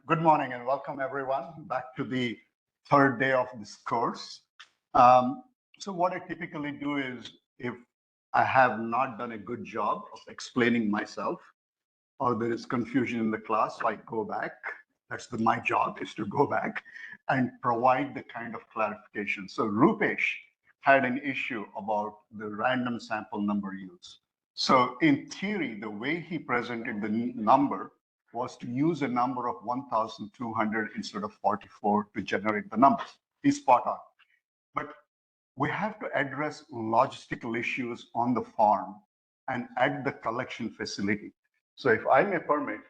Good morning and welcome everyone back to the third day of this course. So what I typically do is if I have not done a good job of explaining myself or there is confusion in the class, I go back. My job is to go back and provide the kind of clarification. So Rupesh had an issue about the random sample number use. So in theory, the way he presented the number was to use a number of 1,200 instead of 44 to generate the numbers. He's spot on. But we have to address logistical issues on the farm and at the collection facility. So if I may permit,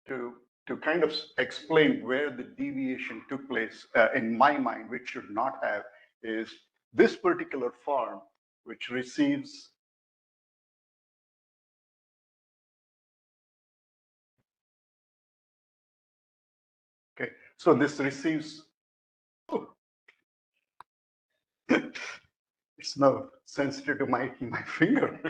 to kind of explain where the deviation took place in my mind, which should not have, is this particular farm, which receives okay, so this receives it's now sensitive to my finger.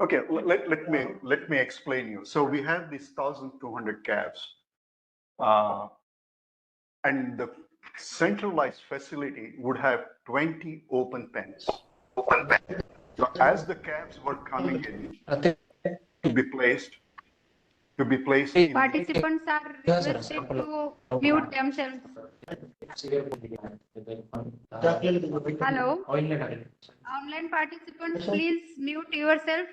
Okay, let me explain you. So we have these 1,200 calves, and the centralized facility would have 20 open pens. So as the calves were coming in to be placed in Participants are requested to mute themselves. Hello. Online participants, please mute yourself.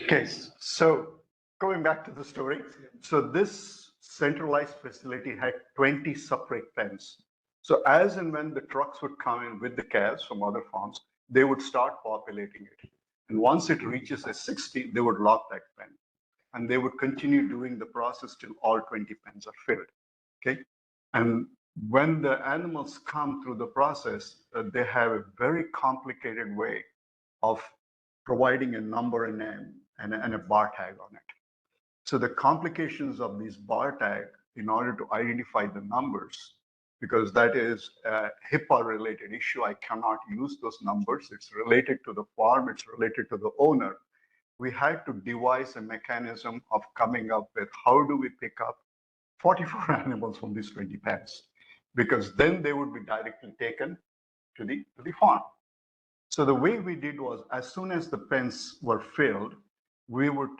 Okay, so going back to the story, so this centralized facility had 20 separate pens. So as and when the trucks would come in with the calves from other farms, they would start populating it. And once it reaches a 60, they would lock that pen. And they would continue doing the process till all 20 pens are filled. Okay. And when the animals come through the process, they have a very complicated way of providing a number and a bar tag on it. So the complications of these bar tag in order to identify the numbers, because that is a HIPAA related issue, I cannot use those numbers. It's related to the farm, it's related to the owner. We had to devise a mechanism of coming up with how do we pick up 44 animals from these 20 pens, because then they would be directly taken to the farm. So the way we did was, as soon as the pens were filled, we would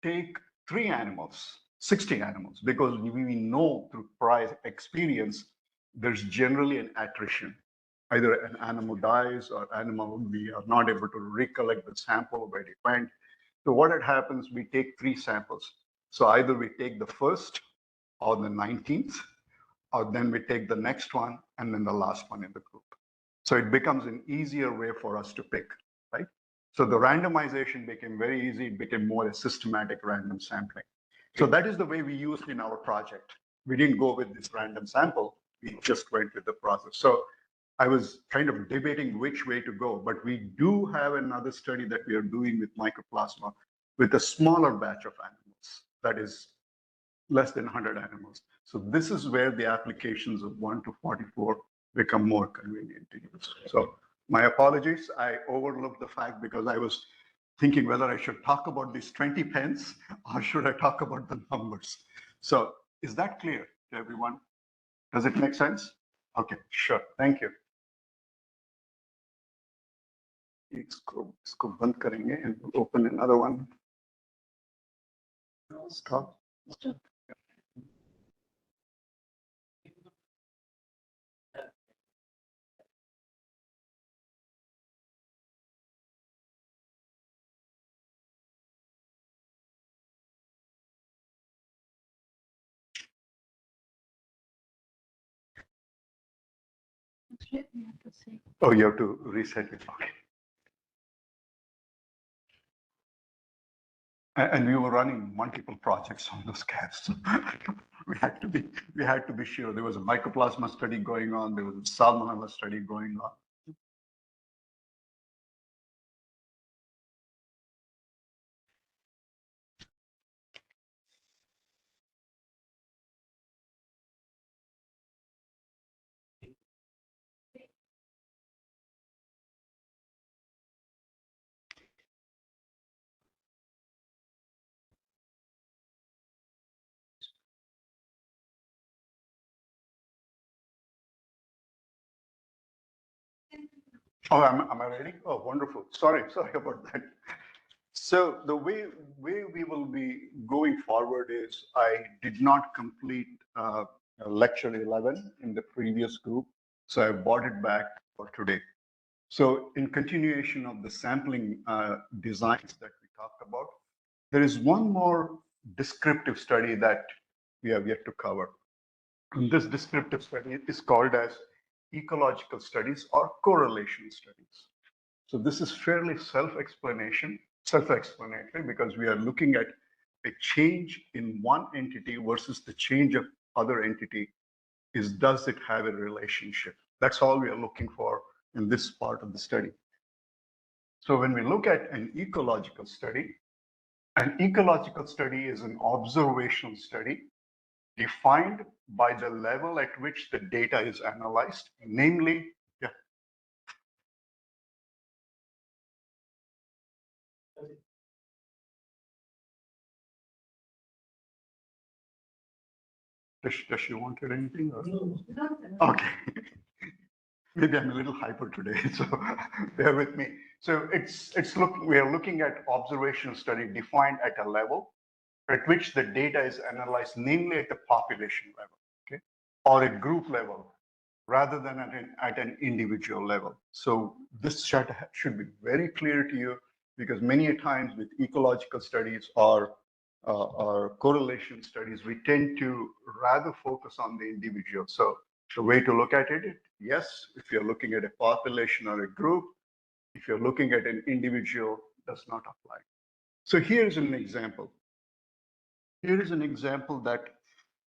take 3 animals, 60 animals, because we know through prior experience, there's generally an attrition. Either an animal dies or animal, we are not able to recollect the sample where it went. So what had happens, we take 3 samples. So either we take the first or the 19th, or then we take the next one and then the last one in the group. So it becomes an easier way for us to pick, right? So the randomization became very easy. It became more a systematic random sampling. So that is the way we used in our project. We didn't go with this random sample. We just went with the process. So I was kind of debating which way to go, but we do have another study that we are doing with mycoplasma with a smaller batch of animals. That is less than 100 animals. So this is where the applications of 1 to 44 become more convenient to use. So my apologies, I overlooked the fact because I was thinking whether I should talk about these 20 pens or should I talk about the numbers. So is that clear to everyone? Does it make sense? Okay, sure, thank you. इसको बंद करेंगे and open another one. Stop. Oh, you have to reset it. Okay. And we were running multiple projects on those cats. So we had to be sure. There was a mycoplasma study going on. There was a salmonella study going on. Oh, am I ready? Oh, wonderful. Sorry about that. So the way we will be going forward is I did not complete lecture 11 in the previous group, so I brought it back for today. So in continuation of the sampling designs that we talked about, there is one more descriptive study that we have yet to cover. And this descriptive study is called as ecological studies or correlation studies. So this is fairly self-explanatory because we are looking at a change in one entity versus the change of other entity. Does it have a relationship? That's all we are looking for in this part of the study. So when we look at an ecological study is an observational study defined by the level at which the data is analyzed, namely, yeah. Does she wanted anything? Or? Okay. Maybe I'm a little hyper today, so bear with me. So we are looking at observational study defined at a level at which the data is analyzed, namely at the population level, okay, or a group level, rather than at an individual level. So this should be very clear to you because many a times with ecological studies or correlation studies, we tend to rather focus on the individual. So the way to look at it, yes, if you're looking at a population or a group, if you're looking at an individual, does not apply. So here's an example. Here is an example that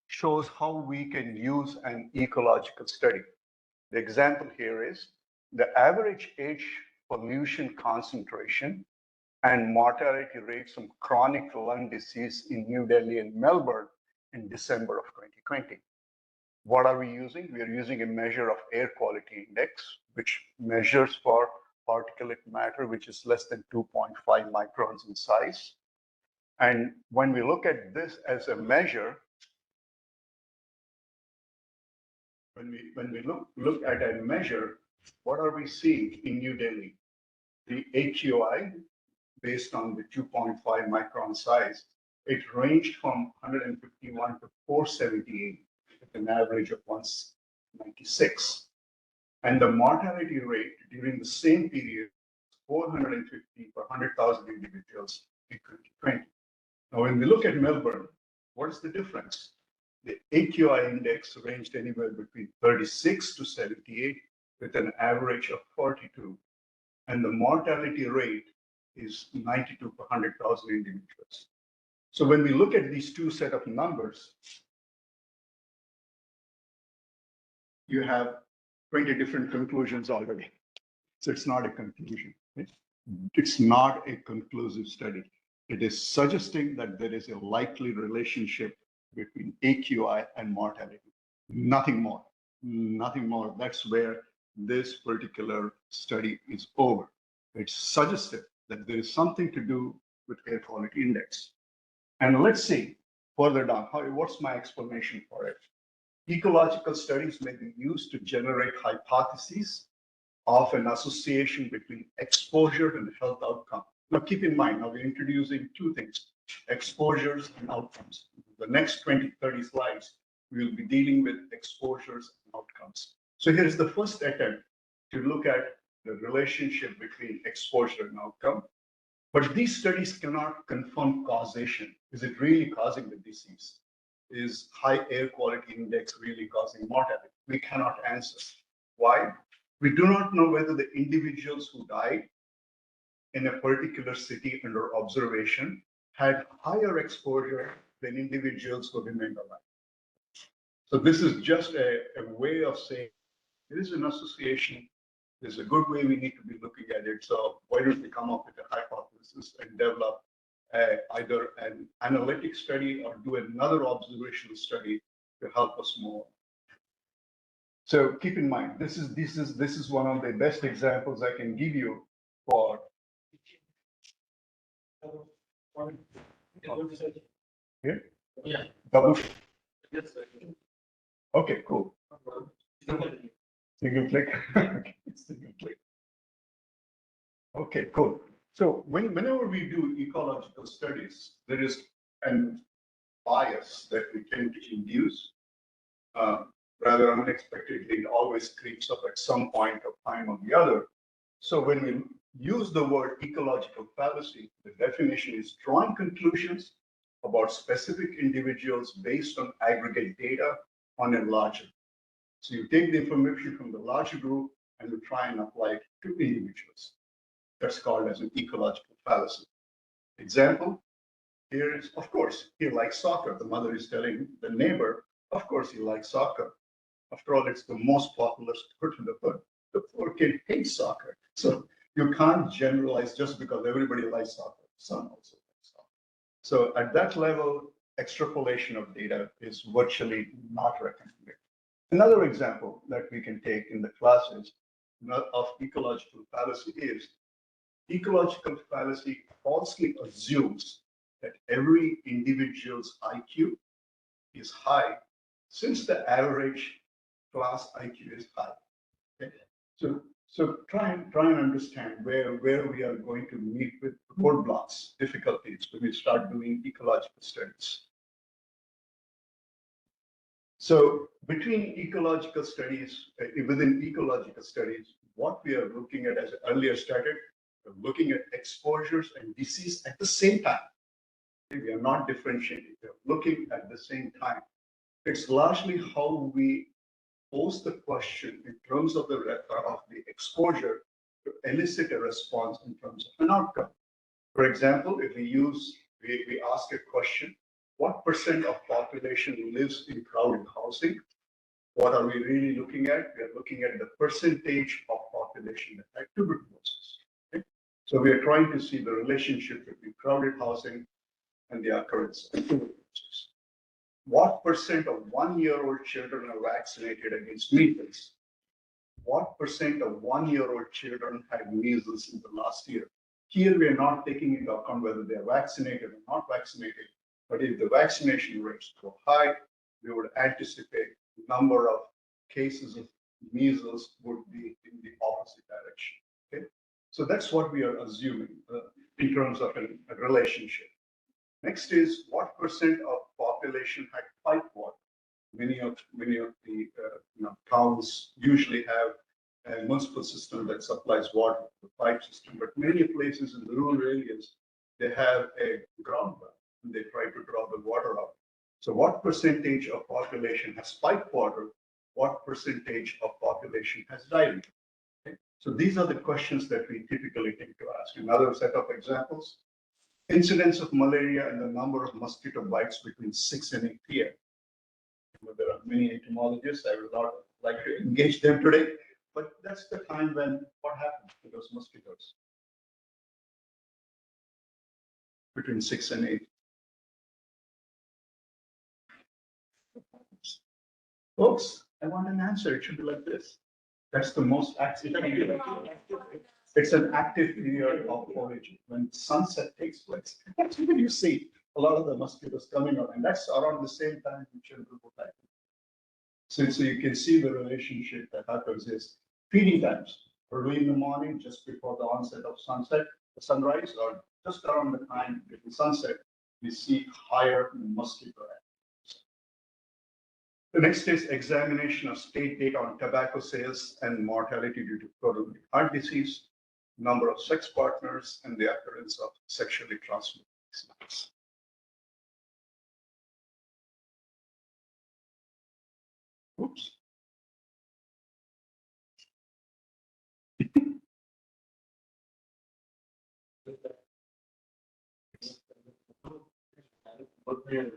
shows how we can use an ecological study. The example here is the average age pollution concentration and mortality rates from chronic lung disease in New Delhi and Melbourne in December of 2020. What are we using? We are using a measure of air quality index, which measures for particulate matter, which is less than 2.5 microns in size. And when we look at this as a measure, when we look at a measure, what are we seeing in New Delhi? The AQI, based on the 2.5 micron size, it ranged from 151 to 478 with an average of 196. And the mortality rate during the same period, 450 per 100,000 individuals in 2020. Now, when we look at Melbourne, what is the difference? The AQI index ranged anywhere between 36 to 78 with an average of 42. And the mortality rate is 92 per 100,000 individuals. So when we look at these two set of numbers, you have 20 different conclusions already. So it's not a conclusion. It's not a conclusive study. It is suggesting that there is a likely relationship between AQI and mortality. Nothing more. Nothing more. That's where this particular study is over. It's suggestive that there is something to do with air quality index. And let's see further down, what's my explanation for it? Ecological studies may be used to generate hypotheses of an association between exposure and health outcome. Now keep in mind, now we're introducing two things, exposures and outcomes. The next 20, 30 slides, we will be dealing with exposures and outcomes. So here's the first attempt to look at the relationship between exposure and outcome. But these studies cannot confirm causation. Is it really causing the disease? Is high air quality index really causing mortality? We cannot answer. Why? We do not know whether the individuals who died in a particular city under observation had higher exposure than individuals who remained alive. So this is just a way of saying there is an association. There's a good way we need to be looking at it. So why don't we come up with a hypothesis and develop either an analytic study or do another observational study to help us more. So keep in mind, this is one of the best examples I can give you for. Here? Yeah. Double. Yes, sir. Okay, cool. Single click. Okay, single click. Okay, cool. So whenever we do ecological studies, there is an bias that we tend to induce. Rather unexpectedly, it always creeps up at some point of time or the other. So when we use the word ecological fallacy, the definition is drawing conclusions about specific individuals based on aggregate data on a larger. So you take the information from the larger group and you try and apply it to individuals. That's called as an ecological fallacy. Example, here is, of course, he likes soccer. The mother is telling the neighbor, of course, he likes soccer. After all, it's the most popular sport in the world. The poor kid hates soccer. So you can't generalize just because everybody likes soccer. Son also likes soccer. So at that level, extrapolation of data is virtually not recommended. Another example that we can take in the classes of ecological fallacy is ecological fallacy falsely assumes that every individual's IQ is high since the average class IQ is high. Okay? So try and understand where we are going to meet with roadblocks, difficulties when we start doing ecological studies. So between ecological studies, within ecological studies, what we are looking at, as I earlier stated, we're looking at exposures and disease at the same time. We are not differentiating, we're looking at the same time. It's largely how we pose the question in terms of the exposure to elicit a response in terms of an outcome. For example, if we ask a question, what percent of population lives in crowded housing? What are we really looking at? We are looking at the percentage of population that had tuberculosis. Okay? So we are trying to see the relationship between crowded housing and the occurrence of tuberculosis. What percent of 1-year-old children are vaccinated against measles? What percent of 1-year-old children had measles in the last year? Here we are not taking into account whether they are vaccinated or not vaccinated, but if the vaccination rates go high, we would anticipate the number of cases of measles would be in the opposite direction. Okay, so that's what we are assuming in terms of a relationship. Next is what percent of population had pipe water. Many of the towns usually have a municipal system that supplies water, the pipe system, but many places in the rural areas, they have a ground well and they try to draw the water out. So what percentage of population has pipe water? What percentage of population has diarrhea? Okay? So these are the questions that we typically take to ask. Another set of examples, incidence of malaria and the number of mosquito bites between 6 and 8 p.m. There are many entomologists. I would not like to engage them today, but that's the time when what happens to those mosquitoes between 6 and 8. Folks, I want an answer. It should be like this. That's the most active period. It's an active period of foraging. When sunset takes place, that's when you see a lot of the mosquitoes coming out, and that's around the same time when children go back. So you can see the relationship that happens is feeding times early in the morning, just before the onset of sunrise, or just around the time between sunset, we see higher mosquito activity. The next is examination of state data on tobacco sales and mortality due to coronary heart disease, number of sex partners, and the occurrence of sexually transmitted diseases. Oops. Okay,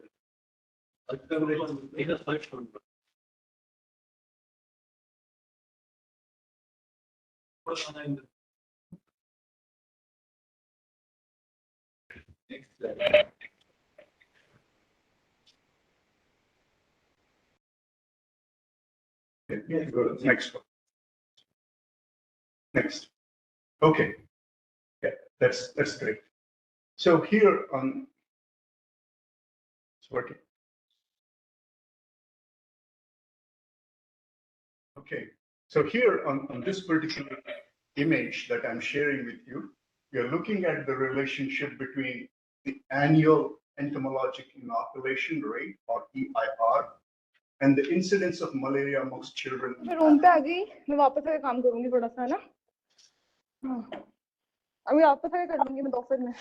go to the next one. Next. Okay. Yeah, that's great. So here on, it's working. Okay. So here on this particular image that I'm sharing with you, we are looking at the relationship between the annual entomologic inoculation rate, or EIR, and the incidence of malaria amongst children. मैं room पे आ गई, मैं वापस आके काम करूंगी थोड़ा सा, है ना? हाँ, अभी वापस आके कर लूंगी मैं दोपहर में.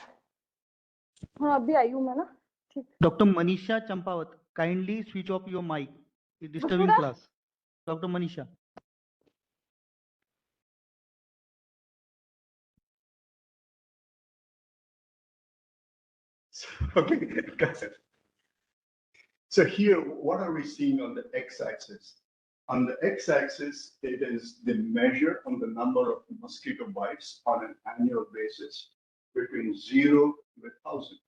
हाँ, अभी आई हूँ मैं ना. ठीक. Dr. Manisha Champawat, kindly switch off your mic. It's disturbing Vasuda? class. Dr. Manisha. Okay. So here, what are we seeing on the x-axis? On the x-axis, it is the measure on the number of mosquito bites on an annual basis between 0 to 1,000.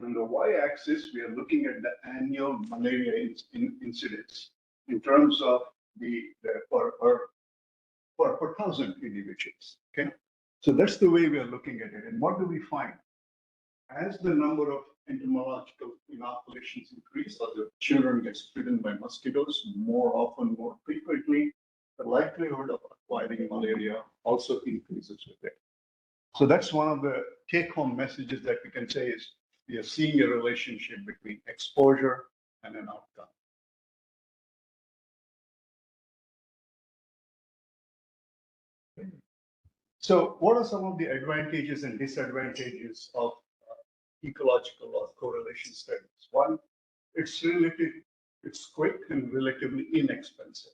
On the y-axis, we are looking at the annual malaria incidence in terms of the per 1,000 individuals. Okay, so that's the way we are looking at it. And what do we find? As the number of entomological inoculations increase, or the children get bitten by mosquitoes more often, more frequently, the likelihood of acquiring malaria also increases with it. So that's one of the take-home messages that we can say is we are seeing a relationship between exposure and an outcome. So what are some of the advantages and disadvantages of ecological or correlation studies? One, it's quick and relatively inexpensive.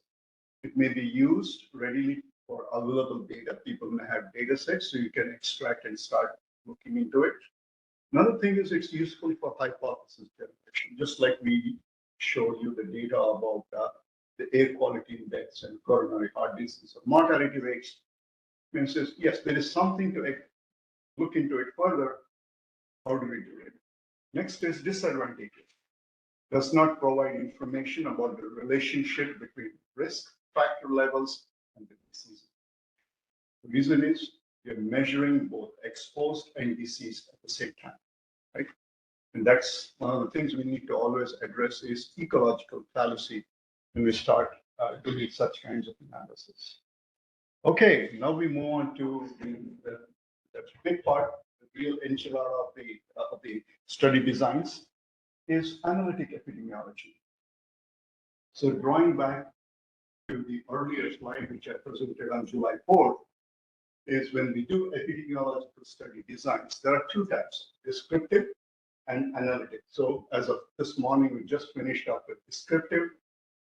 It may be used readily for available data. People may have data sets, so you can extract and start looking into it. Another thing is it's useful for hypothesis generation, just like we showed you the data about the air quality index and coronary heart disease or mortality rates. And says, yes, there is something to look into it further. How do we do it? Next is disadvantages. Does not provide information about the relationship between risk factor levels and the disease. The reason is you're measuring both exposed and diseased at the same time, right? And that's one of the things we need to always address is ecological fallacy when we start doing such kinds of analysis. Okay, now we move on to the big part, the real enchilada of the study designs is analytic epidemiology. So drawing back to the earlier slide, which I presented on July 4th, is when we do epidemiological study designs, there are two types, descriptive and analytic. So as of this morning, we just finished up with descriptive.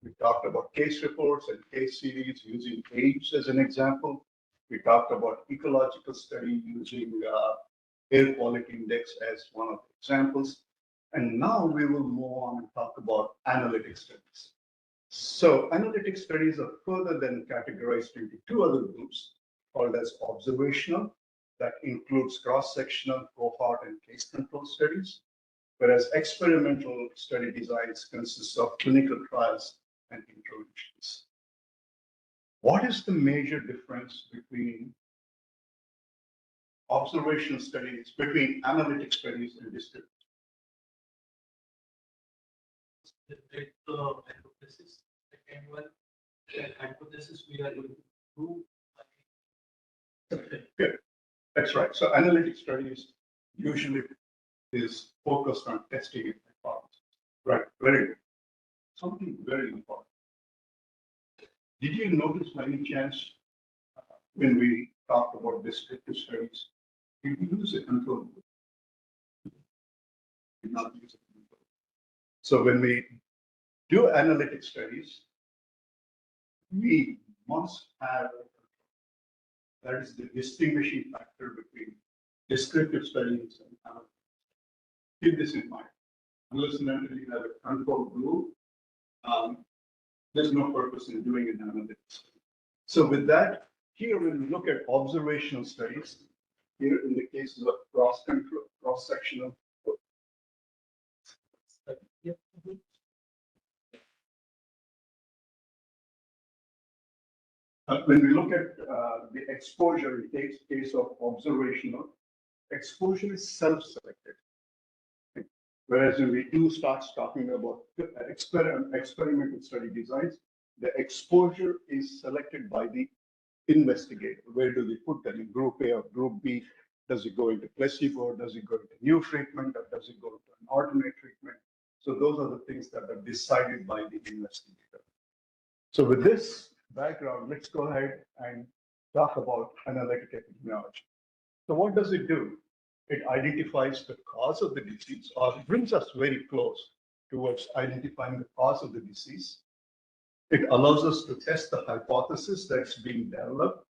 We talked about case reports and case series using age as an example. We talked about ecological study using air quality index as one of the examples. And now we will move on and talk about analytic studies. So analytic studies are further then categorized into two other groups called as observational, that includes cross-sectional, cohort, and case control studies, whereas experimental study designs consist of clinical trials and interventions. What is the major difference between observational studies, between analytic studies and descriptive? Hypothesis. Second one, hypothesis we are able to prove. Good. That's right. So analytic studies usually is focused on testing a hypothesis. Right. Very good. Something very important. Did you notice by any chance when we talked about descriptive studies, did we use a control group? Did not use a control group. So when we do analytic studies, we must have a control. That is the distinguishing factor between descriptive studies and analytic. Keep this in mind. unless and until you have a control group, there's no purpose in doing an analytics. So with that, here when we look at observational studies, here in the cases of cross-control, cross-sectional. When we look at the exposure in case of observational, exposure is self-selected. Whereas when we do start talking about experimental study designs, the exposure is selected by the investigator. Where do they put them, in group A or group B? Does it go into placebo? Does it go into new treatment? Or does it go into an alternate treatment? So those are the things that are decided by the investigator. So with this background, let's go ahead and talk about analytic epidemiology. So what does it do? It identifies the cause of the disease, or brings us very close towards identifying the cause of the disease. It allows us to test the hypothesis that's being developed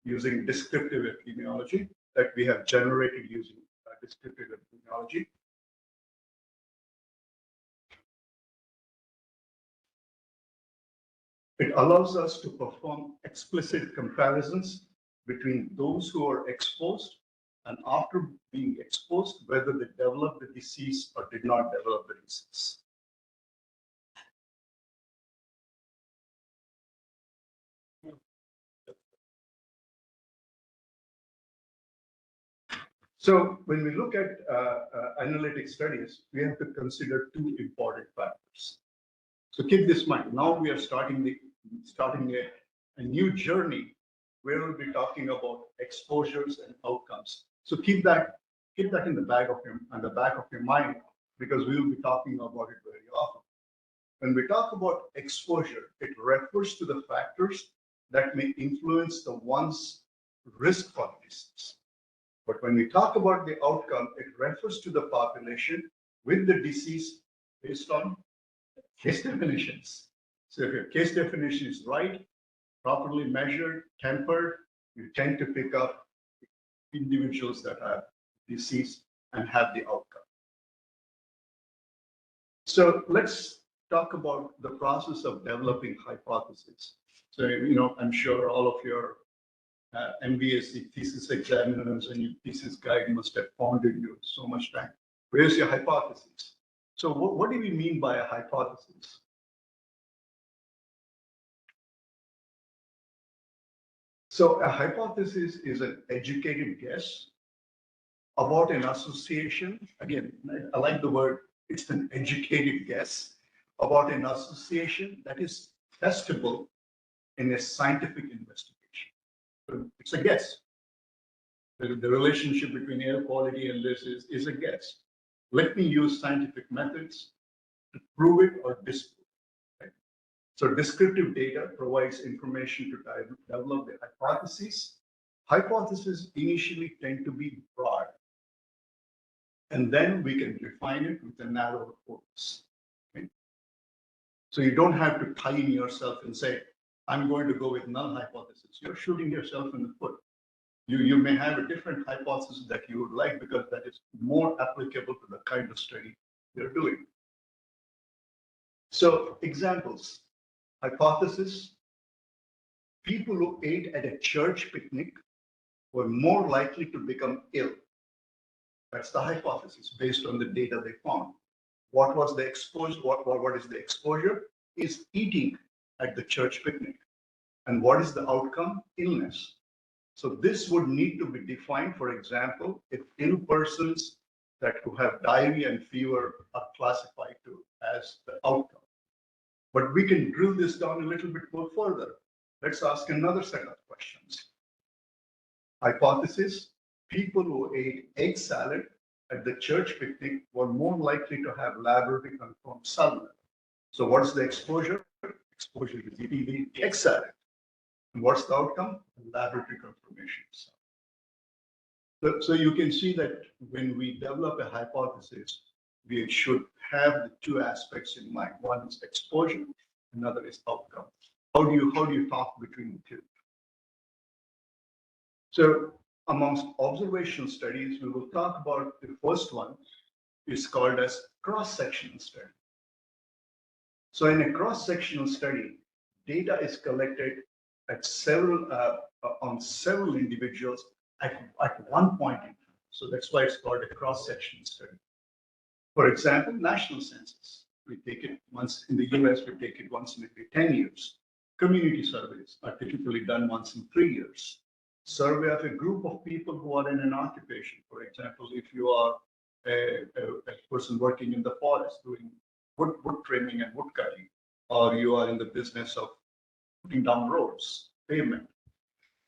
using descriptive epidemiology that we have generated using descriptive epidemiology. It allows us to perform explicit comparisons between those who are exposed and after being exposed, whether they developed the disease or did not develop the disease. So when we look at analytic studies, we have to consider two important factors. So keep this in mind. Now we are starting a new journey where we'll be talking about exposures and outcomes. So keep that in the back of your mind, because we will be talking about it very often. When we talk about exposure, it refers to the factors that may influence the one's risk for disease. But when we talk about the outcome, it refers to the population with the disease based on case definitions. So if your case definition is right, properly measured, tempered, you tend to pick up individuals that have disease and have the outcome. So let's talk about the process of developing hypotheses. So, I'm sure all of your MBSc thesis examiners and your thesis guide must have pounded you so much time. Where's your hypothesis? So what do we mean by a hypothesis? So a hypothesis is an educated guess about an association. Again, I like the word, it's an educated guess about an association that is testable in a scientific investigation. So it's a guess. The relationship between air quality and this is a guess. Let me use scientific methods to prove it or disprove it. Right? So descriptive data provides information to develop the hypotheses. Hypotheses initially tend to be broad, and then we can refine it with a narrower focus. Okay? So you don't have to tie in yourself and say, I'm going to go with null hypothesis. You're shooting yourself in the foot. You may have a different hypothesis that you would like because that is more applicable to the kind of study you're doing. So examples, hypothesis, people who ate at a church picnic were more likely to become ill. That's the hypothesis based on the data they found. What was the exposure? What is the exposure? Is eating at the church picnic. And what is the outcome? Illness. So this would need to be defined. For example, if ill persons who have diarrhea and fever are classified as the outcome. But we can drill this down a little bit more further. Let's ask another set of questions. Hypothesis, people who ate egg salad at the church picnic were more likely to have laboratory confirmed salmonella. So what's the exposure? Exposure is eating the egg salad. And what's the outcome? Laboratory confirmation. So you can see that when we develop a hypothesis, we should have the two aspects in mind. One is exposure, another is outcome. How do you talk between the two? So amongst observational studies, we will talk about the first one, is called as cross-sectional study. So in a cross-sectional study, data is collected at on several individuals at one point in time. So that's why it's called a cross-sectional study. For example, national census. We take it once in the US, we take it once in every 10 years. Community surveys are typically done once in 3 years. Survey of a group of people who are in an occupation. For example, if you are a person working in the forest doing wood trimming and wood cutting, or you are in the business of putting down roads, pavement.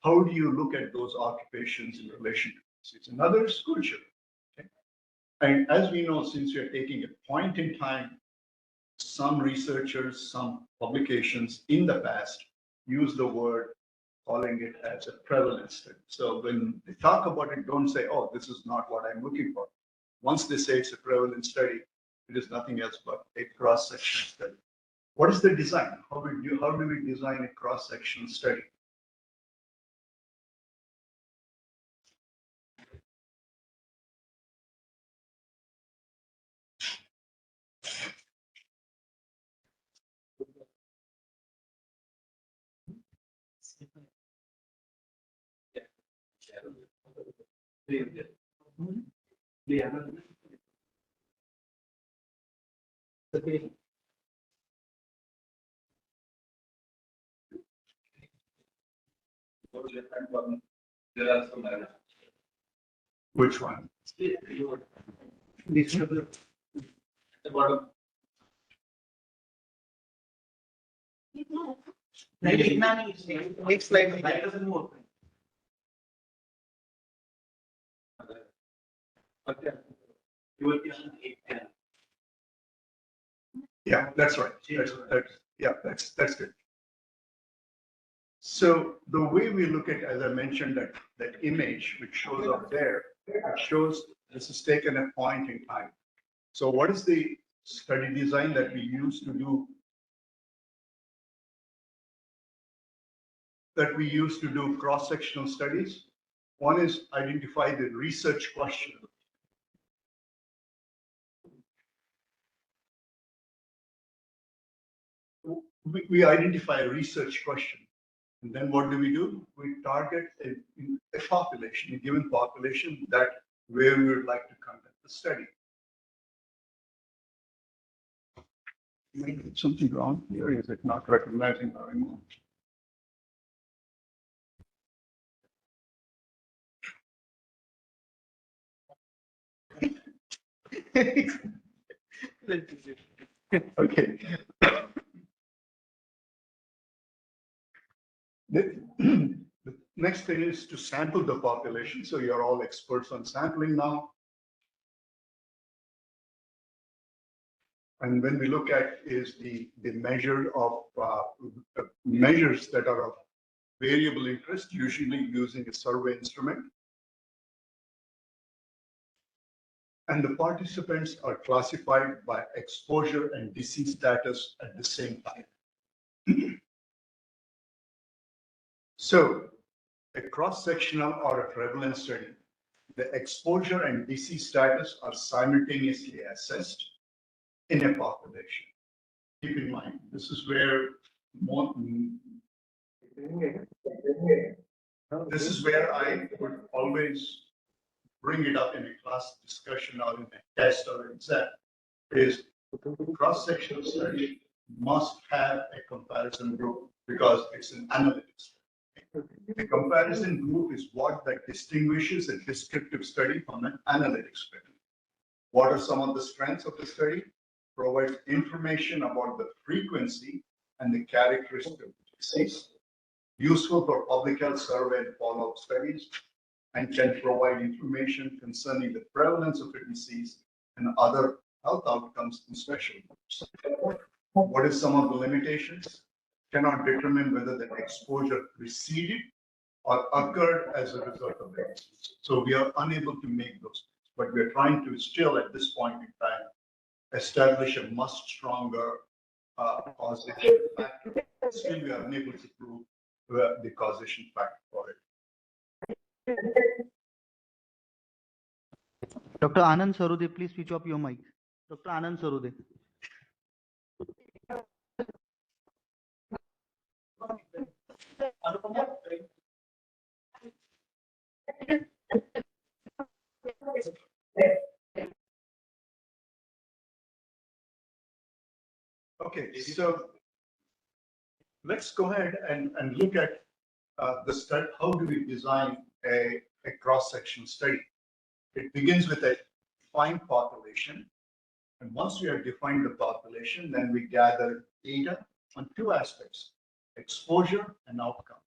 How do you look at those occupations in relation to this? It's another school children. Okay? And as we know, since you're taking a point in time, some researchers, some publications in the past use the word calling it as a prevalence study. So when they talk about it, don't say, oh, this is not what I'm looking for. Once they say it's a prevalence study, it is nothing else but a cross-sectional study. What is the design? How do we design a cross-sectional study? Which one? This is the The bottom. next slide. That doesn't move. Okay. You will be on 810. Yeah, that's right. That's good. So the way we look at, as I mentioned, that image which shows up there, it shows this is taken at a point in time. So what is the study design that we use to do cross-sectional studies? One is identify the research question. We identify a research question. And then what do? We target a population, a given population that where we would like to conduct the study. Something wrong here? Is it not recognizing our image? Okay. The next thing is to sample the population. So you're all experts on sampling now. And when we look at is the measure of measures that are of variable interest, usually using a survey instrument. And the participants are classified by exposure and disease status at the same time. So a cross-sectional or a prevalence study, the exposure and disease status are simultaneously assessed in a population. Keep in mind, this is where I would always bring it up in a class discussion or in a test or exam, is cross-sectional study must have a comparison group because it's an analytics. The comparison group is what that distinguishes a descriptive study from an analytics study. What are some of the strengths of the study? Provides information about the frequency and the characteristics of the disease, useful for public health survey and follow-up studies, and can provide information concerning the prevalence of a disease and other health outcomes in special groups. What is some of the limitations? Cannot determine whether the exposure preceded or occurred as a result of the disease. So we are unable to make those, but we are trying to still at this point in time establish a much stronger causation factor. Still, we are unable to prove the causation factor for it. Dr. Anand Sarude, please switch off your mic. Dr. Anand Sarude. Okay, so let's go ahead and look at the study. How do we design a cross-section study? It begins with a defined population. And once we have defined the population, then we gather data on two aspects, exposure and outcome.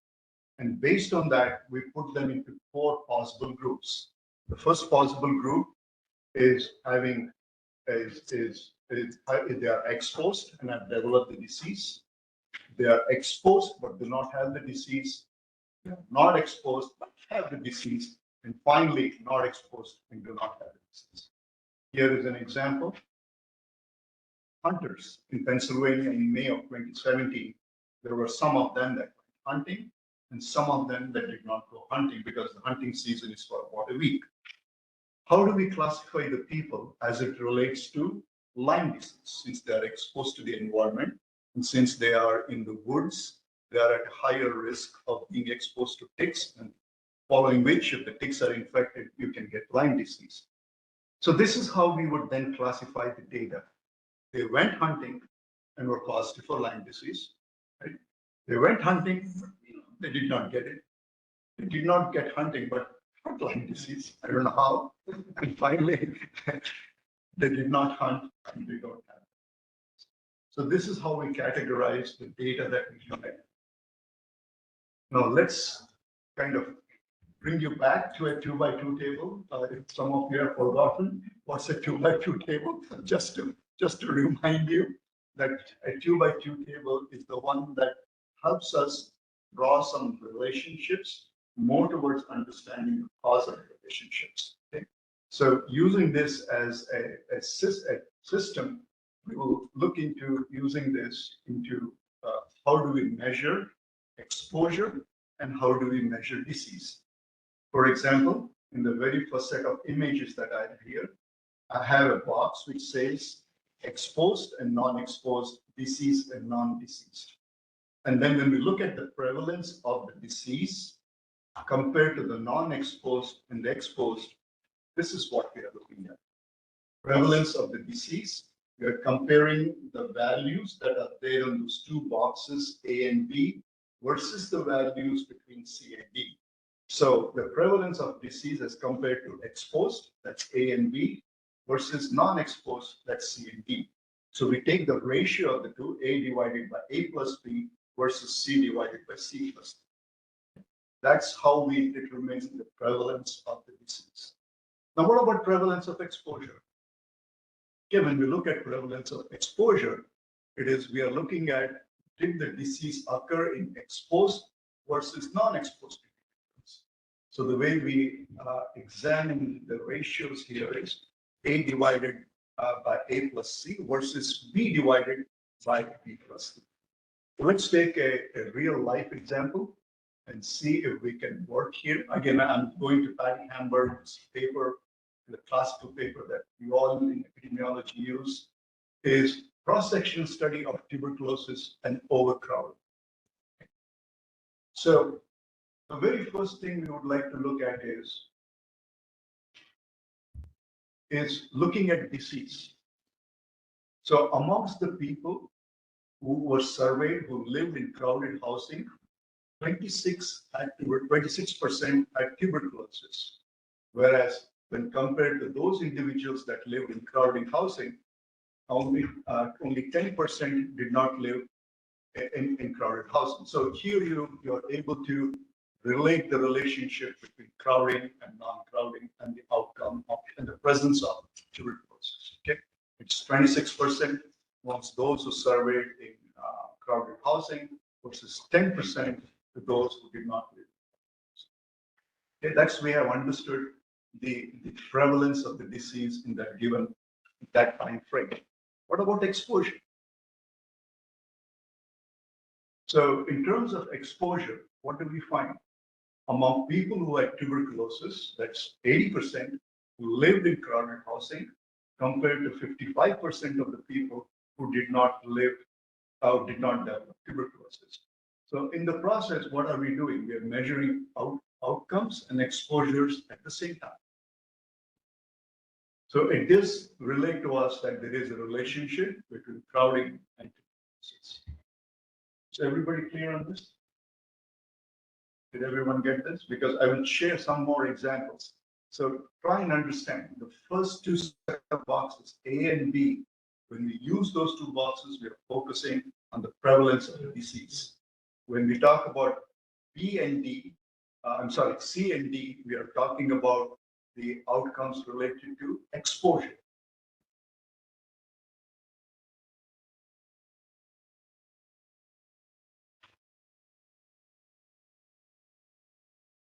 And based on that, we put them into four possible groups. The first possible group is having they are exposed and have developed the disease. They are exposed but do not have the disease. They are not exposed but have the disease. And finally, not exposed and do not have the disease. Here is an example. Hunters in Pennsylvania in May of 2017, there were some of them that went hunting and some of them that did not go hunting because the hunting season is for about a week. How do we classify the people as it relates to Lyme disease? Since they are exposed to the environment and since they are in the woods, they are at higher risk of being exposed to ticks, and following which, if the ticks are infected, you can get Lyme disease. So this is how we would then classify the data. They went hunting and were positive for Lyme disease. Right? They went hunting, they did not get it. They did not get hunting, but got Lyme disease. I don't know how. And finally, they did not hunt and they don't have it. So this is how we categorize the data that we collect. Now let's kind of bring you back to a 2x2 table. If some of you have forgotten what's a 2x2 table, just to remind you that a 2x2 table is the one that helps us draw some relationships more towards understanding the causal relationships. Okay? So using this as a system, we will look into using this into how do we measure exposure and how do we measure disease. For example, in the very first set of images that I have here, I have a box which says exposed and non-exposed, diseased and non-diseased. And then when we look at the prevalence of the disease compared to the non-exposed and the exposed, this is what we are looking at. Prevalence of the disease, we are comparing the values that are there on those two boxes, A and B, versus the values between C and D. So the prevalence of disease as compared to exposed, that's A and B, versus non-exposed, that's C and D. So we take the ratio of the two, A divided by A plus B versus C divided by C plus D. That's how we determine the prevalence of the disease. Now, what about prevalence of exposure? Okay, when we look at prevalence of exposure, it is we are looking at did the disease occur in exposed versus non-exposed individuals. So the way we examine the ratios here is A divided by A plus C versus B divided by B plus C. Let's take a real life example and see if we can work here. Again, I'm going to Patty Hamburg's paper, the classical paper that we all in epidemiology use, is cross-section study of tuberculosis and overcrowding. So the very first thing we would like to look at is looking at disease. So amongst the people who were surveyed who lived in crowded housing, 26% had tuberculosis, whereas when compared to those individuals that lived in crowded housing, only 10% did not live in crowded housing. So here you're able to relate the relationship between crowding and non-crowding and the outcome of and the presence of tuberculosis. Okay, it's 26% amongst those who surveyed in crowded housing versus 10% to those who did not live. Okay, that's we have understood the prevalence of the disease in that time frame. What about exposure? So in terms of exposure, what do we find? Among people who had tuberculosis, that's 80%, who lived in crowded housing compared to 55% of the people who did not live or did not develop tuberculosis. So in the process, what are we doing? We are measuring outcomes and exposures at the same time. So it does relate to us that there is a relationship between crowding and tuberculosis. Is everybody clear on this? Did everyone get this? Because I will share some more examples. So try and understand the first two set of boxes, A and B. When we use those two boxes, we are focusing on the prevalence of the disease. When we talk about B and D, C and D, we are talking about the outcomes related to exposure.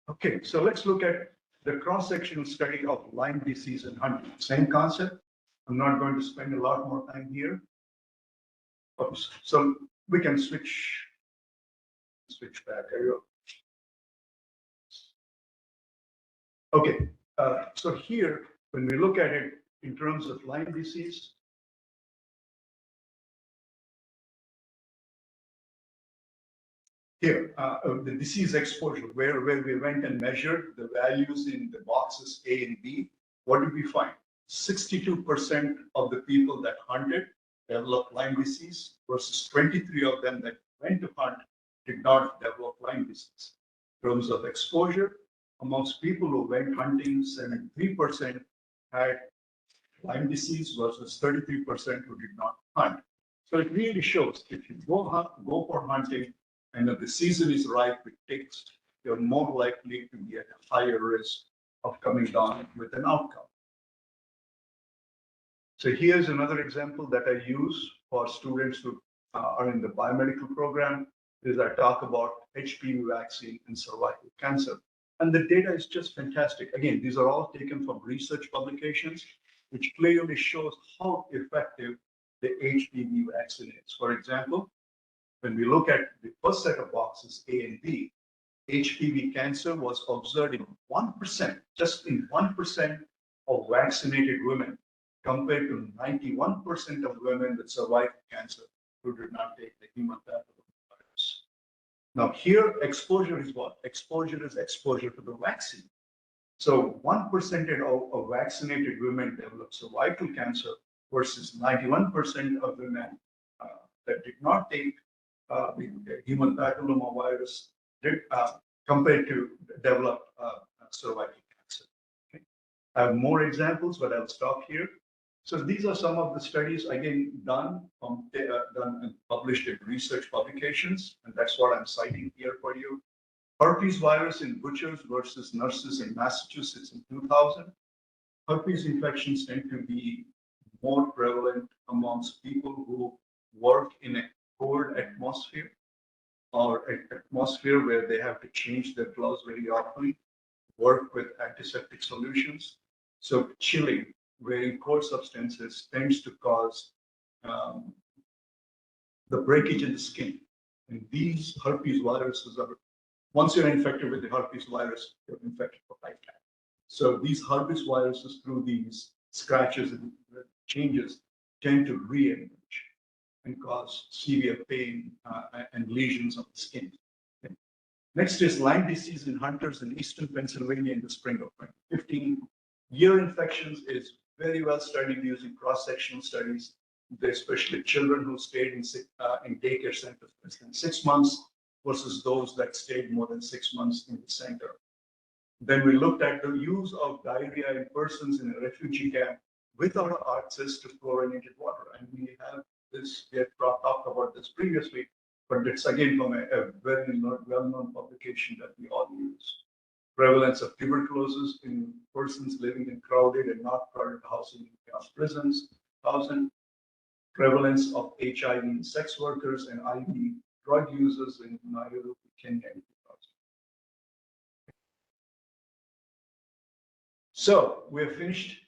Okay, so let's look at the cross-sectional study of Lyme disease in hunting. Same concept. I'm not going to spend a lot more time here. Oops. So we can switch back. There you go. Okay, so here, when we look at it in terms of Lyme disease, here, the disease exposure, where we went and measured the values in the boxes A and B, what did we find? 62% of the people that hunted developed Lyme disease versus 23 of them that went to hunt did not develop Lyme disease. In terms of exposure, amongst people who went hunting, 73% had Lyme disease versus 33% who did not hunt. So it really shows if you go for hunting and if the season is ripe with ticks, you're more likely to be at a higher risk of coming down with an outcome. So here's another example that I use for students who are in the biomedical program, is I talk about HPV vaccine and cervical cancer. And the data is just fantastic. Again, these are all taken from research publications, which clearly shows how effective the HPV vaccine is. For example, when we look at the first set of boxes, A and B, HPV cancer was observed in 1%, just in 1% of vaccinated women, compared to 91% of women with cervical cancer who did not take the human papillomavirus. Now here, exposure is what? Exposure is exposure to the vaccine. So 1% of vaccinated women develop cervical cancer versus 91% of women that did not take the human papillomavirus compared to develop cervical cancer. Okay. I have more examples, but I'll stop here. So these are some of the studies, again, done and published in research publications, and that's what I'm citing here for you. Herpes virus in butchers versus nurses in Massachusetts in 2000. Herpes infections tend to be more prevalent amongst people who work in a cold atmosphere or an atmosphere where they have to change their gloves very often, work with antiseptic solutions. So chilling, wearing cold substances tends to cause the breakage in the skin. And these herpes viruses are, once you're infected with the herpes virus, you're infected for lifetime. So these herpes viruses, through these scratches and changes, tend to re-emerge and cause severe pain and lesions of the skin. Okay. Next is Lyme disease in hunters in eastern Pennsylvania in the spring of 2015. Ear infections is very well studied using cross-sectional studies, especially children who stayed in daycare centers less than 6 months versus those that stayed more than 6 months in the center. Then we looked at the use of diarrhea in persons in a refugee camp without access to fluorinated water. And we have this, we have talked about this previously, but it's again from a very well-known publication that we all use. Prevalence of tuberculosis in persons living in crowded and not crowded housing in prisons, 1,000. Prevalence of HIV in sex workers and IV drug users in Nairobi, Kenya. So we're finished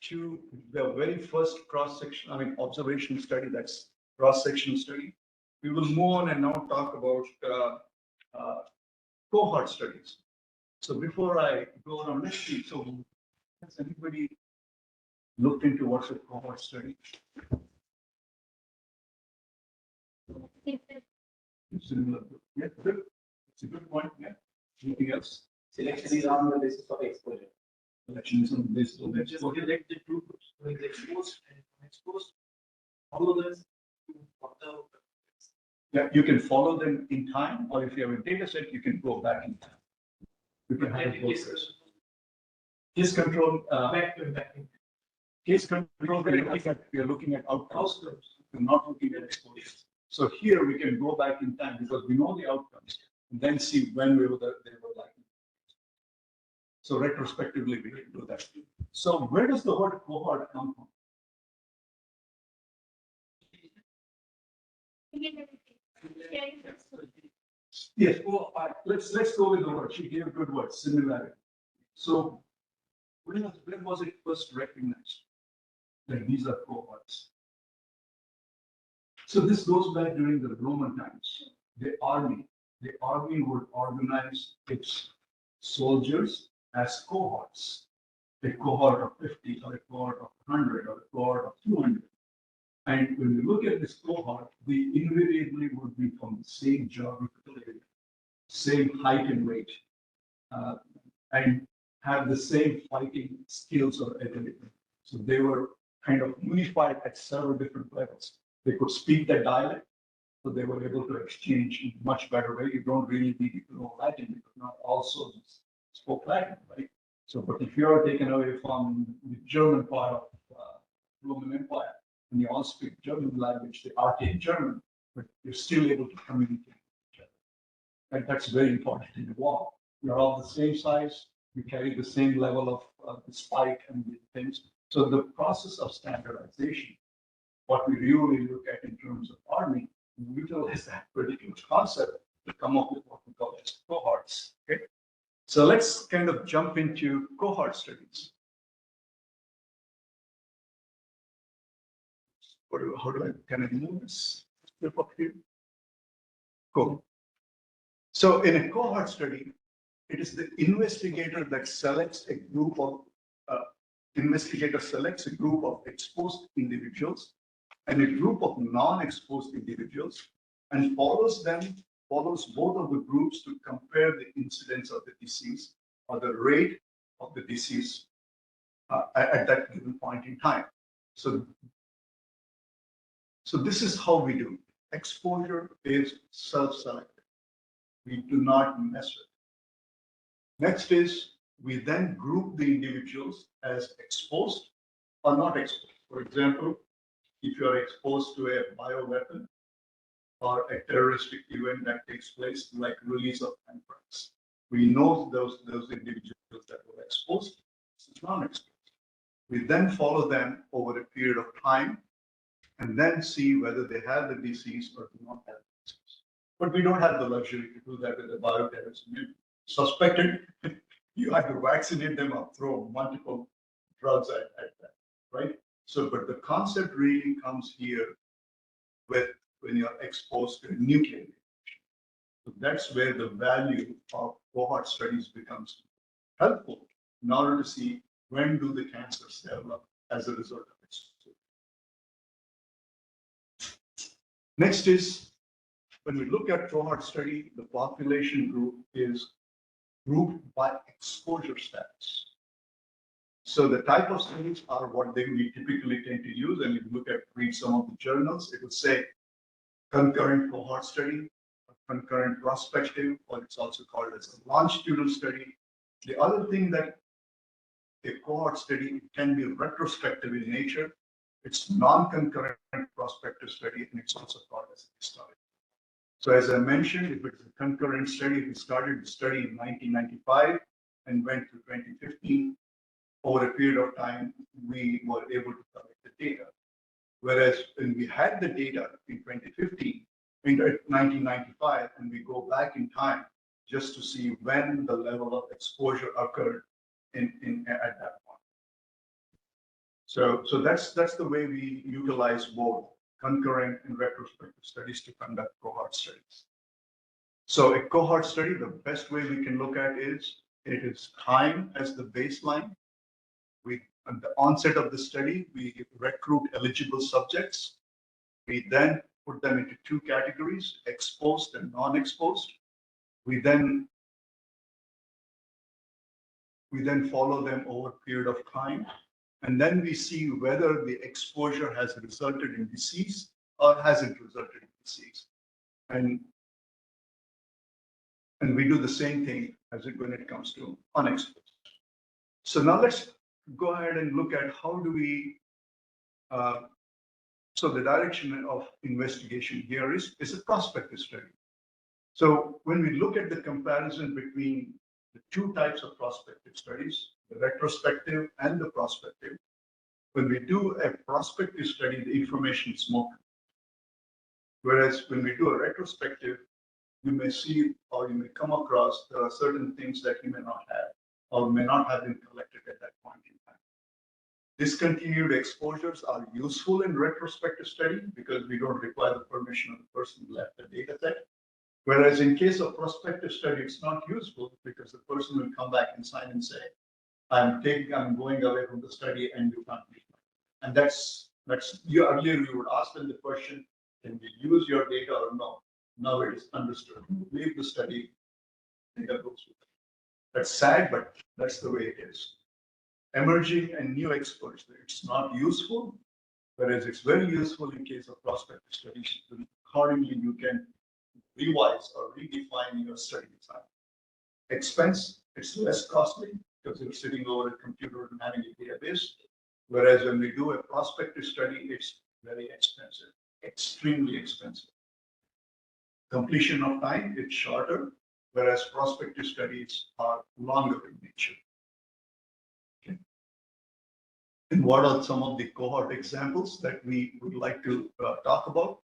to the very first cross-section, observational study, that's cross-section study. We will move on and now talk about cohort studies. So before I go on, let's see. So Has anybody looked into what's a cohort study? Similar. Yeah, good. It's a good point. Yeah. Anything else? Selection is on the basis of exposure. Selection is on the basis of Just exposure. select the two groups, who is exposed and unexposed. Follow this to further. Yeah, you can follow them in time, or if you have a data set, you can go back in time. You can have both ways. Case control, Back to back. case control, we are looking at outcomes. We're not looking at exposure. So here we can go back in time because we know the outcomes and then see when they were likely. So retrospectively, we can do that. So where does the word cohort come from? Yes, well, let's go with the word. She gave a good word, similarity. So when was it first recognized that these are cohorts? So this goes back during the Roman times. The army would organize its soldiers as cohorts. A cohort of 50, or a cohort of 100, or a cohort of 200. And when you look at this cohort, they invariably would be from the same geographical area, same height and weight, and have the same fighting skills or ability. So they were kind of unified at several different levels. They could speak the dialect, so they were able to exchange in a much better way. You don't really need to know Latin because not all soldiers spoke Latin, right? So, but if you're taken away from the German part of Roman Empire, and you all speak German language, the archaic German, but you're still able to communicate with each other. And that's very important in the war. You're all the same size, you carry the same level of the spike and the things. So the process of standardization, what we really look at in terms of army, utilize that particular concept to come up with what we call as cohorts. Okay, so let's kind of jump into cohort studies. Can I move this flip up here? Cool. So in a cohort study, it is the investigator that selects a group of exposed individuals and a group of non-exposed individuals and follows both of the groups to compare the incidence of the disease or the rate of the disease at that given point in time. So this is how we do. Exposure is self-selected. We do not mess with it. Next is we then group the individuals as exposed or not exposed. For example, if you are exposed to a bioweapon or a terroristic event that takes place, like release of anthrax, we know those individuals that were exposed, non-exposed. We then follow them over a period of time and then see whether they have the disease or do not have the disease. But we don't have the luxury to do that with a bioterrorism. You suspected, you have to vaccinate them or throw multiple drugs at them, right? So, but the concept really comes here with when you're exposed to a nuclear infection. So that's where the value of cohort studies becomes helpful in order to see when do the cancers develop as a result of exposure. Next is, when we look at cohort study, the population group is grouped by exposure status. So the type of studies are what we typically tend to use. And if you read some of the journals, it would say concurrent cohort study, concurrent prospective, or it's also called as a longitudinal study. The other thing that a cohort study can be retrospective in nature. It's non-concurrent prospective study, and it's also called as a historic. So as I mentioned, if it's a concurrent study, we started the study in 1995 and went to 2015. Over a period of time, we were able to collect the data. Whereas when we had the data in 2015, in 1995, and we go back in time just to see when the level of exposure occurred at that point. So that's the way we utilize both concurrent and retrospective studies to conduct cohort studies. So a cohort study, the best way we can look at is it is time as the baseline. At the onset of the study, we recruit eligible subjects. We then put them into two categories, exposed and non-exposed. We then follow them over a period of time. And then we see whether the exposure has resulted in disease or hasn't resulted in disease. And we do the same thing when it comes to unexposed. So now let's go ahead and look at how do we, so the direction of investigation here is a prospective study. So when we look at the comparison between the two types of prospective studies, the retrospective and the prospective, when we do a prospective study, the information is more. Whereas when we do a retrospective, you may see or you may come across there are certain things that you may not have or may not have been collected at that point in time. Discontinued exposures are useful in retrospective study because we don't require the permission of the person who left the data set. Whereas in case of prospective study, it's not useful because the person will come back and sign and say, I'm going away from the study and you can't leave. And that's earlier you would ask them the question, can we use your data or no? Now it is understood. Leave the study, data goes with it. That's sad, but that's the way it is. Emerging and new experts, it's not useful, whereas it's very useful in case of prospective studies. Accordingly, you can revise or redefine your study design. Expense, it's less costly because you're sitting over a computer and having a database. Whereas when we do a prospective study, it's very expensive, extremely expensive. Completion of time, it's shorter, whereas prospective studies are longer in nature. Okay. And what are some of the cohort examples that we would like to talk about?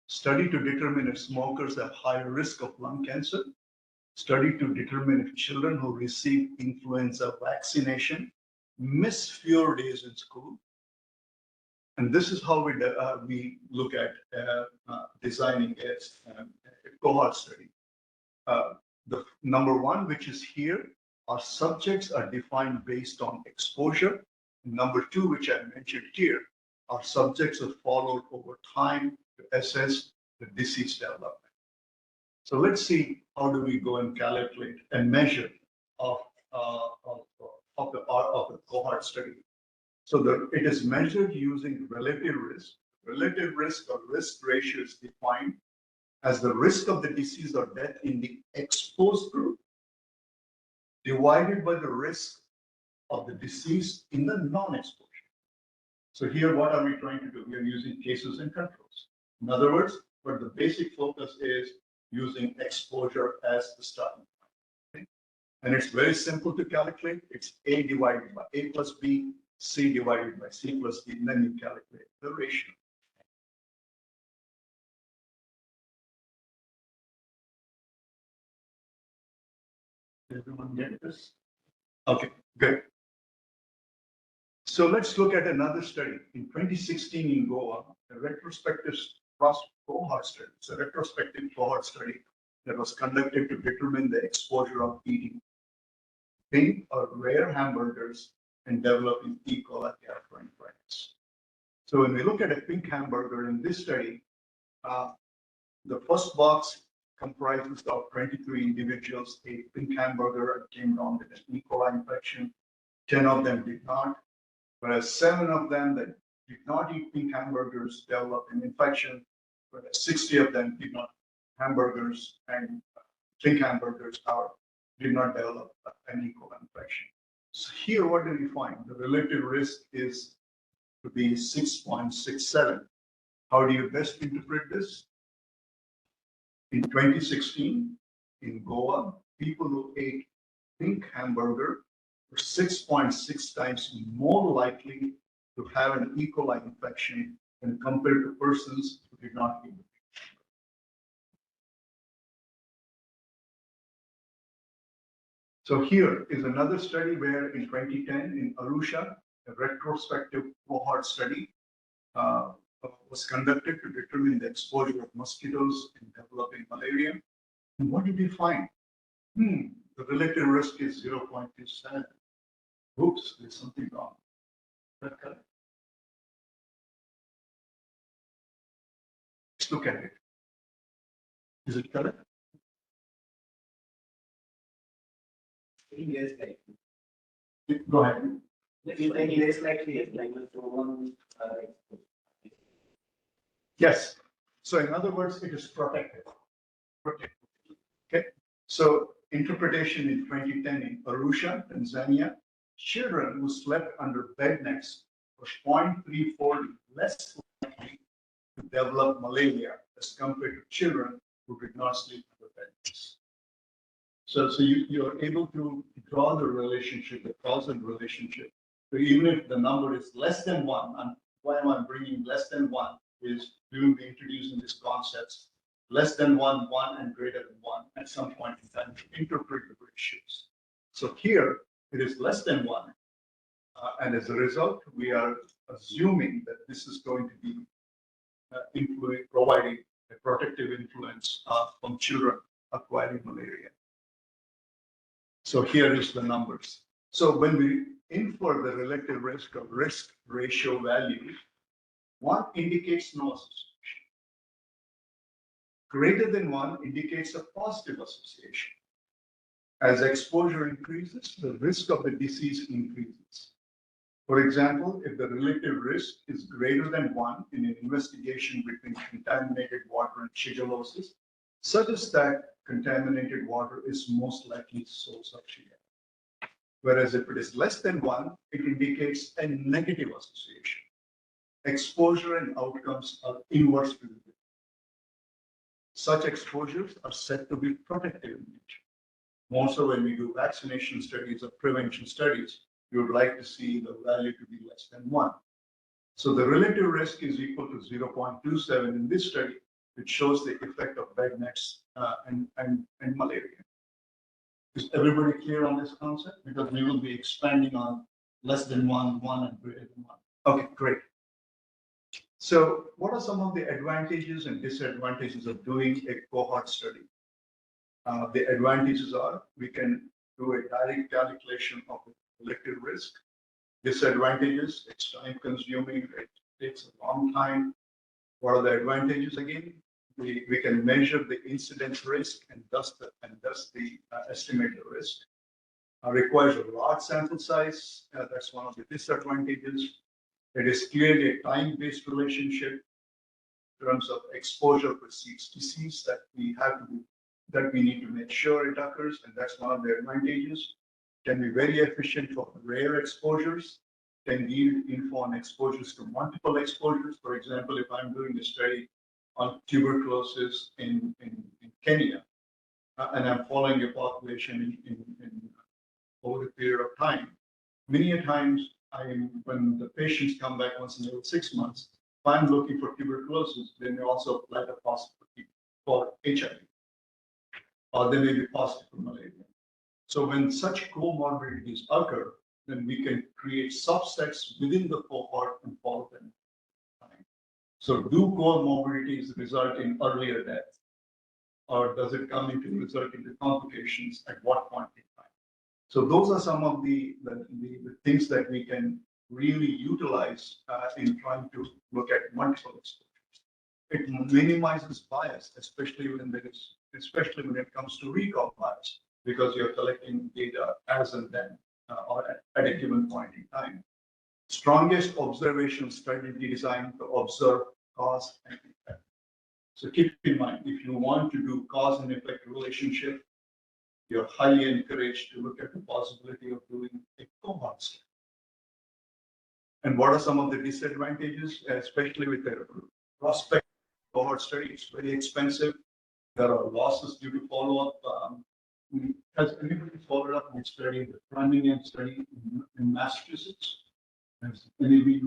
Study to determine if smokers have higher risk of lung cancer. Study to determine if children who receive influenza vaccination miss fewer days in school. And this is how we look at designing a cohort study. The number one, which is here, our subjects are defined based on exposure. Number two, which I mentioned here, our subjects are followed over time to assess the disease development. So let's see how do we go and calculate and measure of the cohort study. So it is measured using relative risk. Relative risk or risk ratio is defined as the risk of the disease or death in the exposed group divided by the risk of the disease in the non-exposure. So here, what are we trying to do? We are using cases and controls. In other words, but the basic focus is using exposure as the starting point. Okay? And it's very simple to calculate. It's A divided by A plus B, C divided by C plus D, and then you calculate the ratio. Everyone get this? Okay, good. So let's look at another study. In 2016 in Goa, a retrospective cohort study. It's a retrospective cohort study that was conducted to determine the exposure of eating pink or rare hamburgers and developing E. coli gastroenteritis. So when we look at a pink hamburger in this study, the first box comprises of 23 individuals ate pink hamburger and came down with an E. coli infection. 10 of them did not, whereas 7 of them that did not eat pink hamburgers developed an infection, whereas 60 of them did not hamburgers and pink hamburgers did not develop an E. coli infection. So here, what do we find? The relative risk is to be 6.67. How do you best interpret this? In 2016, in Goa, people who ate pink hamburger were 6.6 times more likely to have an E. coli infection when compared to persons who did not eat it. So here is another study where in 2010 in Arusha, a retrospective cohort study was conducted to determine the exposure of mosquitoes in developing malaria. And what did we find? The relative risk is 0.27. Oops, there's something wrong. that correct? Let's look at it. Is it correct? Yes, like, Go ahead. it's like one, Yes. So in other words, it is protected. Protected. Okay. So interpretation in 2010 in Arusha, Tanzania, children who slept under bed nets were 0.34 less likely to develop malaria as compared to children who did not sleep under bed nets. So you're able to draw the relationship, the causal relationship. So even if the number is less than one, and why am I bringing less than one is we will be introducing these concepts, less than one, and greater than one at some point in time to interpret the ratios. So here it is less than one. And as a result, we are assuming that this is going to be providing a protective influence on children acquiring malaria. So here is the numbers. So when we infer the relative risk of risk ratio value, one indicates no association. Greater than one indicates a positive association. As exposure increases, the risk of the disease increases. For example, if the relative risk is greater than one in an investigation between contaminated water and shigellosis, suggests that contaminated water is most likely source of Shigella. Whereas if it is less than one, it indicates a negative association. Exposure and outcomes are inverse related. Such exposures are said to be protective in nature. More so when we do vaccination studies or prevention studies, you would like to see the value to be less than one. So the relative risk is equal to 0.27 in this study, which shows the effect of bed nets and malaria. Is everybody clear on this concept? Because we will be expanding on less than one, and greater than one. Okay, great. So what are some of the advantages and disadvantages of doing a cohort study? The advantages are we can do a direct calculation of the relative risk. Disadvantages, it's time consuming, it takes a long time. What are the advantages again? We can measure the incidence risk and thus the estimate the risk. Requires a large sample size. That's one of the disadvantages. It is clearly a time-based relationship in terms of exposure precedes disease that we need to make sure it occurs, and that's one of the advantages. Can be very efficient for rare exposures, can yield info on exposures to multiple exposures. For example, if I'm doing a study on tuberculosis in Kenya, and I'm following a population in over a period of time, many a times when the patients come back once in every 6 months, if I'm looking for tuberculosis, they may also apply the positive for HIV, or they may be positive for malaria. So when such comorbidities occur, then we can create subsets within the cohort and follow them. So do comorbidities result in earlier death? Or does it come into result in the complications at what point in time? So those are some of the things that we can really utilize in trying to look at multiple exposures. It minimizes bias, especially when it comes to recall bias, because you're collecting data as and then or at a given point in time. Strongest observational strategy design to observe cause and effect. So keep in mind, if you want to do cause and effect relationship, you're highly encouraged to look at the possibility of doing a cohort study. And what are some of the disadvantages, especially with the prospect cohort study? It's very expensive. There are losses due to follow-up. Has anybody followed up with study, the Framingham study in Massachusetts? Has anybody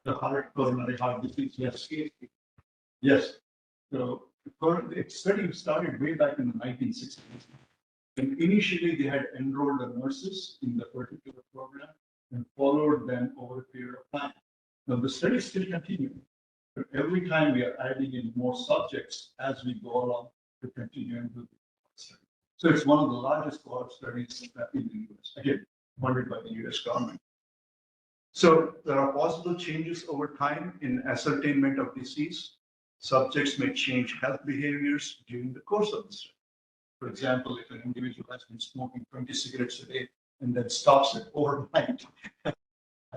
the coronary heart disease? Yes. Yes. So the study started way back in the 1960s. And initially, they had enrolled the nurses in the particular program and followed them over a period of time. Now, the study is still continuing, but every time we are adding in more subjects as we go along to continue and do the study. So it's one of the largest cohort studies in the US, again, funded by the US government. So there are possible changes over time in ascertainment of disease. Subjects may change health behaviors during the course of the study. For example, if an individual has been smoking 20 cigarettes a day and then stops it overnight,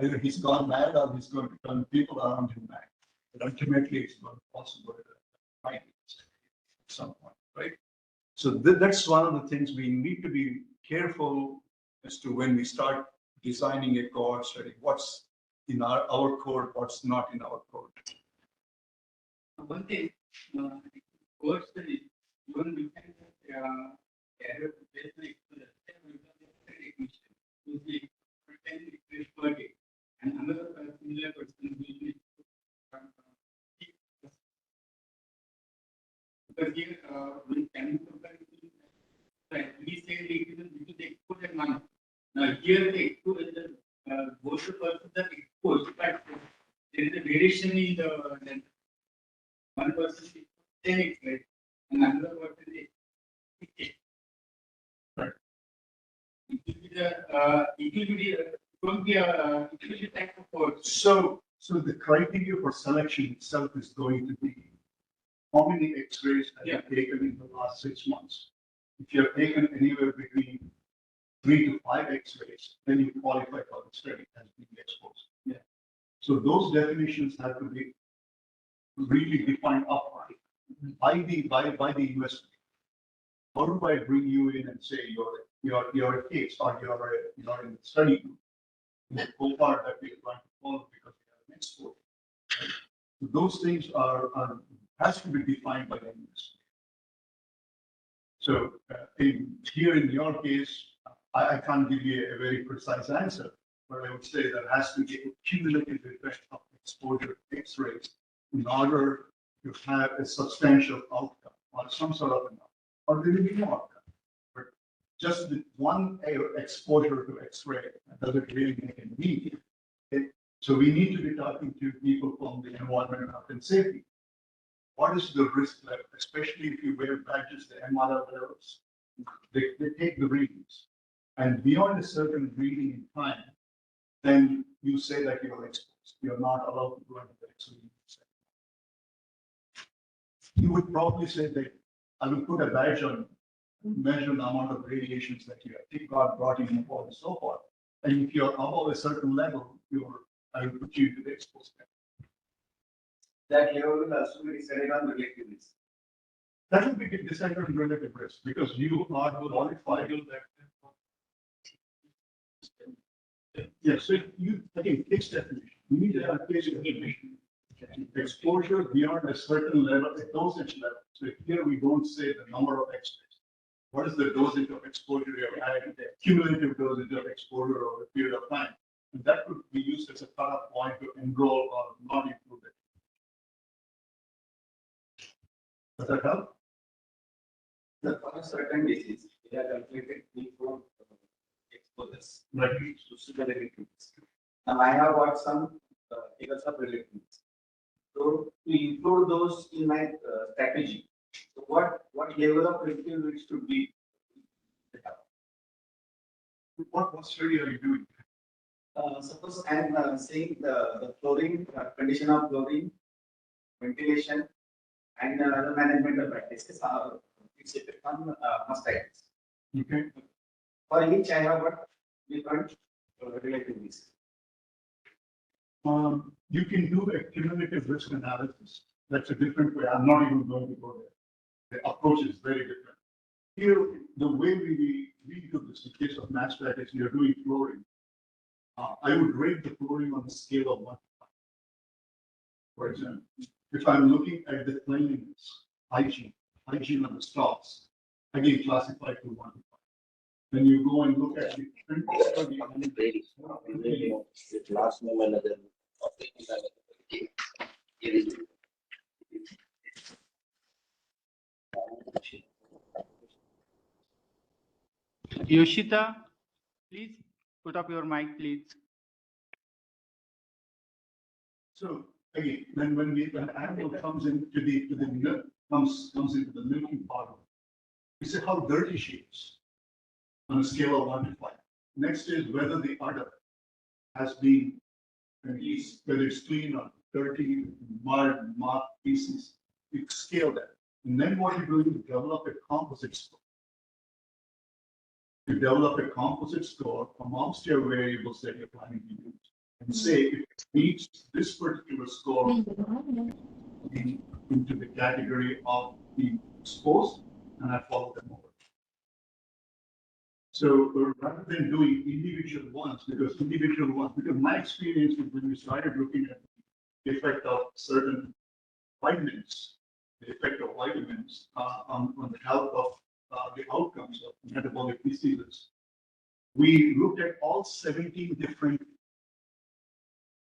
either he's gone mad or he's going to turn people around him mad. But ultimately, it's not possible to find it at some point, right? So that's one of the things we need to be careful as to when we start designing a cohort study, what's in our code, what's not in our code. One thing, course study, even we can error basically usually 10 requests per day, and another similar person usually because here when can comparison, right? We say it is due to the exposure one. Now here the exposure, both the persons are exposed, but there is a variation in the length. One person is 10x, right? And another person is 6x. Right. It will be the, it will be a type of course. So the criteria for selection itself is going to be how many X-rays have you taken in the last 6 months. If you have taken anywhere between 3 to 5 X-rays, then you qualify for the study as being exposed. Yeah. So those definitions have to be really defined upfront by the investigator. How do I bring you in and say you're a case or you're in the study group, in the cohort that we're trying to follow because you have an exposure. Right? So those things are has to be defined by the investigator. So here in your case, I can't give you a very precise answer, but I would say there has to be a cumulative effect of exposure to X-rays in order to have a substantial outcome or some sort of an outcome, or there will be no outcome. But just with one exposure to X-ray doesn't really make a need. So we need to be talking to people from the environmental health and safety. What is the risk level, especially if you wear badges, the MRL levels, they take the readings. And beyond a certain reading in time, then you say that you are exposed. You're not allowed to go into the X-ray. You would probably say that I will put a badge on, measure the amount of radiations that you have got brought in and so forth. And if you're above a certain level, I will put you into the exposed level. That level will also be decided on relative risk. That will be decided on relative risk because you are qualified. Yes, so you, again, case definition. You need to have a case definition. Exposure beyond a certain level, a dosage level. So here we don't say the number of X-rays. What is the dosage of exposure you have had, the cumulative dosage of exposure over a period of time? And that could be used as a cutoff point to enroll or not include it. Does that help? For a certain disease, we are calculated before exposures. Right. To the relatives. Now I have got some figures of relatives. So to include those in my strategy, so what level of relative risk should be? What study are you doing? Suppose I am saying the flooring, condition of flooring, ventilation, and other management practices are it's effect on mastitis. Okay. For each, I have got different relative risk. You can do a cumulative risk analysis. That's a different way. I'm not even going to go there. The approach is very different. Here, the way we do this, in case of mastitis, you're doing flooring. I would rate the flooring on a scale of 1 to 5. For example, if I'm looking at the cleanliness, hygiene of the stalls, again classified to 1 to 5. Then you go and look at the clinical study and last moment of the Yoshita, please put up your mic, please. so again, when animal comes into the milk, comes into the milking part, we say how dirty she is on a scale of 1 to 5. Next is whether the udder has been and whether it's clean or dirty, mud, mark pieces, you scale that. And then what you do is develop a composite score. You develop a composite score amongst your variables that you're planning to use. And say if it meets this particular score into the category of being exposed, and I follow them over. So rather than doing individual ones, because my experience was when we started looking at the effect of certain vitamins, the effect of vitamins on the health of the outcomes of metabolic diseases, we looked at all 17 different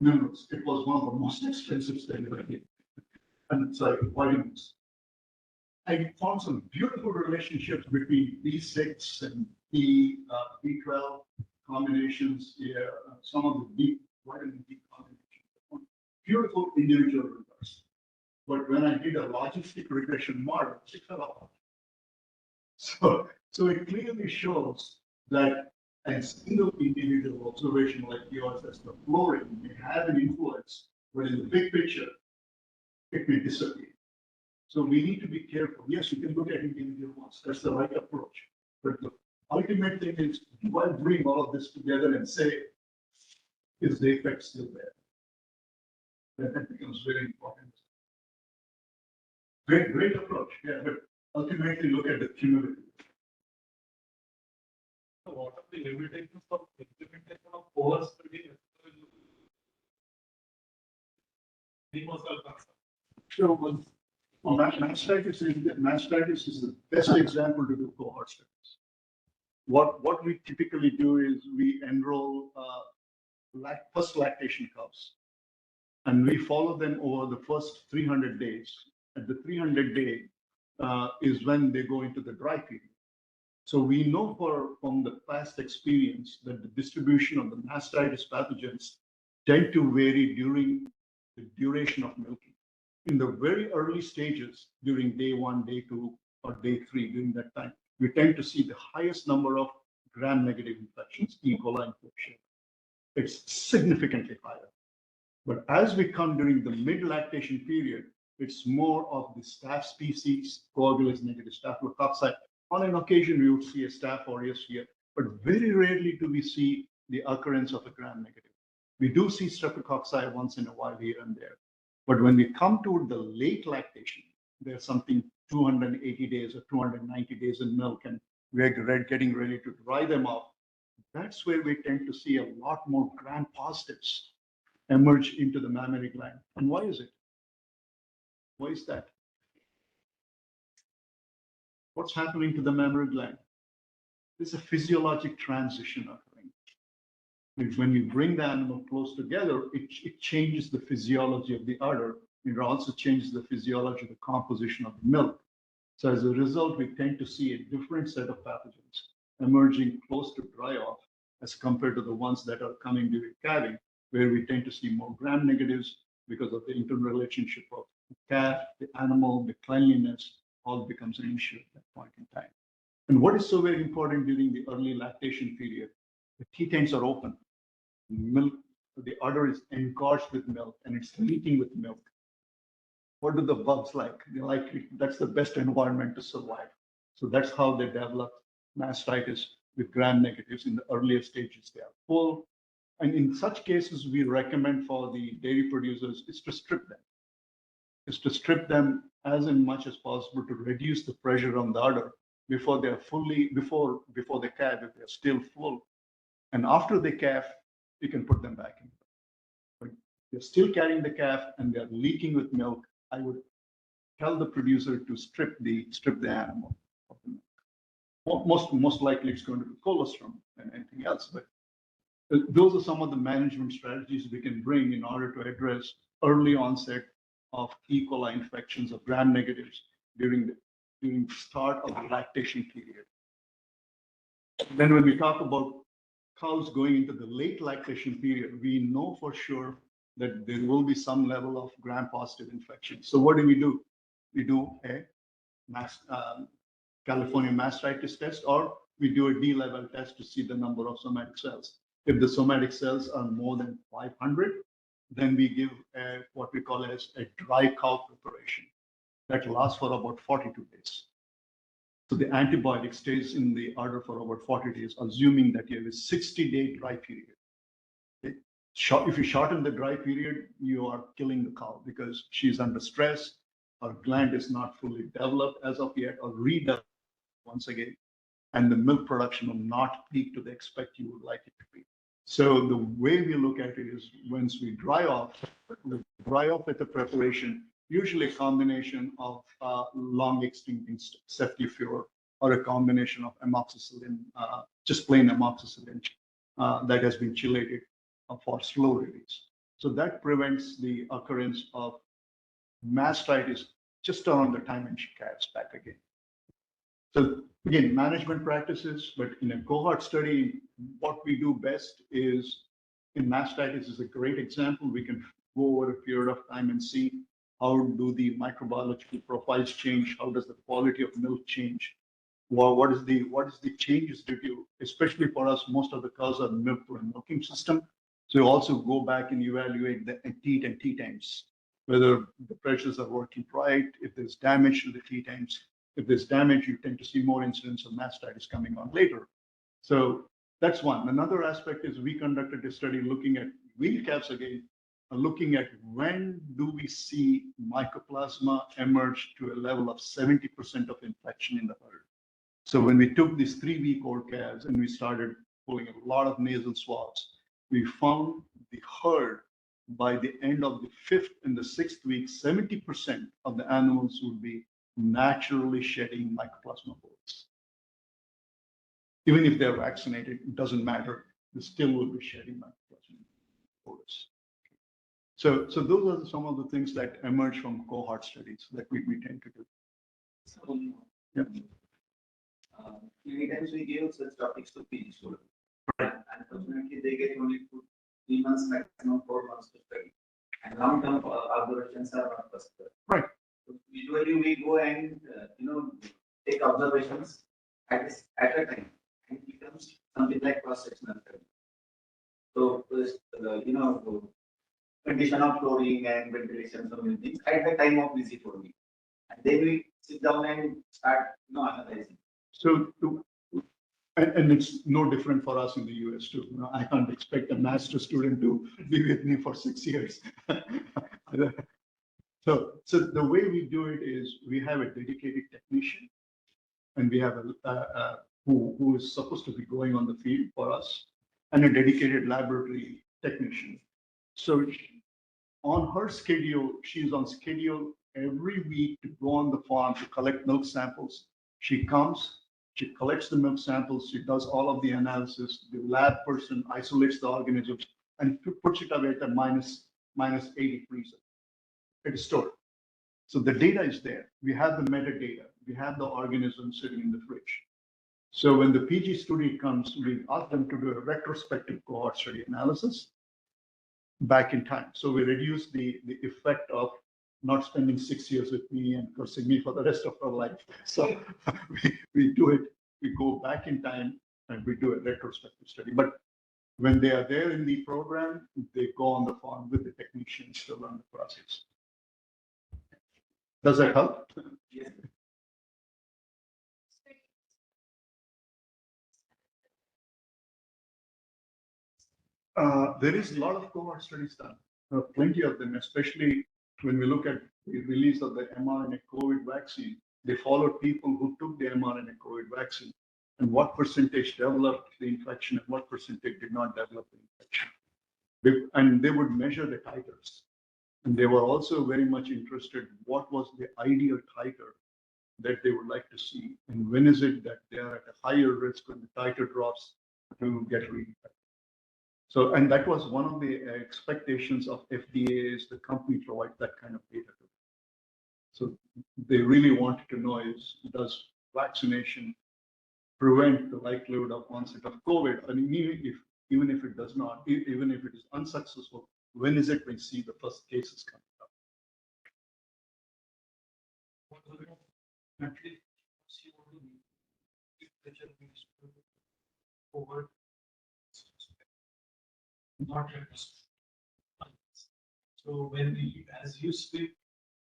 minerals. It was one of the most expensive studies I did. And it's like vitamins. I found some beautiful relationships between B6 and B12 combinations, some of the vitamin D combinations. Beautiful individual results. But when I did a logistic regression model, it fell apart. So it clearly shows that a single individual observation like yours as the fluorine may have an influence, but in the big picture, it may disappear. So we need to be careful. Yes, you can look at individual ones. That's the right approach. But the ultimate thing is, do I bring all of this together and say, is the effect still there? That becomes very important. Great approach. Yeah, but ultimately look at the cumulative. So what are the limitations of implementation of cohort study? So mastitis is the best example to do cohort studies. What we typically do is we enroll first lactation cows, and we follow them over the first 300 days. At the 300 day is when they go into the dry period. So we know from the past experience that the distribution of the mastitis pathogens tend to vary during the duration of milking. In the very early stages, during day 1, day 2, or day 3, during that time, we tend to see the highest number of gram-negative infections, E. coli infection. It's significantly higher. But as we come during the mid-lactation period, it's more of the staph species, coagulase negative staphylococci. On an occasion, we would see a staph aureus here, but very rarely do we see the occurrence of a gram-negative. We do see streptococci once in a while here and there. But when we come to the late lactation, there's something 280 days or 290 days in milk, and we're getting ready to dry them off. That's where we tend to see a lot more gram-positives emerge into the mammary gland. And why is it? Why is that? What's happening to the mammary gland? There's a physiologic transition occurring. When you bring the animal close together, it changes the physiology of the udder. It also changes the physiology of the composition of the milk. So as a result, we tend to see a different set of pathogens emerging close to dry off as compared to the ones that are coming during calving, where we tend to see more gram-negatives because of the interrelationship of the calf, the animal, the cleanliness, all becomes an issue at that point in time. And what is so very important during the early lactation period, the teat ends are open. Milk, the udder is engorged with milk and it's leaking with milk. What do the bugs like? They like it. That's the best environment to survive. So that's how they develop mastitis with gram-negatives in the earlier stages. They are full. And in such cases, we recommend for the dairy producers is to strip them. Is to strip them as much as possible to reduce the pressure on the udder before they're before they calve, if they're still full. And after they calf, you can put them back in. But they're still carrying the calf and they're leaking with milk. I would tell the producer to strip the animal of the milk. Most likely it's going to be colostrum and anything else. But those are some of the management strategies we can bring in order to address early onset of E. coli infections of gram-negatives during start of the lactation period. Then when we talk about cows going into the late lactation period, we know for sure that there will be some level of gram-positive infection. So what do? We do a California mastitis test, or we do a D-level test to see the number of somatic cells. If the somatic cells are more than 500, then we give what we call as a dry cow preparation that lasts for about 42 days. So the antibiotic stays in the udder for about 40 days, assuming that you have a 60-day dry period. Okay? If you shorten the dry period, you are killing the cow because she's under stress. Her gland is not fully developed as of yet, or redeveloped once again, and the milk production will not peak to the expect you would like it to be. So the way we look at it is once we dry off with the preparation, usually a combination of long-acting ceftiofur or a combination of amoxicillin, just plain amoxicillin that has been chelated for slow release. So that prevents the occurrence of mastitis just around the time when she carries back again. So again, management practices, but in a cohort study, what we do best is in mastitis is a great example. We can go over a period of time and see how do the microbiological profiles change, how does the quality of milk change, what is the changes due to, especially for us, most of the cows are milk through a milking system. So you also go back and evaluate the teat and tea times, whether the pressures are working right, if there's damage to the tea times. If there's damage, you tend to see more incidents of mastitis coming on later. So that's one. Another aspect is we conducted a study looking at weaned calves again, looking at when do we see mycoplasma emerge to a level of 70% of infection in the herd. So when we took these 3-week-old calves and we started pulling a lot of nasal swabs, we found the herd by the end of the 5th and the 6th week, 70% of the animals would be naturally shedding mycoplasma bolus. Even if they're vaccinated, it doesn't matter. They still will be shedding mycoplasma bolus. So those are some of the things that emerge from cohort studies that we tend to do. So, Yeah. Many times we give such topics to PG students. Right. Unfortunately, they get only 3 months, maximum 4 months to study. And long-term observations are not possible. Right. So usually we go and take observations at a time, and it becomes something like cross-sectional study. So condition of flooring and ventilation, so many things at the time of visit only, and then we sit down and start analyzing. So, and it's no different for us in the US too. I can't expect a master student to be with me for 6 years. So the way we do it is we have a dedicated technician, and we have who is supposed to be going on the field for us, and a dedicated laboratory technician. So on her schedule, she's on schedule every week to go on the farm to collect milk samples. She comes, she collects the milk samples, she does all of the analysis, the lab person isolates the organisms and puts it away at a minus 80 freezer. It is stored. So the data is there. We have the metadata. We have the organisms sitting in the fridge. So when the PG student comes, we ask them to do a retrospective cohort study analysis back in time. So we reduce the effect of not spending 6 years with me and cursing me for the rest of our life. So we do it, we go back in time and we do a retrospective study. But when they are there in the program, they go on the farm with the technicians to learn the process. Does that help? Yes. There is a lot of cohort studies done, plenty of them, especially when we look at the release of the mRNA COVID vaccine. They followed people who took the mRNA COVID vaccine and what percentage developed the infection and what percentage did not develop the infection. And they would measure the titers. And they were also very much interested what was the ideal titer that they would like to see, and when is it that they are at a higher risk when the titer drops to get reinfected. So, and that was one of the expectations of FDA is the company provide that kind of data. So they really wanted to know is, does vaccination prevent the likelihood of onset of COVID? I mean, even if it does not, even if it is unsuccessful, when is it we see the first cases coming up? Actually, see what do you pressure means over not So when we, as you speak,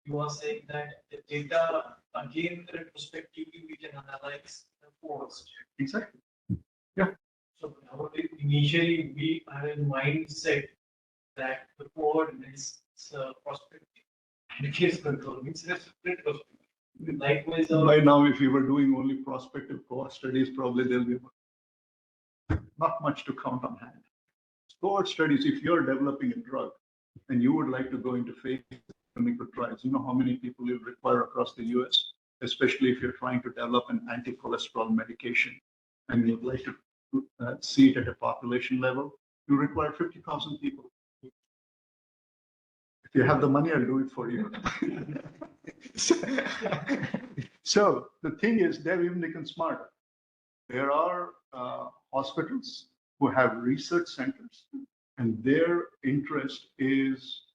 you are saying that the data again retrospectively we can analyze the post. Exactly. So nowadays, initially we had a mindset that the board is prospective and case control means retrospective. Likewise, By now, if you were doing only prospective cohort studies, probably there'll be not much to count on hand. Cohort studies, if you're developing a drug and you would like to go into phase clinical trials, you know how many people you require across the US, especially if you're trying to develop an anti-cholesterol medication and you'd like to see it at a population level, you require 50,000 people. If you have the money, I'll do it for you. So the thing is, they've even become smarter. There are hospitals who have research centers, and their interest is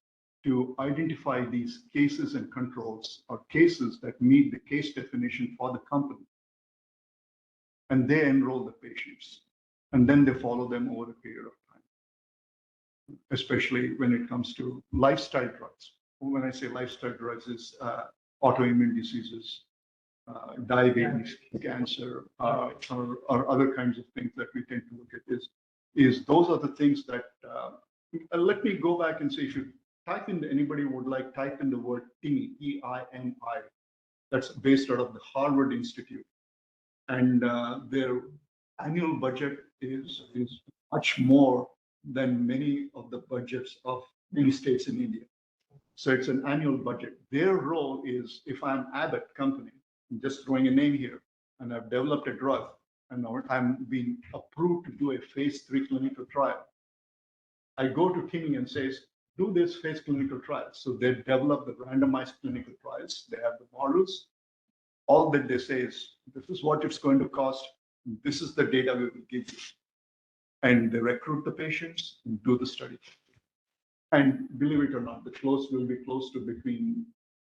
to identify these cases and controls or cases that meet the case definition for the company. And they enroll the patients, and then they follow them over a period of time, especially when it comes to lifestyle drugs. When I say lifestyle drugs, is autoimmune diseases, diabetes, cancer, or other kinds of things that we tend to look at is those are the things that, let me go back and say, if you type in, anybody would like, type in the word TIMI, E-I-M-I, that's based out of the Harvard Institute. And their annual budget is much more than many of the budgets of many states in India. So it's an annual budget. Their role is, if I'm Abbott company, I'm just throwing a name here, and I've developed a drug, and I'm being approved to do a phase 3 clinical trial. I go to King and says, do this phase clinical trial. So they develop the randomized clinical trials. They have the models. All that they say is, this is what it's going to cost. This is the data we will give you. And they recruit the patients and do the study. And believe it or not, the close will be close to between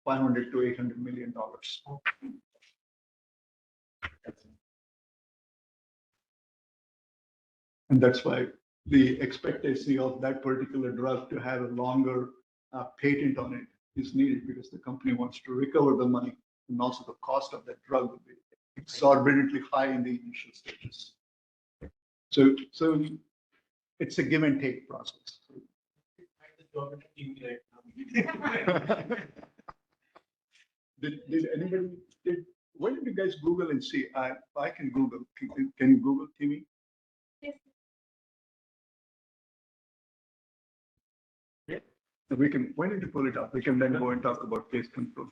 500 to 800 million dollars. And that's why the expectancy of that particular drug to have a longer patent on it is needed, because the company wants to recover the money, and also the cost of that drug will be exorbitantly high in the initial stages. So it's a give and take process. Did anybody, when did you guys Google and see? I can Google. Can you Google TV? Yes. Yeah. So we can, why don't you pull it up? We can then go and talk about case control.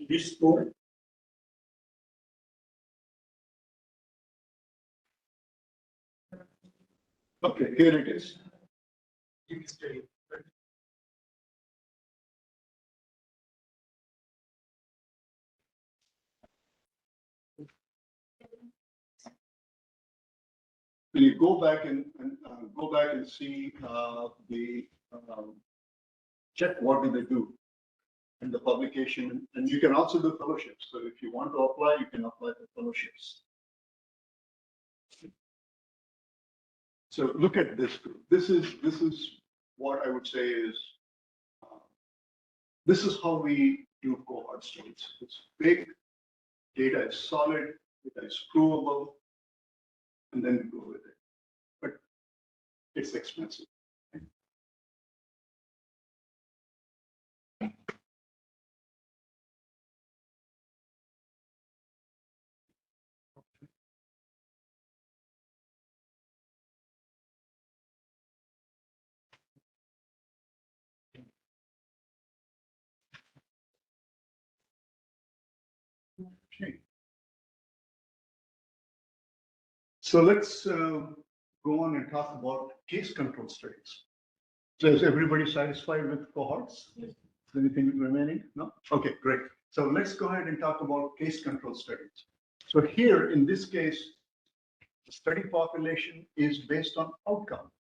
This board. Okay, here it is. So you go back and go back and see the check what do they do in the publication, and you can also do fellowships. So if you want to apply, you can apply for fellowships. So look at this group. This is what I would say is this is how we do cohort studies. It's big, data is solid, data is provable, and then we go with it. But it's expensive. Okay. So let's go on and talk about case control studies. So is everybody satisfied with cohorts? Yes. Is anything remaining? No? Okay, great. So let's go ahead and talk about case control studies. So here, in this case, the study population is based on outcome.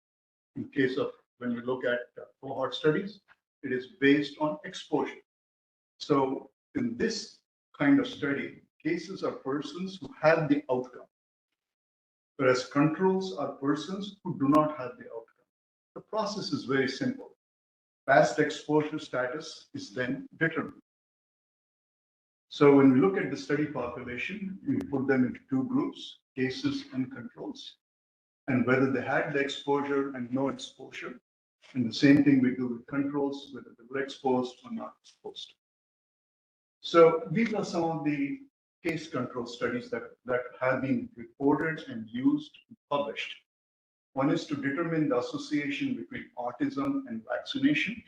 In case of when we look at cohort studies, it is based on exposure. So in this kind of study, cases are persons who have the outcome, whereas controls are persons who do not have the outcome. The process is very simple. Past exposure status is then determined. So when we look at the study population, we put them into two groups, cases and controls, and whether they had the exposure and no exposure. And the same thing we do with controls, whether they were exposed or not exposed. So these are some of the case control studies that have been reported and used and published. One is to determine the association between autism and vaccination.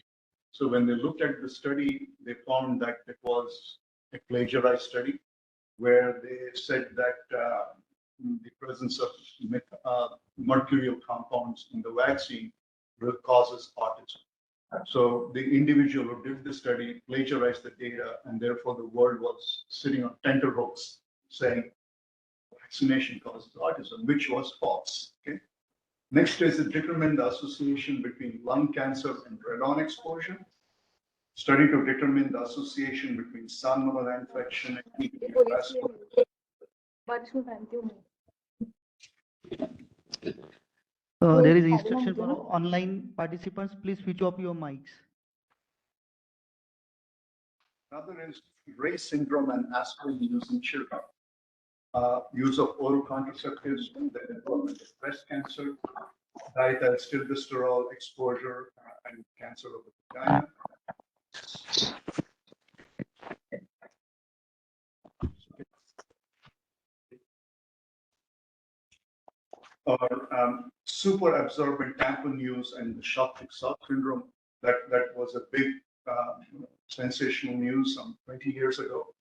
So when they looked at the study, they found that it was a plagiarized study where they said that the presence of mercurial compounds in the vaccine causes autism. So the individual who did the study plagiarized the data, and therefore the world was sitting on tenterhooks saying vaccination causes autism, which was false. Okay. Next is to determine the association between lung cancer and radon exposure. Study to determine the association between salmonella infection and ये police लिए मिलती है। बारिश में पहनती हूँ मैं। There is Yes, instruction Madam, for online participants. Please switch off your mics. Another is Ray's syndrome and aspirin use in children. Use of oral contraceptives, the development of breast cancer, diethylstilbestrol exposure, and cancer of the vagina. Or super absorbent tampon use and the shock syndrome. That was a big sensational news some 20 years ago.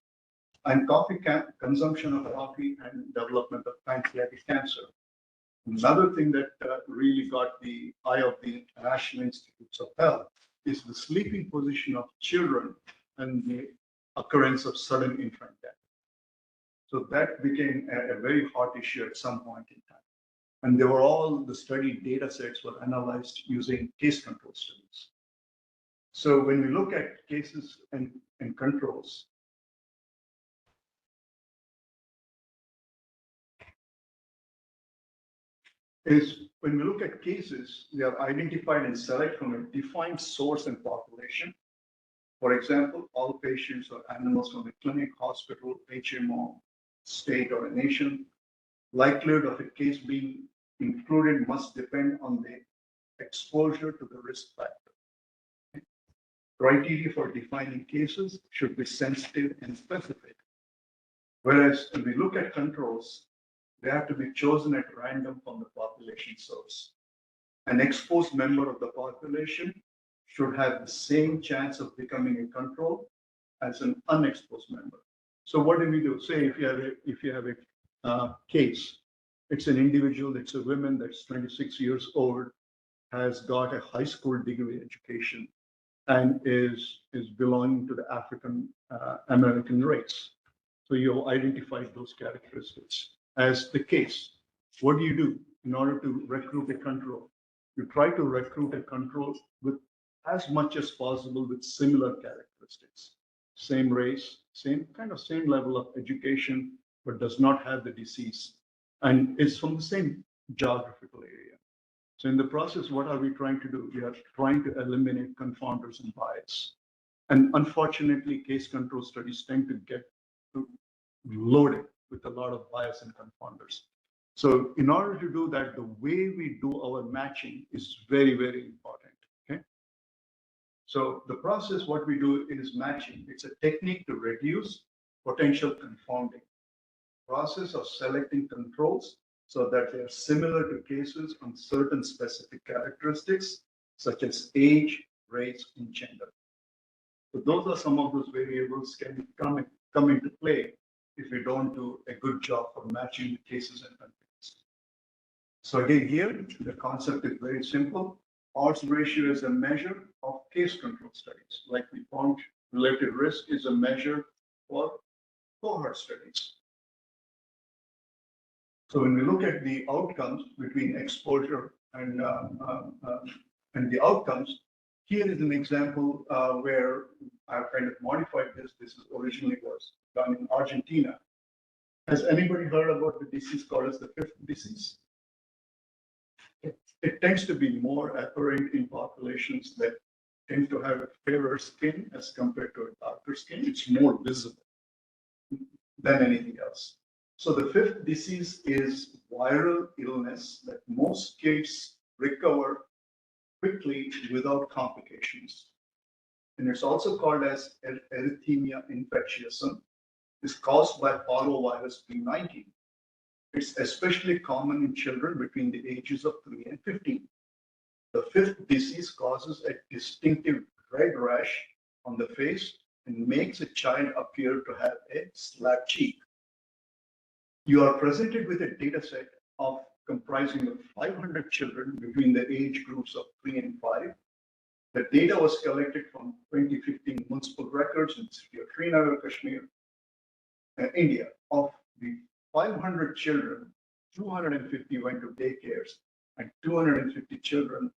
And coffee consumption of coffee and development of pancreatic cancer. Another thing that really got the eye of the National Institutes of Health is the sleeping position of children and the occurrence of sudden infant death. So that became a very hot issue at some point in time. And they were all, the study data sets were analyzed using case control studies. So when we look at cases and controls, is when we look at cases, they are identified and select from a defined source and population. For example, all patients or animals from a clinic, hospital, HMO, state, or a nation. Likelihood of a case being included must depend on the exposure to the risk factor. Criteria for defining cases should be sensitive and specific. Whereas when we look at controls, they have to be chosen at random from the population source. An exposed member of the population should have the same chance of becoming a control as an unexposed member. So what do we do? Say if you have a case, it's an individual, it's a woman that's 26 years old, has got a high school degree education, and is belonging to the African American race. So you identify those characteristics as the case. What do you do in order to recruit a control? You try to recruit a control with as much as possible with similar characteristics. Same race, same level of education, but does not have the disease and is from the same geographical area. So in the process, what are we trying to do? We are trying to eliminate confounders and bias. And unfortunately, case control studies tend to get loaded with a lot of bias and confounders. So in order to do that, the way we do our matching is very, very important. Okay. So the process, what we do is matching. It's a technique to reduce potential confounding. Process of selecting controls so that they are similar to cases on certain specific characteristics, such as age, race, and gender. So those are some of those variables can come into play if we job for matching the cases and countries. So again, here, the concept is very simple. Odds ratio is a measure of case control studies. Like we found, relative risk is a measure for cohort studies. So when we look at the outcomes between exposure and the outcomes, here is an example where I've kind of modified this. This is originally was done in Argentina. Has anybody heard about the disease called as the fifth disease? It tends to be more apparent in populations that tend to have fairer skin as compared to a darker skin. It's more visible than anything else. So the fifth disease is viral illness that most kids recover quickly without complications. And it's also called as erythema infectiosum. It's caused by parvovirus B19. It's especially common in children between the ages of 3 and 15. The fifth disease causes a distinctive red rash on the face and makes a child appear to have a slapped cheek. You are presented with a data set of comprising of 500 children between the age groups of 3 and 5. The data was collected from 2015 municipal records in the city of Srinagar, Kashmir, India. Of the 500 children, 250 went to daycares, and 250 children,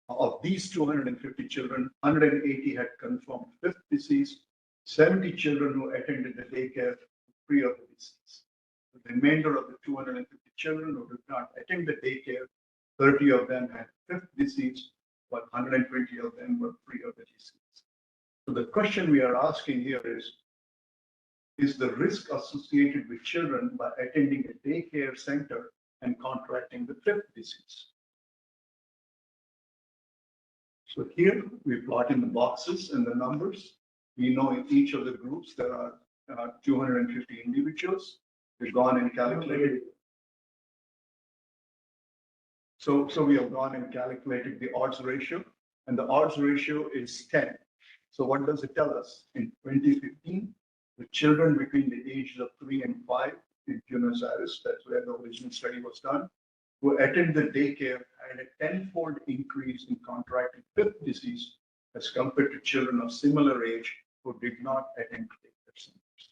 of these 250 children, 180 had confirmed fifth disease, 70 children who attended the daycare free of the disease. The remainder of the 250 children who did not attend the daycare, 30 of them had fifth disease, but 120 of them were free of the disease. So the question we are asking here is the risk associated with children by attending a daycare center and contracting the fifth disease? So here we plot in the boxes and the numbers. We know in each of the groups there are 250 individuals. We've gone and calculated. So we have gone and calculated the odds ratio, and the odds ratio is 10. So what does it tell us? In 2015, the children between the ages of 3 and 5 in Buenos Aires, that's where the original study was done, who attended the daycare had a 10-fold increase in contracting fifth disease as compared to children of similar age who did not attend daycare centers.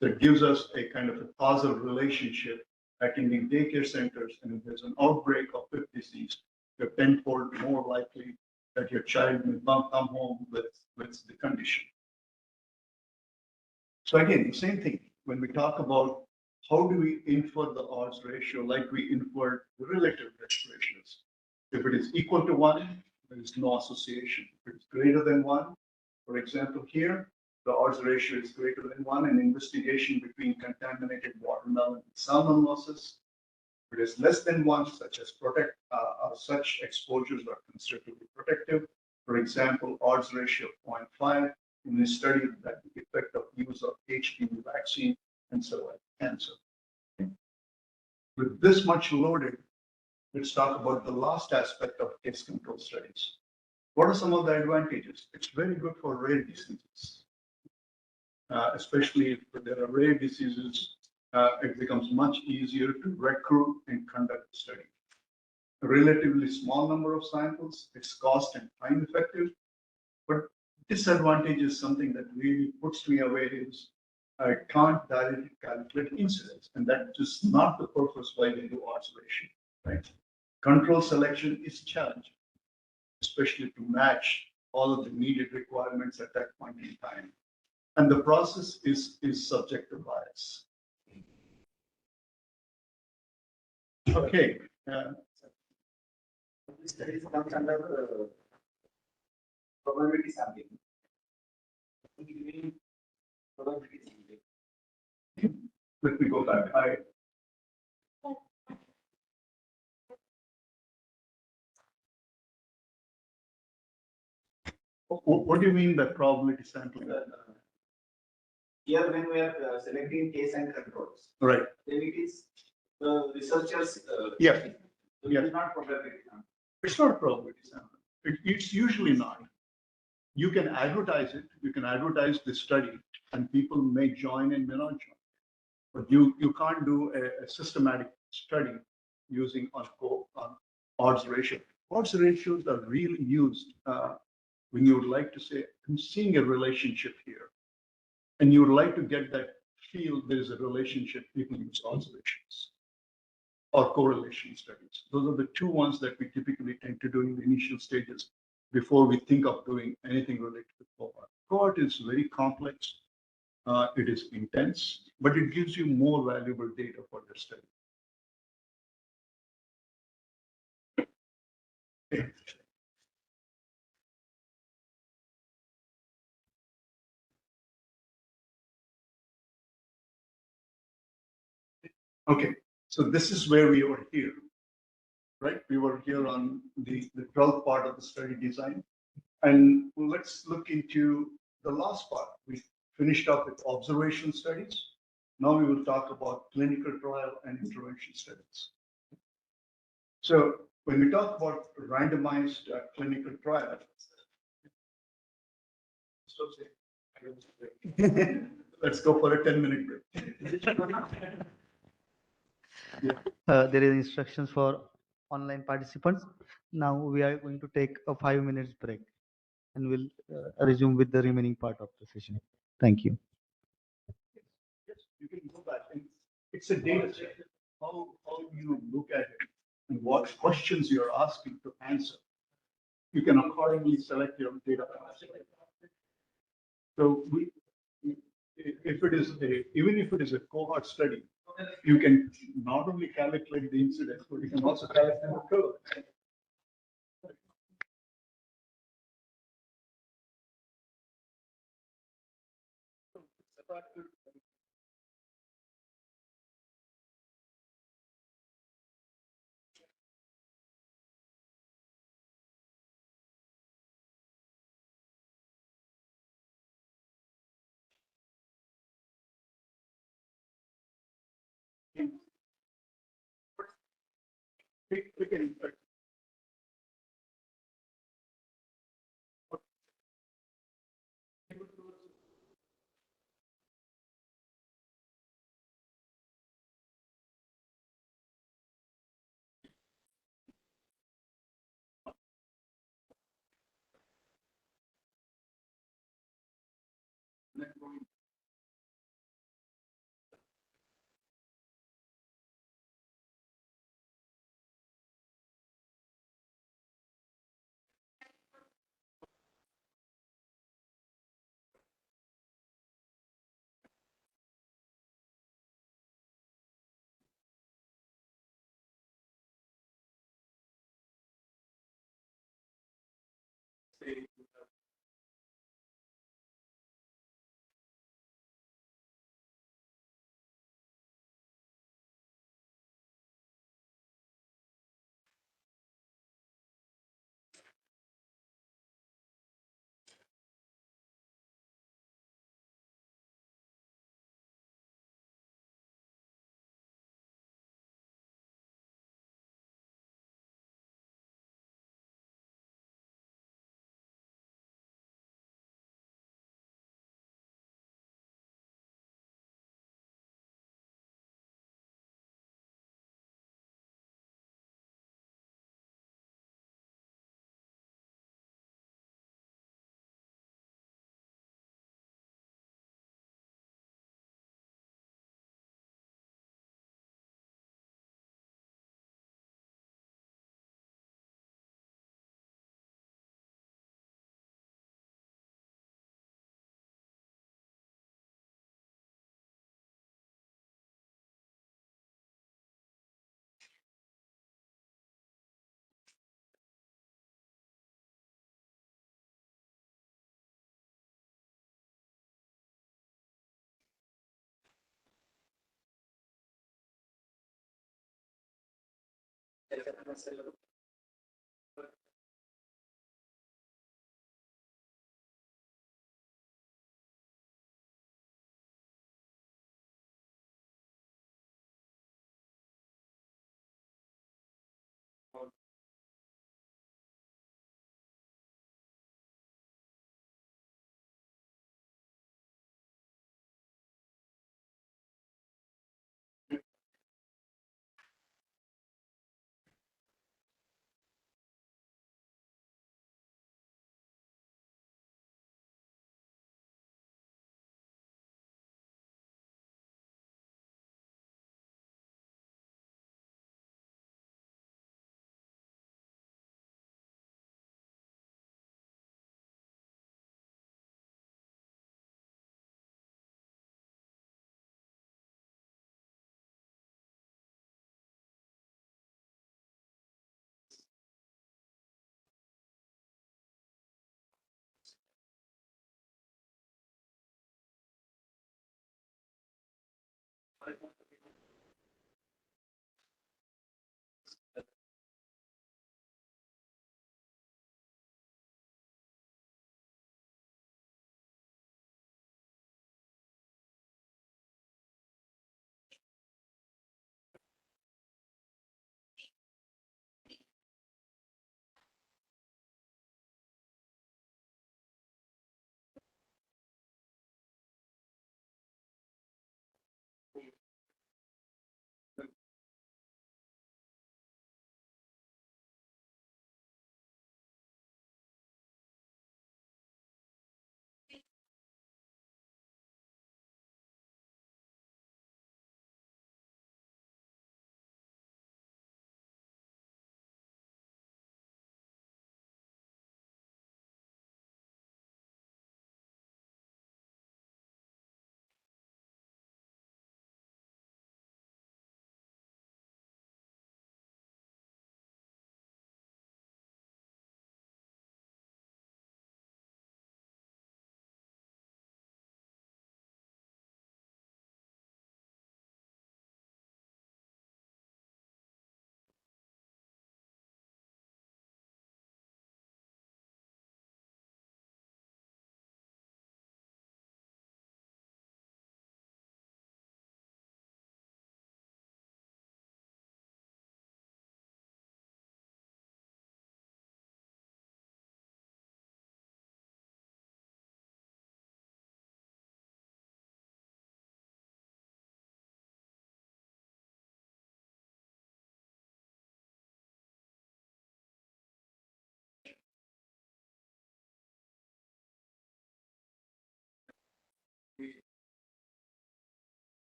So it gives us a kind of a causal relationship attending daycare centers, and if there's an outbreak of fifth disease, you're 10-fold more likely that your child will come home with the condition. So again, the same thing, when we talk about how do we infer the odds ratio, like we inferred the relative risk ratios. If it is equal to 1, there is no association. If it's greater than 1, for example, here, the odds ratio is greater than 1, and investigation between contaminated watermelon and salmonellosis. If it is less than 1, such as such exposures are considered to be protective. For example, odds ratio of 0.5 in a study that the effect of use of HPV vaccine and cervical cancer. With this much loaded, let's talk about the last aspect of case control studies. What are some of the advantages? It's very good for rare diseases, especially if there are rare diseases. It becomes much easier to recruit and conduct the study. A relatively small number of samples, it's cost and time effective, but disadvantage is something that really puts me away is I can't directly calculate incidence, and that is not the purpose why we do odds ratio, right? Control selection is challenging, especially to match all of the needed requirements at that point in time. And the process is subject to bias. Okay. Studies comes under probability sampling. Probability sampling. Let me go back. What do you mean by probability sampling? Here, when we are selecting case and controls, Right. then it is the researchers. Yeah. So Yeah. it is not probability sampling. It's not probability sampling. It's usually not. You can advertise it. You can advertise the study, and people may join and may not join. But you can't do a systematic study using on odds ratio. Odds ratios are really used when you would like to say, I'm seeing a relationship here, and you would like to get that feel there is a relationship, people use odds ratios or correlation studies. Those are the two ones that we typically tend to do in the initial stages before we think of doing anything related to cohort. Cohort is very complex. It is intense, but it gives you more valuable data for your study. Okay, so this is where we were here, right? We were here on the 12th part of the study design. And let's look into the last part. We finished up with observation studies. Now we will talk about clinical trial and intervention studies. So when we talk about randomized clinical trial, let's go for a 10-minute break. There is instructions for online participants. Now we are going to take a 5 minutes break and we'll resume with the remaining part of the session. Thank you. Yes, you can go back. And it's a data set. How you look at it and what questions you're asking to answer. You can accordingly select your data. So if it is even if it is a cohort study, you can not only calculate the incidence, but you can also calculate the curve. Pick an impact.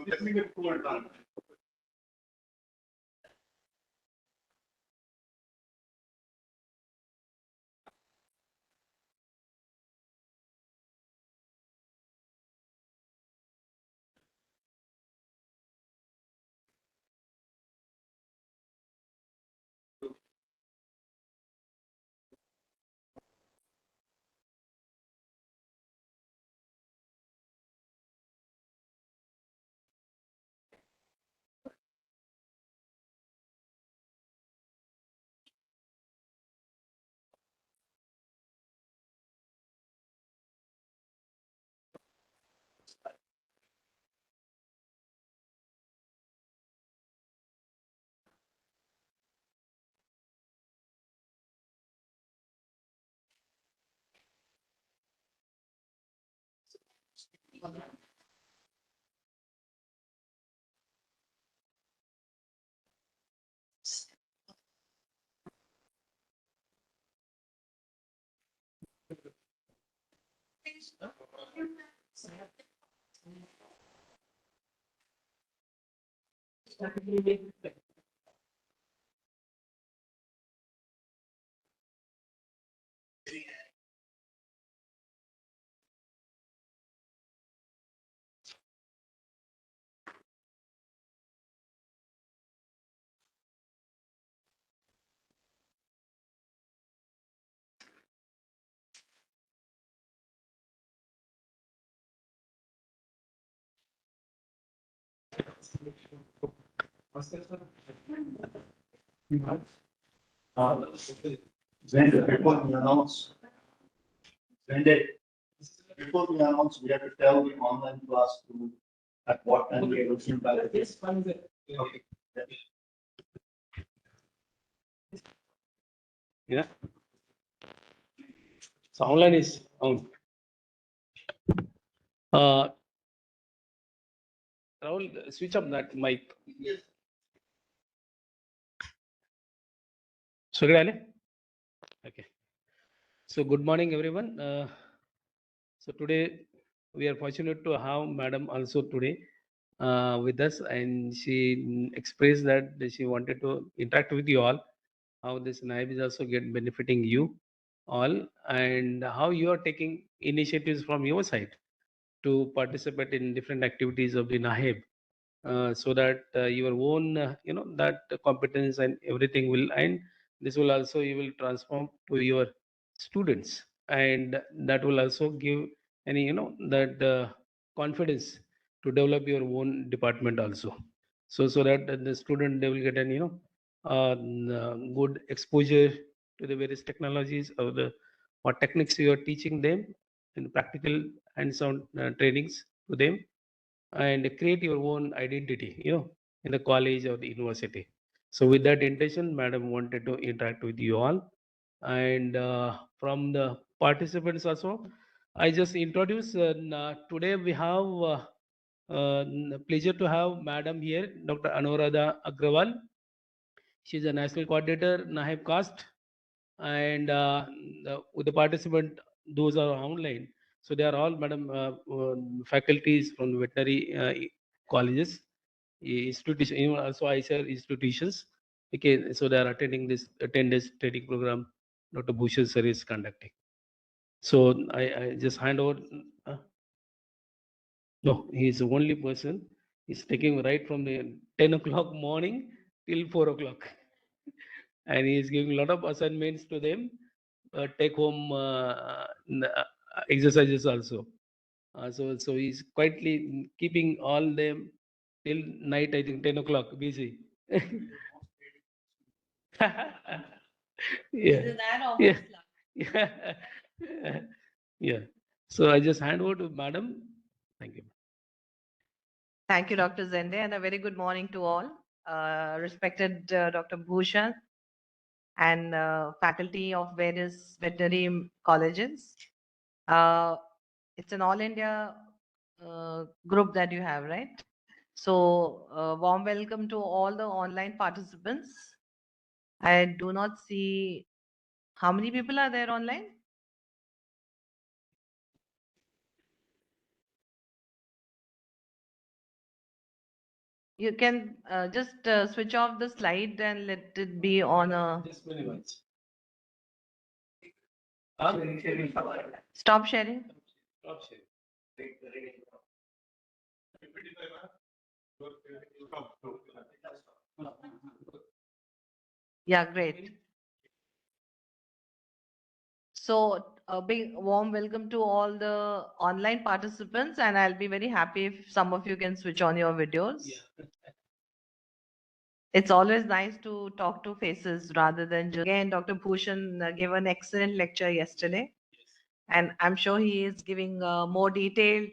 Let me get cool down. Before we announce, before we announce, we have to tell the online class to at what time we are looking back. Okay. Yeah. So online is on. Rahul, switch up that mic. सगळे आले? Okay. So good morning, everyone. So today we are fortunate to have Madam also today with us, and she expressed that she wanted to interact with you all. How this NIB is also benefiting you all, and how you are taking initiatives from your side to participate in different activities of the NAHEB, so that your own that competence and everything will, and this will also you will transform to your students, and that will also give any that confidence to develop your own department also, so that the student they will get an good exposure to the various technologies or the what techniques you are teaching them in practical hands-on trainings to them, and create your own identity, in the college or the university. So with that intention, madam wanted to interact with you all. And from the participants also, I just introduce, today we have pleasure to have madam here, Dr. Anuradha Agrawal. She is a national coordinator, Nahib Caste, and with the participant, those are online. So they are all, madam, faculties from veterinary colleges, institutions, even also ICR institutions. Okay, so they are attending this 10 days training program Dr. Bhushan sir is conducting. So I just hand over. No, he is the only person. He's taking right from the 10 o'clock morning till 4 o'clock. And he is giving a lot of assignments to them, take home exercises also. So he's quietly keeping all them till night, I think 10 o'clock, busy. Yeah. Yeah. Yeah. Yeah. So I just hand over to madam. Thank you. Thank you, Dr. Zende, and a very good morning to all. Respected Dr. Bhushan and faculty of various veterinary colleges. It's an all India group that you have, right? So, warm welcome to all the online participants. I do not see how many people are there online. You can just switch off the slide and let it be on a. Just minimize. Stop sharing. Stop sharing. Yeah, great. So a big warm welcome to all the online participants, and I'll be very happy if some of you can switch on your videos. Yeah. It's always nice to talk to faces rather than just. Again, Dr. Bhushan gave an excellent lecture yesterday, and I'm sure he is giving a more detailed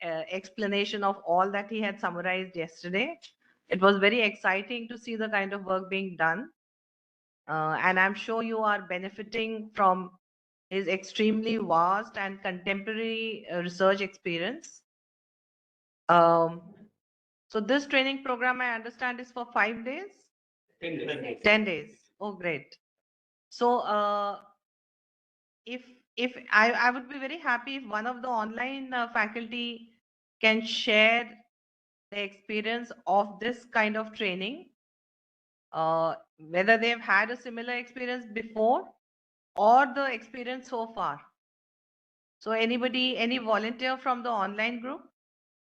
explanation of all that he had summarized yesterday. It was very exciting to see the kind of work being done. And I'm sure you are benefiting from his extremely vast and contemporary research experience. So this training program, I understand, is for 5 days? 10 days. 10 days. Oh, great. So if I would be very happy if one of the online faculty can share the experience of this kind of training, whether they've had a similar experience before or the experience so far. So anybody, any volunteer from the online group,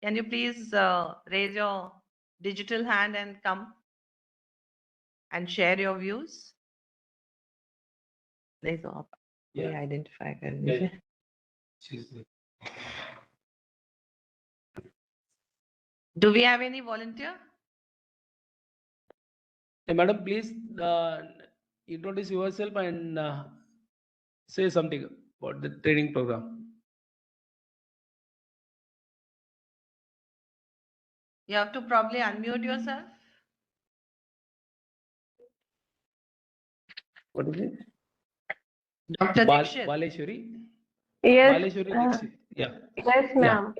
can you please raise your digital hand and come and share your views? Raise up. Yeah. Identify. Yeah. She's there. Do we have any volunteer? Hey, madam, please introduce yourself and say something about the training program. You have to probably unmute yourself. What is it? Dr. Dixit. Baleshwari? Yes, Baleshwari Dixit. Yeah. yes, Yeah. ma'am.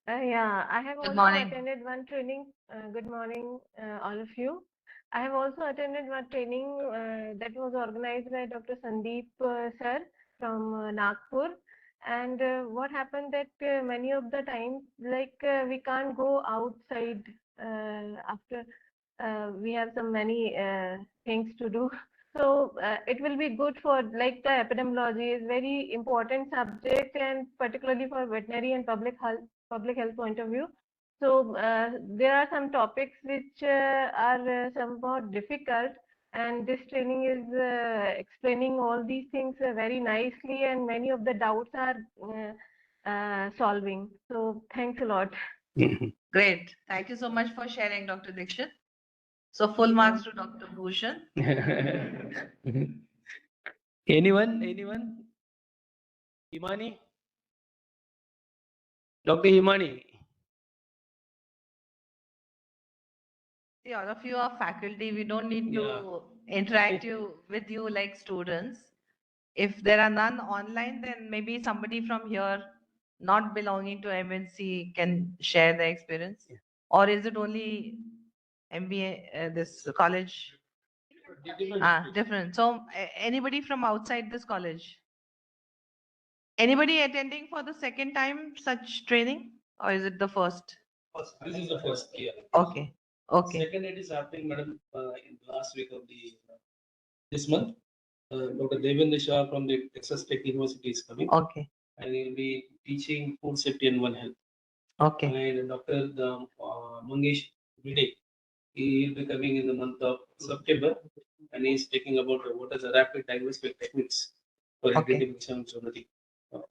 Yeah, I have Good also morning. attended one training. Good morning, all of you. I have also attended one training that was organized by Dr. Sandeep sir from Nagpur. And what happened that many of the times, like we can't go outside after we have so many things to do. So it will be good for, like, the epidemiology is very important subject, and particularly for veterinary and public health point of view. So there are some topics which are somewhat difficult, and this training is explaining all these things very nicely, and many of the doubts are solving. So thanks a lot. Great. Thank you so much for sharing, Dr. Dixit. So full marks to Dr. Bhushan. Anyone? Imani? Dr. Imani? See, all of you are faculty. We don't need Yeah. to interact with you like students. If there are none online, then maybe somebody from here not belonging to MNC can share their experience. Or is it only MBA, this college? Different. So anybody from outside this college? Anybody attending for the second time such training? Or is it the first? This is the first year. Okay. Okay. Second, it is happening, madam, in the last week of this month. Dr. Devendra Shah from the Texas Tech University is coming, Okay. and he will be teaching food safety and One Health. Okay. And Dr. Mangesh Vide, he will be coming in the month of September, and he is taking about what is the rapid diagnostic techniques for Okay. identification of zoonotic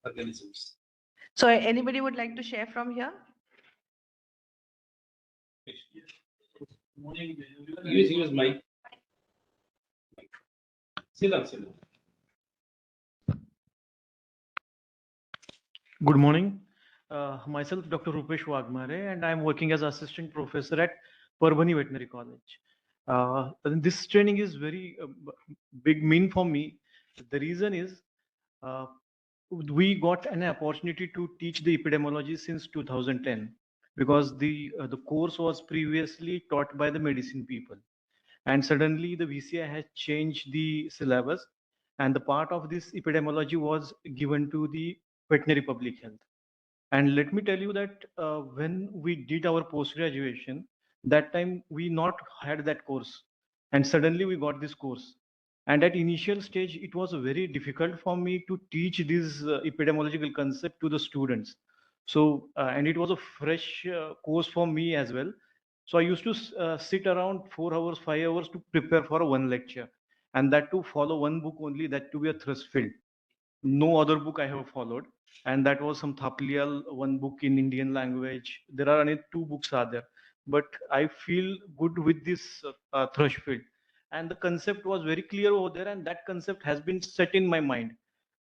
organisms. So anybody would like to share from here? Use mic. Sit down. Good morning. Myself, Dr. Rupesh Wagmare, and I'm working as assistant professor at Parbhani Veterinary College. And this training is very big mean for me. The reason is uh, we got an opportunity to teach the epidemiology since 2010 because the course was previously taught by the medicine people, and suddenly the VCI has changed the syllabus, and the part of this epidemiology was given to the veterinary public health. And let me tell you that when we did our post graduation, that time we not had that course, and suddenly we got this course. And at initial stage, it was very difficult for me to teach this epidemiological concept to the students. So, and it was a fresh course for me as well. So I used to sit around 4 hours, 5 hours to prepare for one lecture, and that to follow one book only, that to be a Thrusfield. No other book I have followed, and that was some Thaplial, one book in Indian language. There are only two books are there, but I feel good with this Thrushfield, and the concept was very clear over there, and that concept has been set in my mind.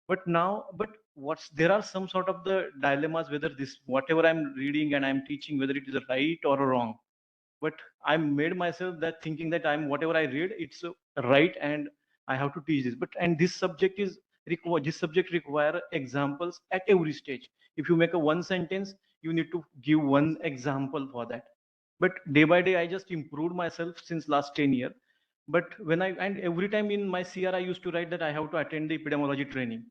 But now, but what's there are some sort of the dilemmas whether this whatever I'm reading and I'm teaching whether it is right or wrong. But I made myself that thinking that I'm whatever I read it's right, and I have to teach this. But and this subject is this subject require examples at every stage. If you make a one sentence, you need to give one example for that. But day by day I just improved myself since last 10 years. But when I and every time in my CR I used to write that I have to attend the epidemiology training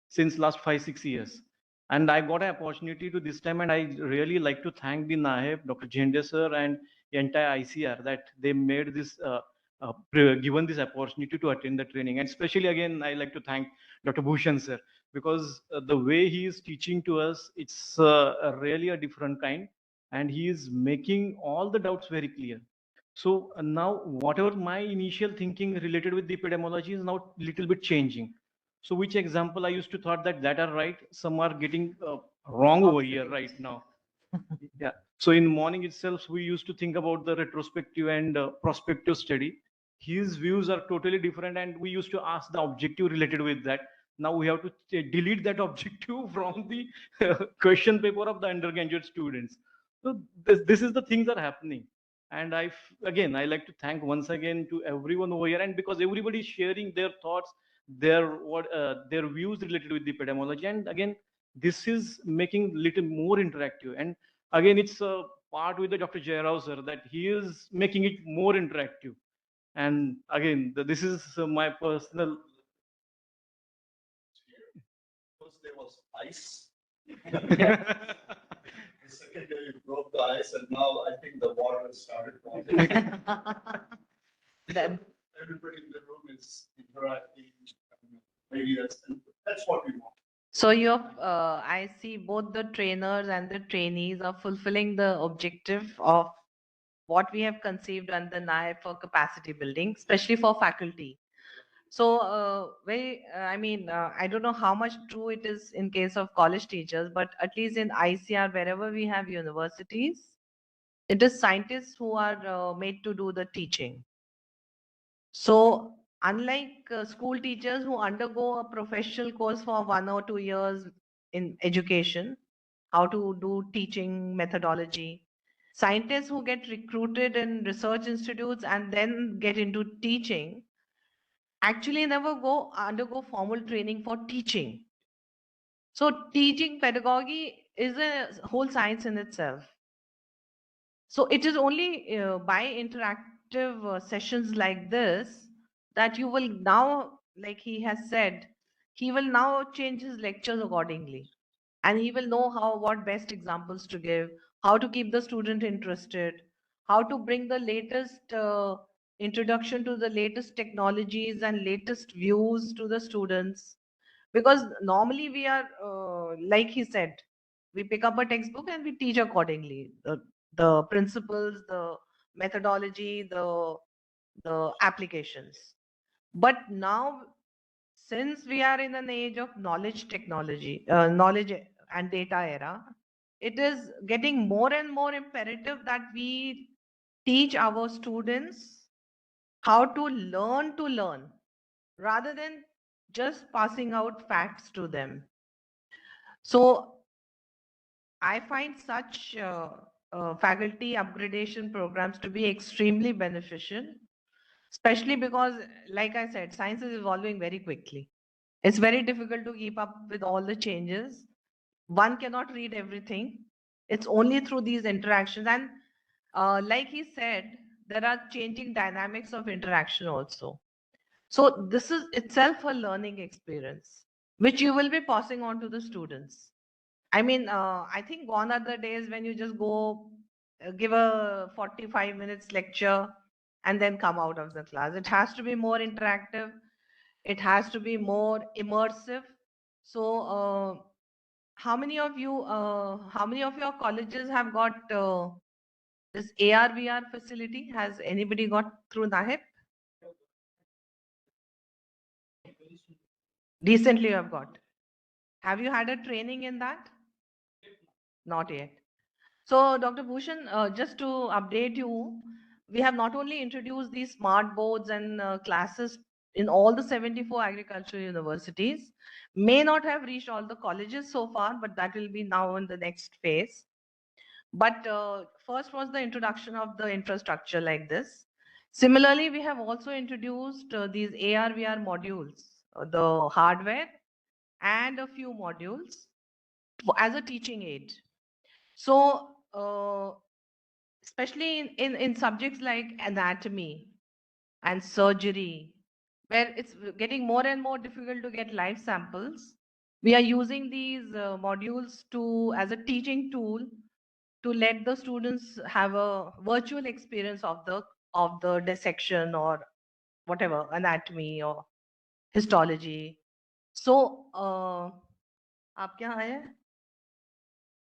since last 5 6 years, and I got an opportunity to this time, and I really like to thank the Naib, Dr. Jende sir, and the entire ICR that they made this given this opportunity to attend the training. And especially again I like to thank Dr. Bhushan sir, because the way he is teaching to us, it's really a different kind, and he is making all the doubts very clear. So now whatever my initial thinking related with the epidemiology is now little bit changing. So which example I used to thought that are right, some are getting wrong over here right now. Yeah. So in morning itself, we used to think about the retrospective and prospective study. His views are totally different, and we used to ask the objective related with that. Now we have to delete that objective from the question paper of the undergraduate students. So this is the things are happening. And again, I like to thank once again to everyone over here, and because everybody is sharing their thoughts, their views related with the epidemiology, and again, this is making little more interactive. And again, it's a part with the Dr. Jairao sir that he is making it more interactive. And again, this is my personal. First there was ice. The second day you broke the ice, and now I think the water has started falling. Then Everybody in the room is interacting. Maybe that's what we want. so I see both the trainers and the trainees are fulfilling the objective of what we have conceived under NIAP for capacity building, especially for faculty. So, I don't know how much true it is in case of college teachers, but at least in ICR, wherever we have universities, It is scientists who are made to do the teaching. So unlike school teachers who undergo a professional course for 1 or 2 years in education, how to do teaching methodology, scientists who get recruited in research institutes and then get into teaching actually never undergo formal training for teaching. So teaching pedagogy is a whole science in itself. So it is only by interactive sessions like this that you will now, like he has said, he will now change his lectures accordingly. And he will know what best examples to give, how to keep the student interested, how to bring the latest introduction to the latest technologies and latest views to the students. Because normally we are, like he said, we pick up a textbook and we teach accordingly. The principles, the methodology, the applications. But now, since we are in an age of knowledge technology, knowledge and data era, it is getting more and more imperative that we teach our students how to learn rather than just passing out facts to them. So I find such faculty upgradation programs to be extremely beneficial, especially because, like I said, science is evolving very quickly. It's very difficult to keep up with all the changes. One cannot read everything. It's only through these interactions. And like he said, there are changing dynamics of interaction also. So this is itself a learning experience, which you will be passing on to the students. I mean, I think gone are the days when you just go give a 45 minutes lecture and then come out of the class. It has to be more interactive. It has to be more immersive. So, how many of your colleges have got this AR/VR facility? Has anybody got through NAHIP? Recently, you have got. Have you had a training in that? Not yet. So, Dr. Bhushan, just to update you, we have not only introduced these smart boards and classes in all the 74 agricultural universities, may not have reached all the colleges so far, but that will be now in the next phase. But first was the introduction of the infrastructure like this. Similarly, we have also introduced these AR/VR modules, the hardware and a few modules as a teaching aid. So, especially in subjects like anatomy and surgery, where it's getting more and more difficult to get live samples, we are using these modules as a teaching tool to let the students have a virtual experience of the dissection or whatever, anatomy or histology. So, आप क्या आए हैं?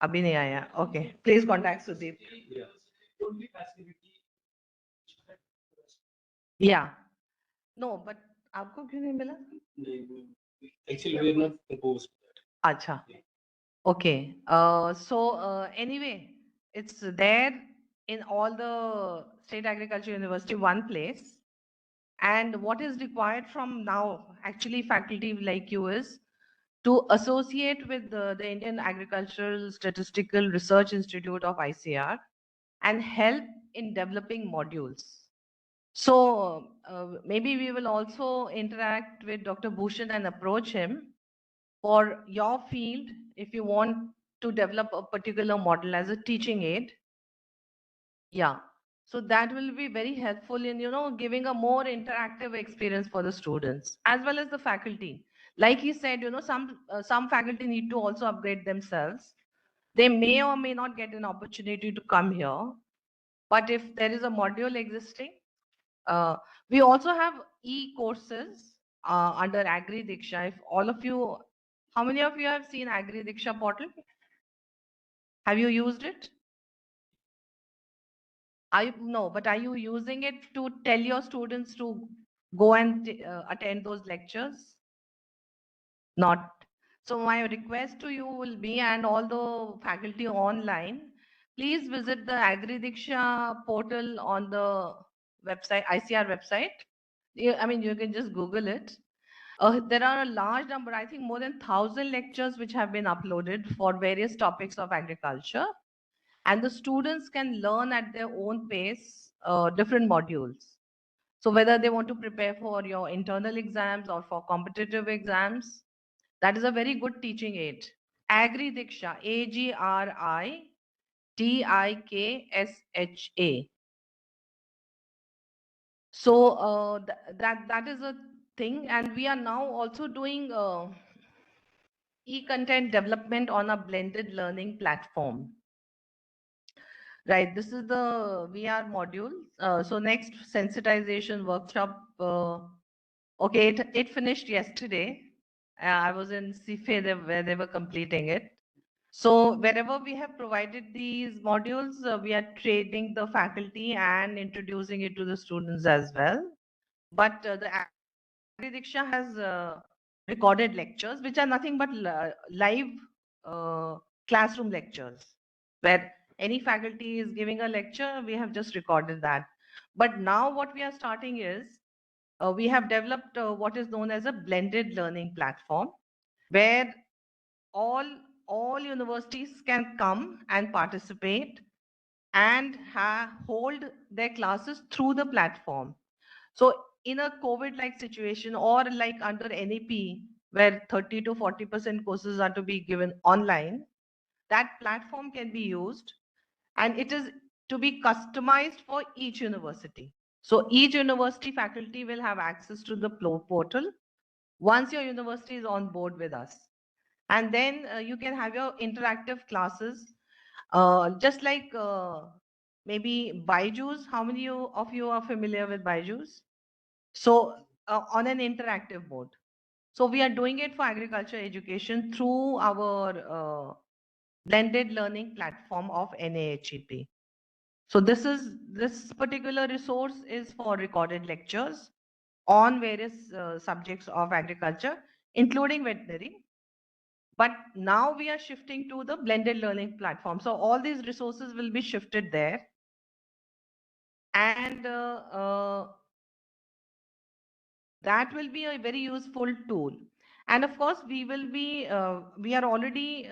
अभी नहीं आया. Okay, please contact Sudeep. Yeah. No, but आपको क्यों नहीं मिला? Actually, we are not proposed. अच्छा. Okay. Anyway, it's there in all the State Agriculture University, one place. And what is required from now, actually, faculty like you is to associate with the Indian Agricultural Statistical Research Institute of ICR and help in developing modules. So maybe we will also interact with Dr. Bhushan and approach him for your field if you want to develop a particular model as a teaching aid. Yeah. So that will be very helpful in, giving a more interactive experience for the students as well as the faculty. Like he said, some faculty need to also upgrade themselves. They may or may not get an opportunity to come here. But if there is a module existing, we also have e-courses under Agri Diksha. If all of you, how many of you have seen Agri Diksha portal? Have you used it? No, but are you using it to tell your students to go and attend those lectures? Not. So my request to you will be, and all the faculty online, please visit the Agridiksha portal on the website, ICR website. I mean, you can just Google it. There are a large number, I think more than 1,000 lectures which have been uploaded for various topics of agriculture. And the students can learn at their own pace different modules. So whether they want to prepare for your internal exams or for competitive exams, that is a very good teaching aid. Agri Diksha, AGRIDIKSHA. So that is a thing, and we are now also doing e-content development on a blended learning platform. Right, this is the VR module. So next sensitization workshop. Okay, it finished yesterday. I was in CFE where they were completing it. So wherever we have provided these modules, we are training the faculty and introducing it to the students as well. But the Diksha has recorded lectures, which are nothing but live classroom lectures, where any faculty is giving a lecture, we have just recorded that. But now what we are starting is, we have developed what is known as a blended learning platform, where all universities can come and participate and hold their classes through the platform. So in a COVID-like situation or like under NEP, where 30 to 40% courses are to be given online, that platform can be used, and it is to be customized for each university. So each university faculty will have access to the portal once your university is on board with us. And then you can have your interactive classes, just like maybe Byju's. How many of you are familiar with Byju's? So on an interactive mode. So we are doing it for agriculture education through our blended learning platform of NAHEP. So this particular resource is for recorded lectures on various subjects of agriculture, including veterinary. But now we are shifting to the blended learning platform. So all these resources will be shifted there. And that will be a very useful tool. And of course, we are already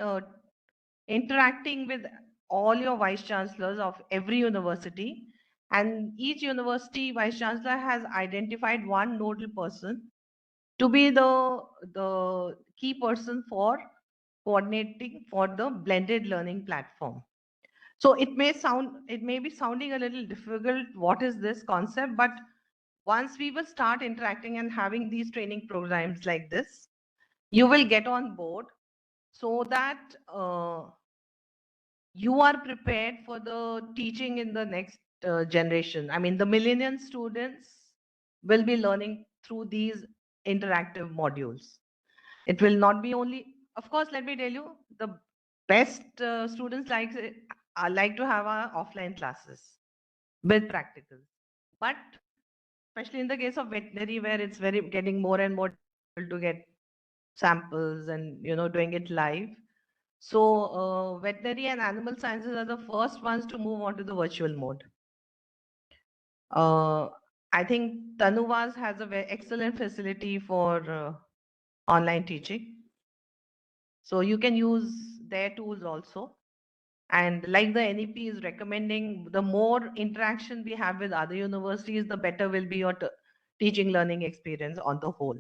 interacting with all your vice chancellors of every university. And each university vice chancellor has identified one nodal person to be the key person for coordinating for the blended learning platform. So it may be sounding a little difficult. What is this concept? But once we will start interacting and having these training programs like this, you will get on board so that you are prepared for the teaching in the next generation. I mean, the millennial students will be learning through these interactive modules. It will not be only, of course, let me tell you, the best students like to have our offline classes with practicals. But especially in the case of veterinary, where it's very getting more and more difficult to get samples and doing it live. So veterinary and animal sciences are the first ones to move on to the virtual mode. I think Tanuvas has a very excellent facility for online teaching. So you can use their tools also. And like the NEP is recommending, the more interaction we have with other universities, the better will be your teaching learning experience on the whole.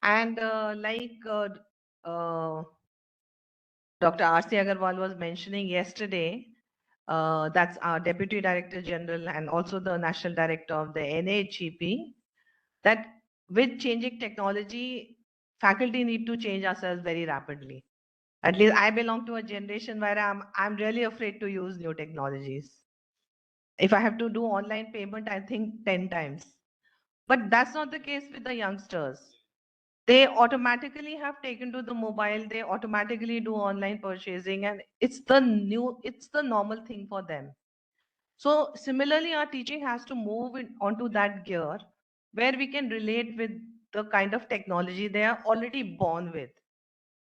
And Dr. R.C. Agarwal was mentioning yesterday, that's our Deputy Director General and also the National Director of the NHEP, that with changing technology, faculty need to change ourselves very rapidly. At least I belong to a generation where I'm really afraid to use new technologies. If I have to do online payment, I think 10 times. But that's not the case with the youngsters. They automatically have taken to the mobile, they automatically do online purchasing, and it's the normal thing for them. So similarly, our teaching has to move onto that gear where we can relate with the kind of technology they are already born with.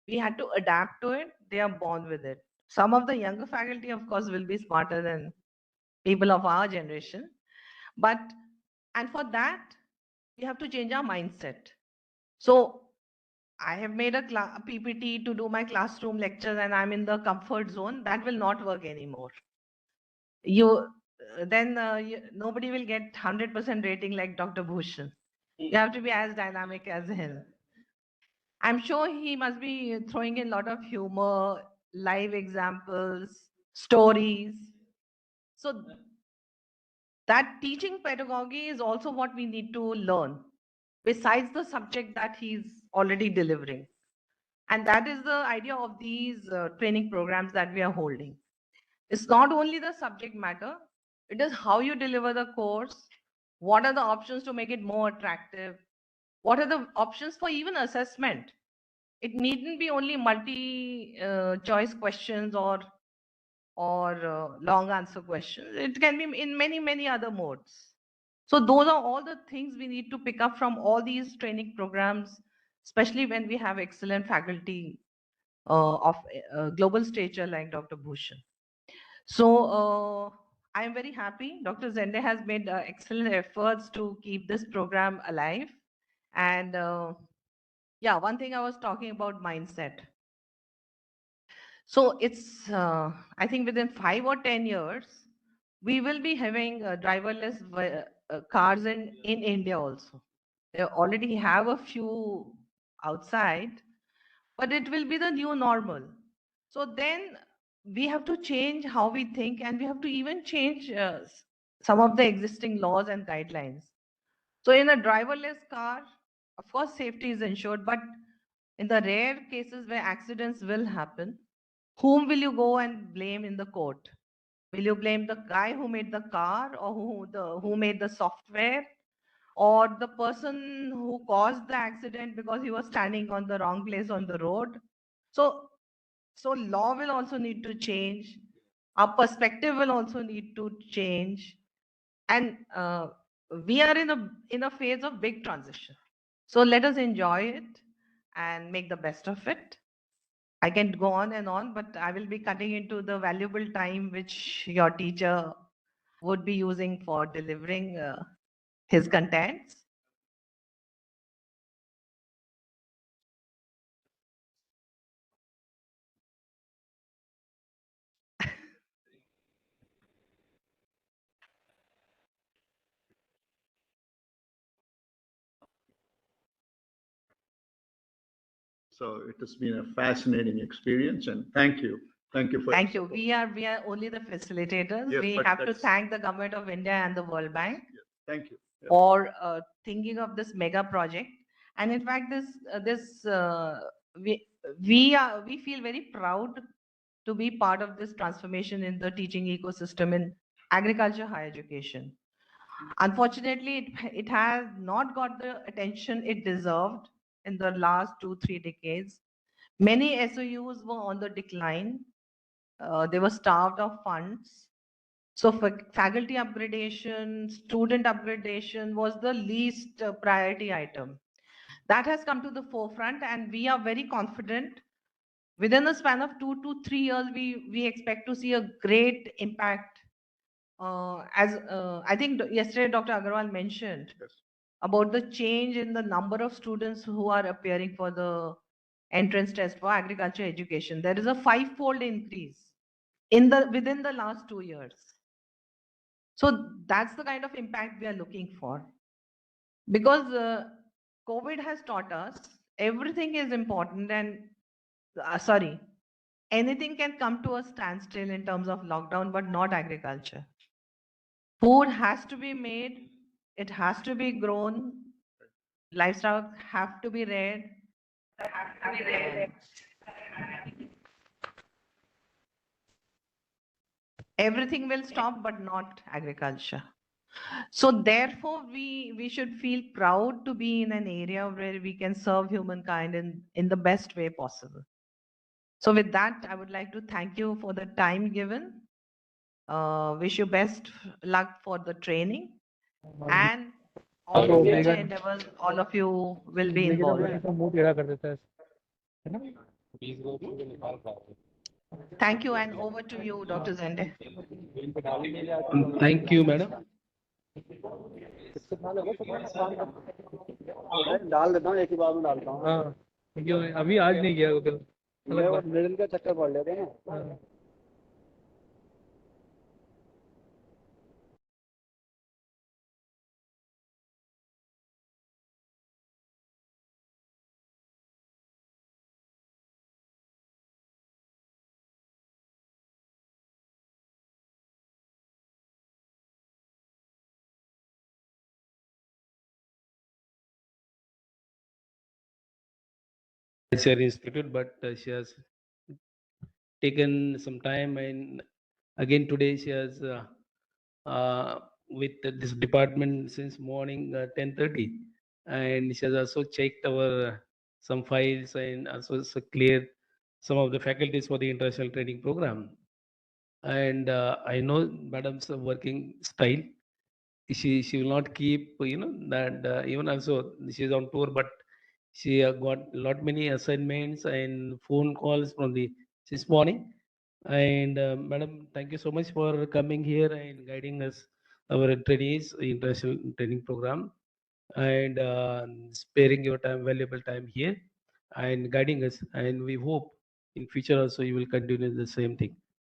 We had to adapt to it, they are born with it. Some of the younger faculty, of course, will be smarter than people of our generation. But, and for that, we have to change our mindset. So I have made a PPT to do my classroom lectures and I'm in the comfort zone. That will not work anymore. Nobody will get 100% rating like Dr. Bhushan. You have to be as dynamic as him. I'm sure he must be throwing in a lot of humor, live examples, stories. So that teaching pedagogy is also what we need to learn, besides the subject that he's already delivering. And that is the idea of these training programs that we are holding. It's not only the subject matter, it is how you deliver the course, what are the options to make it more attractive, what are the options for even assessment. It needn't be only multi-choice questions or long answer questions. It can be in many, many other modes. So those are all the things we need to pick up from all these training programs, especially when we have excellent faculty of global stature like Dr. Bhushan. So I am very happy. Dr. Zende has made excellent efforts to keep this program alive. And yeah, one thing I was talking about mindset. So it's, I think within 5 or 10 years, we will be having driverless cars in India also. They already have a few outside, but it will be the new normal. So then we have to change how we think and we have to even change some of the existing laws and guidelines. So in a driverless car, of course, safety is ensured, but in the rare cases where accidents will happen, whom will you go and blame in the court? Will you blame the guy who made the car or who made the software or the person who caused the accident because he was standing on the wrong place on the road? So law will also need to change. Our perspective will also need to change. And we are in a phase of big transition. So let us enjoy it and make the best of it. I can go on and on, but I will be cutting into the valuable time which your teacher would be using for delivering his contents. So it has been a fascinating experience, and thank you. Thank you for Thank your you. support. We are only the facilitators. Yes, We but have to that's- thank the government of India and the World Bank Yes, thank you. Yes. for thinking of this mega project. And in fact, we feel very proud to be part of this transformation in the teaching ecosystem in agriculture higher education. Unfortunately, it has not got the attention it deserved in the last 2-3 decades. Many SOUs were on the decline. They were starved of funds. So for faculty upgradation, student upgradation was the least priority item. That has come to the forefront and we are very confident. Within a span of 2 to 3 years, we expect to see a great impact. I think yesterday Dr. Agarwal mentioned Yes. about the change in the number of students who are appearing for the entrance test for agriculture education. There is a 5-fold increase within the last 2 years. So that's the kind of impact we are looking for. Because COVID has taught us everything is important and anything can come to a standstill in terms of lockdown, but not agriculture. Food has to be made, it has to be grown, livestock have to be reared. Everything will stop, but not agriculture. So therefore, we should feel proud to be in an area where we can serve humankind in the best way possible. So with that, I would like to thank you for the time given. Wish you best luck for the training and all the future endeavors, all of you will be involved. Thank you, and over to you, Dr. Zende. Thank you, madam. डाल देता हूँ एक ही बार में डालता हूँ हाँ, क्यों अभी आज नहीं किया कल अलग बात। मिडिल का चक्कर पड़ लेते हैं ना हाँ। Lecture institute, but she has taken some time, and again today she has with this department since morning 10:30, and she has also checked our some files and also cleared some of the faculties for the international training program. And I know madam's working style. She will not keep that even also she is on tour, but she got lot many assignments and phone calls from the this morning. And madam, thank you so much for coming here and guiding us our trainees international training program, and sparing your time, valuable time here, and guiding us, and we hope in future also you will continue the same thing.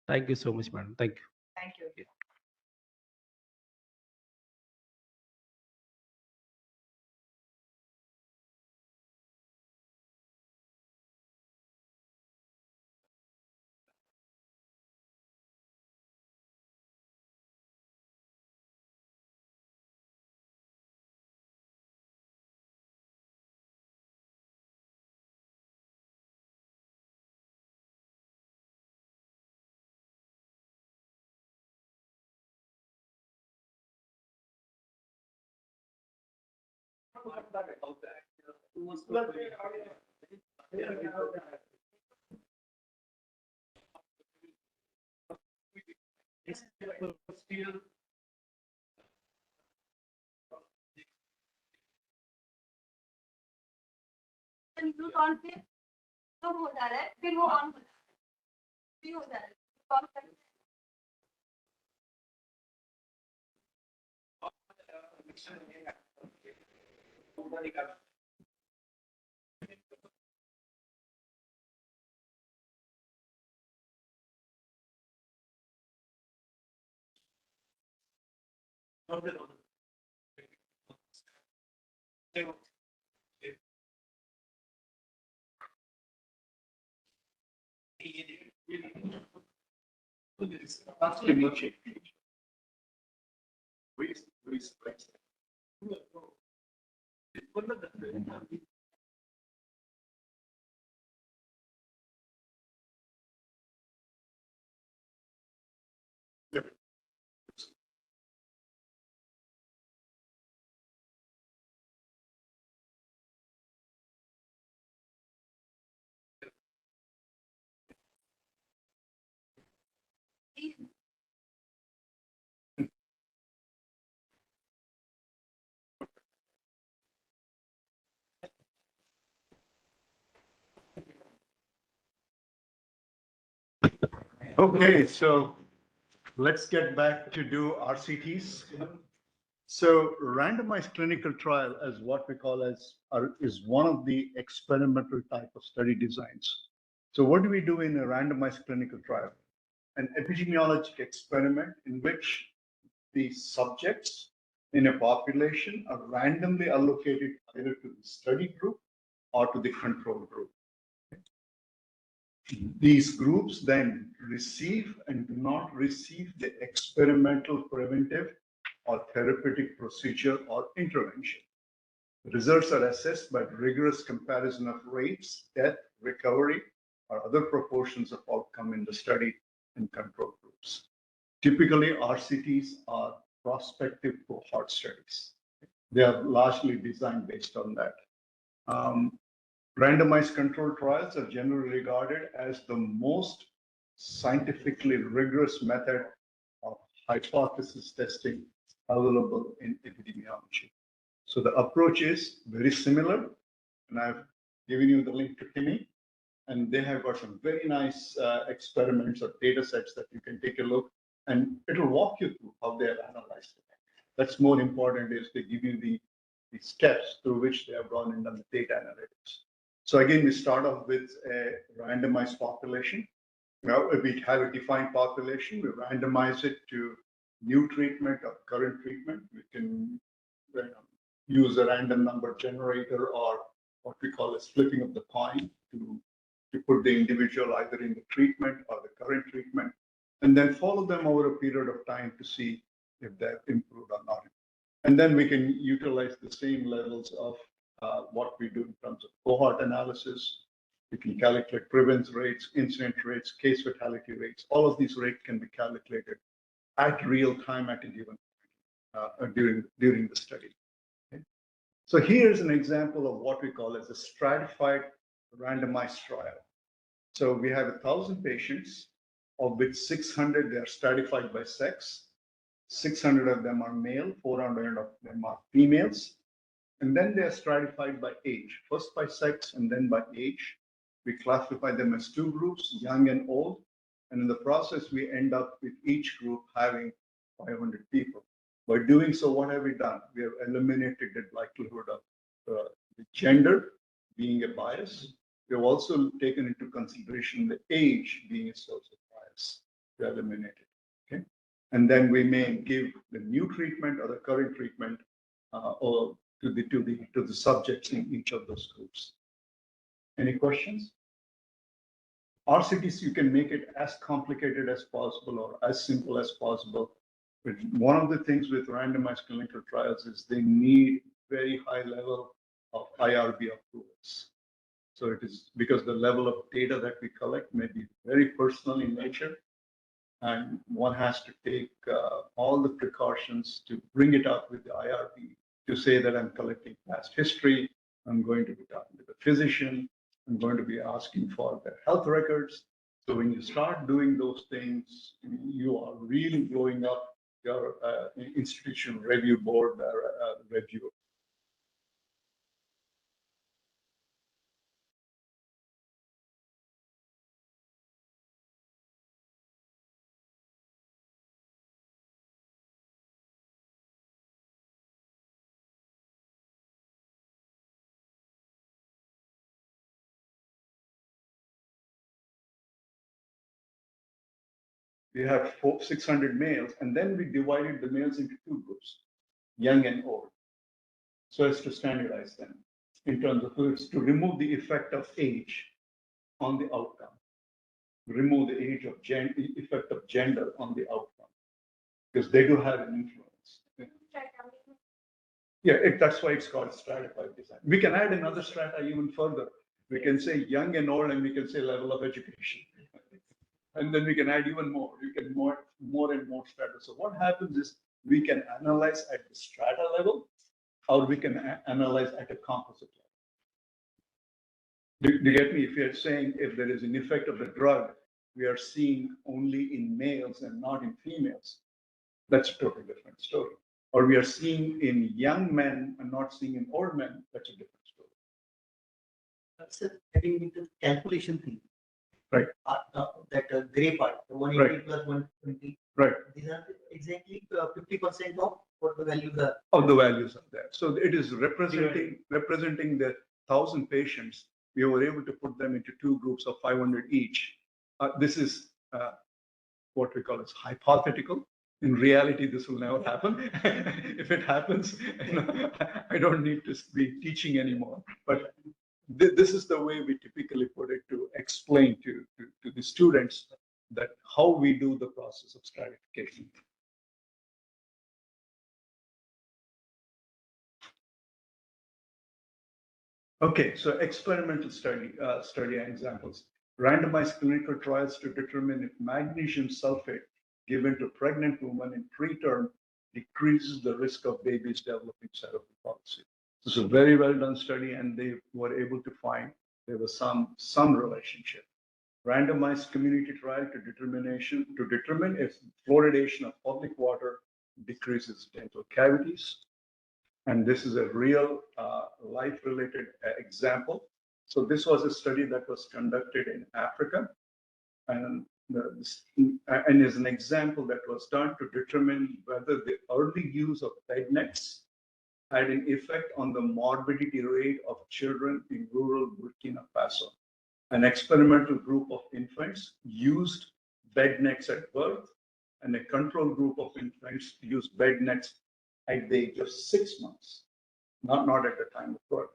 Thank you so much, madam. Thank you. Thank you. Mute on पे तो हो जा रहा है, फिर वो on हो जा रहा है, फिर हो जा रहा है, कॉल कर Okay, so let's get back to do RCTs. So randomized clinical trial as what we call as is one of the experimental type of study designs. So what do we do in a randomized clinical trial? An epidemiologic experiment in which the subjects in a population are randomly allocated either to the study group or to the control group. These groups then receive and do not receive the experimental preventive or therapeutic procedure or intervention. The results are assessed by rigorous comparison of rates, death, recovery, or other proportions of outcome in the study and control groups. Typically, RCTs are prospective cohort studies. They are largely designed based on that. Randomized controlled trials are generally regarded as the most scientifically rigorous method of hypothesis testing available in epidemiology. So the approach is very similar, and I've given you the link to Kimmy, and they have got some very nice experiments or data sets that you can take a look, and it'll walk you through how they have analyzed it. That's more important is they give you the steps through which they have gone and done the data analytics. So again, we start off with a randomized population. Now, if we have a defined population, we randomize it to new treatment or current treatment. We can use a random number generator or what we call a flipping of the coin to put the individual either in the treatment or the current treatment, and then follow them over a period of time to see if they've improved or not. And then we can utilize the same levels of what we do in terms of cohort analysis. We can calculate prevalence rates, incident rates, case fatality rates. All of these rates can be calculated at real time at a given during the study. Okay? So here's an example of what we call as a stratified randomized trial. So we have 1,000 patients, of which 600 they are stratified by sex. 600 of them are male, 400 of them are females. And then they are stratified by age, first by sex and then by age. We classify them as two groups, young and old. And in the process, we end up with each group having 500 people. By doing so, what have we done? We have eliminated the likelihood of the gender being a bias. We have also taken into consideration the age being a source of bias to eliminate it. Okay? And then we may give the new treatment or the current treatment or to the subjects in each of those groups. Any questions? RCTs, you can make it as complicated as possible or as simple as possible. But one of the things with randomized clinical trials is they need very high level of IRB approvals. So it is because the level of data that we collect may be very personal in nature, and one has to take all the precautions to bring it up with the IRB to say that I'm collecting past history, I'm going to be talking to the physician, I'm going to be asking for their health records. So when you start doing those things, you are really blowing up your institutional review board review. We have 600 males, and then we divided the males into two groups, young and old, so as to standardize them in terms of to remove the effect of age on the outcome, remove the age of effect of gender on the outcome, because they do have an influence. Yeah, that's why it's called stratified design. We can add another strata even further. We can say young and old, and we can say level of education. And then we can add even more. You can more and more strata. So what happens is we can analyze at the strata level, or we can analyze at a composite level. Do you get me? If you're saying if there is an effect of the drug, we are seeing only in males and not in females, that's a totally different story. Or we are seeing in young men and not seeing in old men, that's a different story. That's getting into calculation thing. Right. That gray part, the 180 Right. plus 120. Right. These are exactly 50% of what the values are. Of the values are there. So it is representing the 1,000 patients. We were able to put them into two groups of 500 each. This is what we call as hypothetical. In reality, this will never happen. If it happens, I don't need to be teaching anymore. But this is the way we typically put it to explain to the students that how we do the process of stratification. Okay, so experimental study examples. Randomized clinical trials to determine if magnesium sulfate given to pregnant women in preterm decreases the risk of babies developing cerebral palsy. This is a very well done study, and they were able to find there was some relationship. Randomized community trial to determine if fluoridation of public water decreases dental cavities. And this is a real life-related example. So this was a study that was conducted in Africa, and and is an example that was done to determine whether the early use of bed nets had an effect on the morbidity rate of children in rural Burkina Faso. An experimental group of infants used bed nets at birth, and a control group of infants used bed nets at the age of 6 months, not at the time of birth.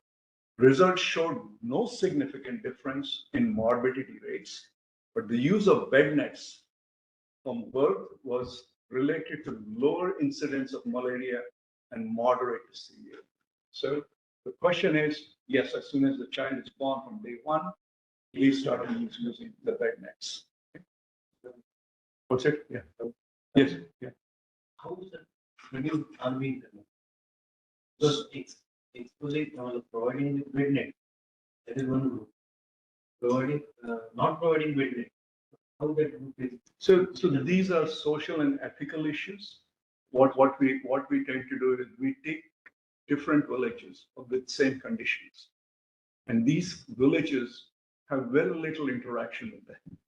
Results showed no significant difference in morbidity rates, but the use of bed nets from birth was related to lower incidence of malaria and moderate to severe. So the question is, yes, as soon as the child is born from day one, please start using the bed nets. What's it? Yeah. Yes. Yeah. How is that reduced army? Because it's fully providing the bed net. That is one group. Providing, not providing bed net. How that group is. So these are social and ethical issues. What we tend to do is we take different villages with same conditions, and these villages have very little interaction with them.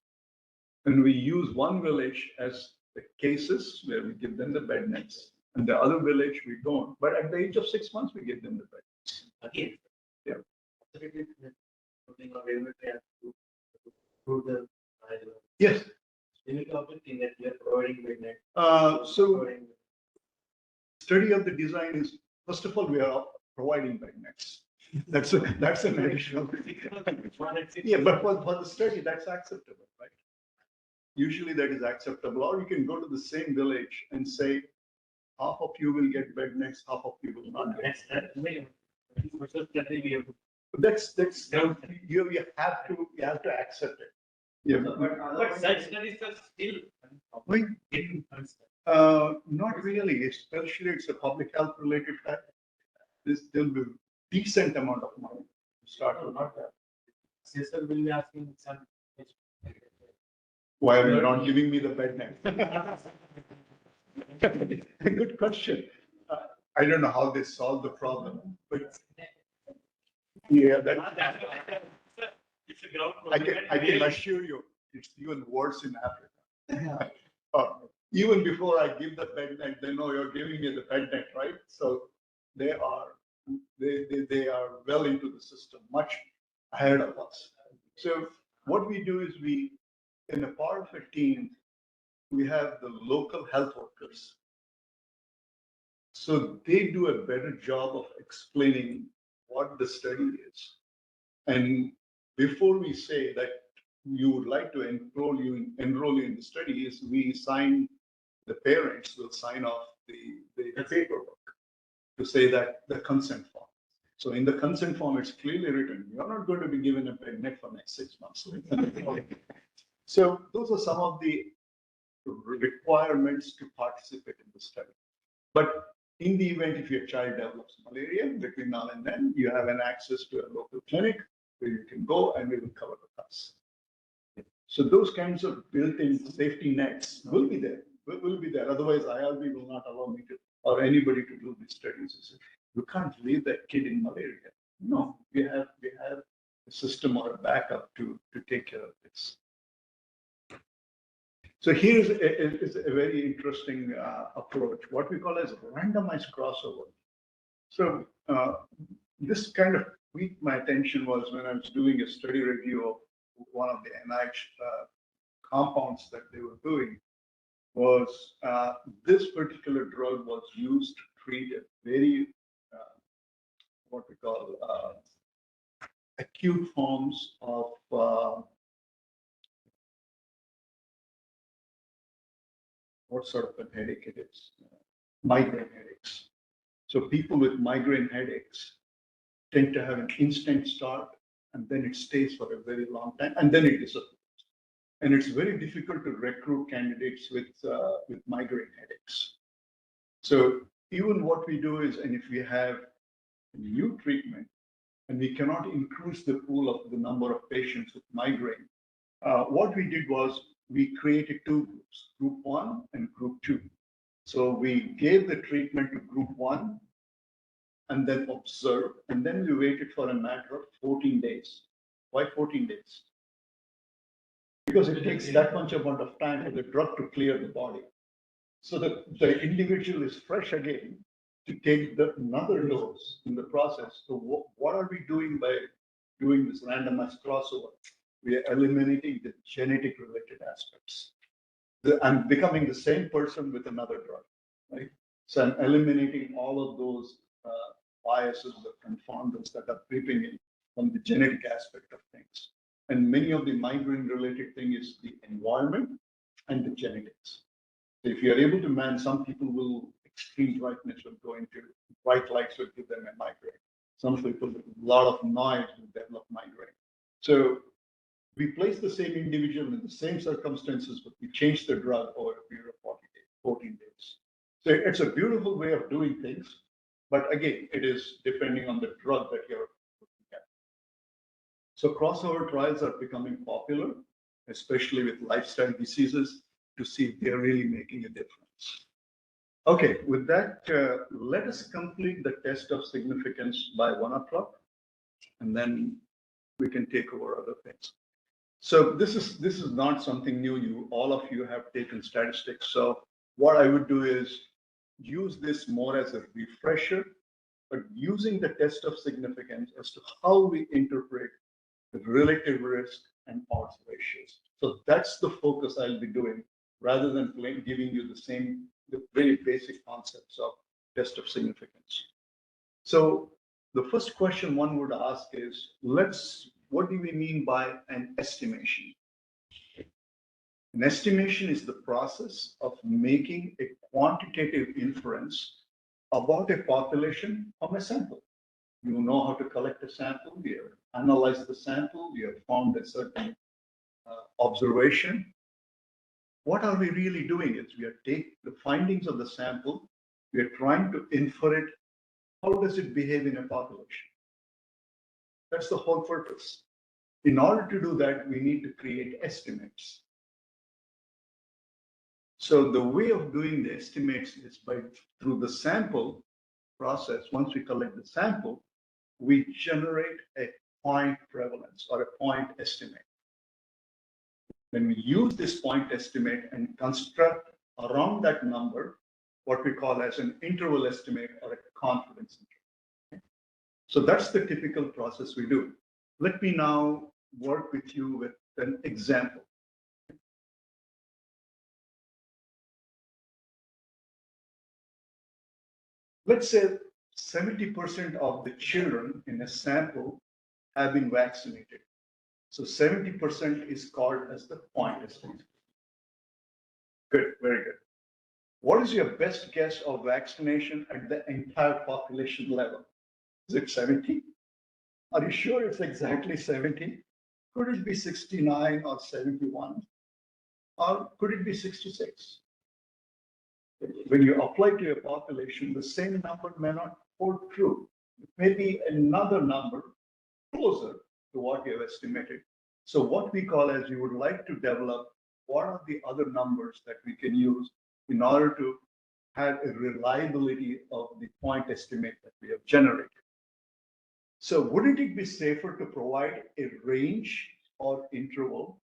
And we use one village as the cases where we give them the bed nets, and the other village we don't. But at the age of 6 months, we give them the bed nets. Again. Yeah. Something or able to prove the Yes. difficult thing that we are providing bed net. So study of the design is, first of all, we are providing bed nets. That's an additional. Yeah, but for the study, that's acceptable, right? Usually that is acceptable. Or you can go to the same village and say, half of you will get bed nets, half of you will not get. That's you have to accept it. Yeah. But such studies are still getting Not really, especially it's a public health related fact. There'll be decent amount of money to start with. not that. Sister will be asking some. Why are you not giving me the bed net? Good question. I don't know how they solve the problem, but yeah, It's a ground I can assure you, it's even worse in Africa. Even before I give the bed net, they know you're giving me the bed net, right? So they are well into the system, much ahead of us. So what we do is in a part of a team, we have the local health workers. So they do a better job of explaining what the study is. And before we say that you would like to enroll you in the study, is the parents will sign off the paperwork to say that the consent form. So in the consent form, it's clearly written, you're not going to be given a bed net for next 6 months. So those are some of the requirements to participate in the study. But in the event if your child develops malaria between now and then, you have an access to a local clinic where you can go and we will cover the costs. So those kinds of built-in safety nets will be there. Otherwise, IRB will not allow me to, or anybody to do these studies. You can't leave that kid in malaria. No, we have a system or a backup to take care of this. So here's a very interesting approach, what we call as randomized crossover. So this kind of piqued my attention was when I was doing a study review of one of the NIH compounds that they were doing, was this particular drug was used to treat a very, what we call acute forms of what sort of a headache it is? Migraine headaches. So people with migraine headaches tend to have an instant start, and then it stays for a very long time, and then it disappears. And it's very difficult to recruit candidates with migraine headaches. So even what we do is, and if we have a new treatment, and we cannot increase the pool of the number of patients with migraine, what we did was we created two groups, group 1 and group 2. So we gave the treatment to group 1 and then observed, and then we waited for a matter of 14 days Why 14 days? Because it takes that much amount of time for the drug to clear the body. So the individual is fresh again to take another dose in the process. So what are we doing by doing this randomized crossover? We are eliminating the genetic related aspects. I'm becoming the same person with another drug, right? So I'm eliminating all of those biases, the confounders that are creeping in from the genetic aspect of things. And many of the migraine related thing is the environment and the genetics. So if you're able to manage, some people will extreme brightness will go into bright lights will give them a migraine. Some people with a lot of noise will develop migraine. So we place the same individual in the same circumstances, but we change the drug over a period of 40 days, 14 days. So it's a beautiful way of doing things. But again, it is depending on the drug that you're looking at. So crossover trials are becoming popular, especially with lifestyle diseases, to see if they're really making a difference. Okay, with that, let us complete the test of significance by 1 o'clock, and then we can take over other things. So this is not something new. All of you have taken statistics. So what I would do is use this more as a refresher, but using the test of significance as to how we interpret the relative risk and odds ratios. So that's the focus I'll be doing rather than giving you the very basic concepts of test of significance. So the first question one would ask is, what do we mean by an estimation? An estimation is the process of making a quantitative inference about a population from a sample. You know how to collect a sample, we have analyzed the sample, we have found a certain observation. What are we really doing is we are taking the findings of the sample, we are trying to infer it, how does it behave in a population? That's the whole purpose. In order to do that, we need to create estimates. So the way of doing the estimates is through the sample process. Once we collect the sample, we generate a point prevalence or a point estimate. When we use this point estimate and construct around that number, what we call as an interval estimate or a confidence interval. So that's the typical process we do. Let me now work with you with an example. Let's say 70% of the children in a sample have been vaccinated. So 70% is called as the point estimate. Good, very good. What is your best guess of vaccination at the entire population level? Is it 70? Are you sure it's exactly 70? Could it be 69 or 71? Or could it be 66? When you apply to a population, the same number may not hold true. It may be another number closer to what you have estimated. So what we call as you would like to develop, what are the other numbers that we can use in order to have a reliability of the point estimate that we have generated. So wouldn't it be safer to provide a range or interval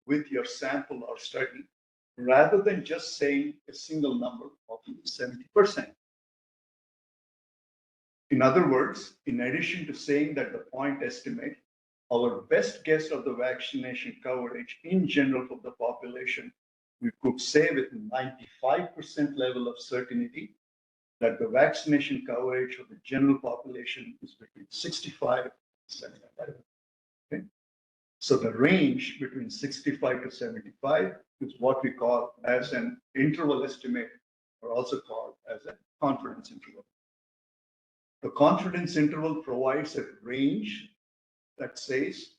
with your sample or study rather than just saying a single number of 70%? In other words, in addition to saying that the point estimate, our best guess of the vaccination coverage in general for the population, we could say with 95% level of certainty that the vaccination coverage of the general population is between 65 and 75. Okay? So the range between 65 to 75 is what we call as an interval estimate, or also called as a confidence interval. The confidence interval provides a range that says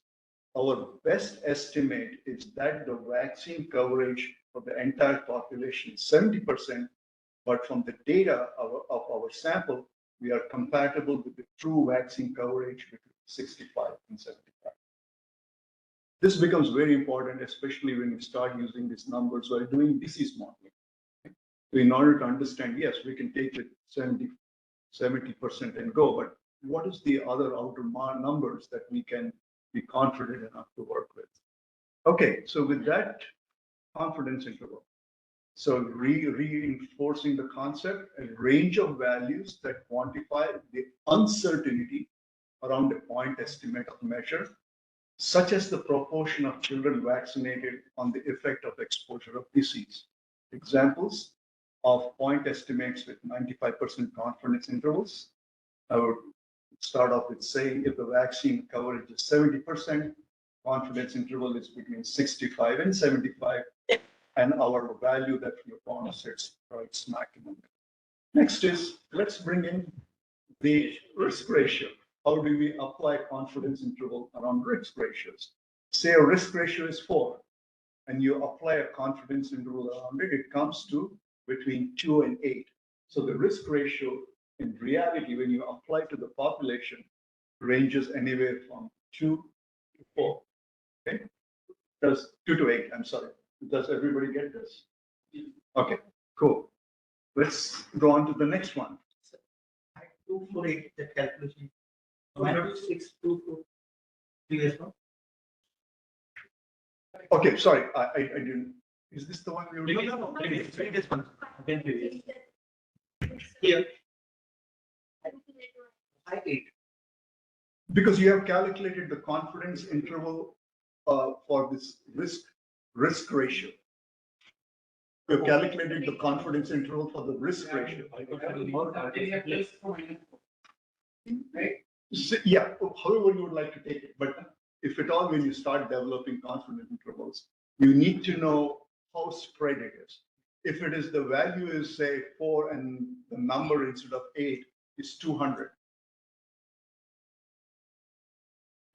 our best estimate is that the vaccine coverage of the entire population is 70%, but from the data of our sample, we are compatible with the true vaccine coverage between 65 and 75. This becomes very important, especially when you start using these numbers while doing disease modeling. So in order to understand, yes, we can take it 70% and go, but what is the other outer numbers that we can be confident enough to work with. Okay, so with that confidence interval, so reinforcing the concept, a range of values that quantify the uncertainty around a point estimate of measure, such as the proportion of children vaccinated on the effect of exposure of disease. Examples of point estimates with 95% confidence intervals. I would start off with saying if the vaccine coverage is 70%, confidence interval is between 65 and 75, and our value that we found sits right smack in the middle. Next is, let's bring in the risk ratio. How do we apply confidence interval around risk ratios? Say a risk ratio is 4, and you apply a confidence interval around it, it comes to between 2 and 8. So the risk ratio in reality, when you apply to the population, ranges anywhere from 2 to 4. Okay? Does 2 to 8, I'm sorry. Does everybody get this? Okay, cool. Let's go on to the next one. 248, that calculation. 162 previous one. Okay, sorry, I didn't. Is this the one we were doing? No, previous one. Again, previous. Here. I 8. Because you have calculated the confidence interval for this risk ratio. You have calculated the confidence interval for the risk ratio. Yeah, however you would like to take it, but if at all when you start developing confidence intervals, you need to know how spread it is. If it is the value is say 4 and the number instead of 8 is 200,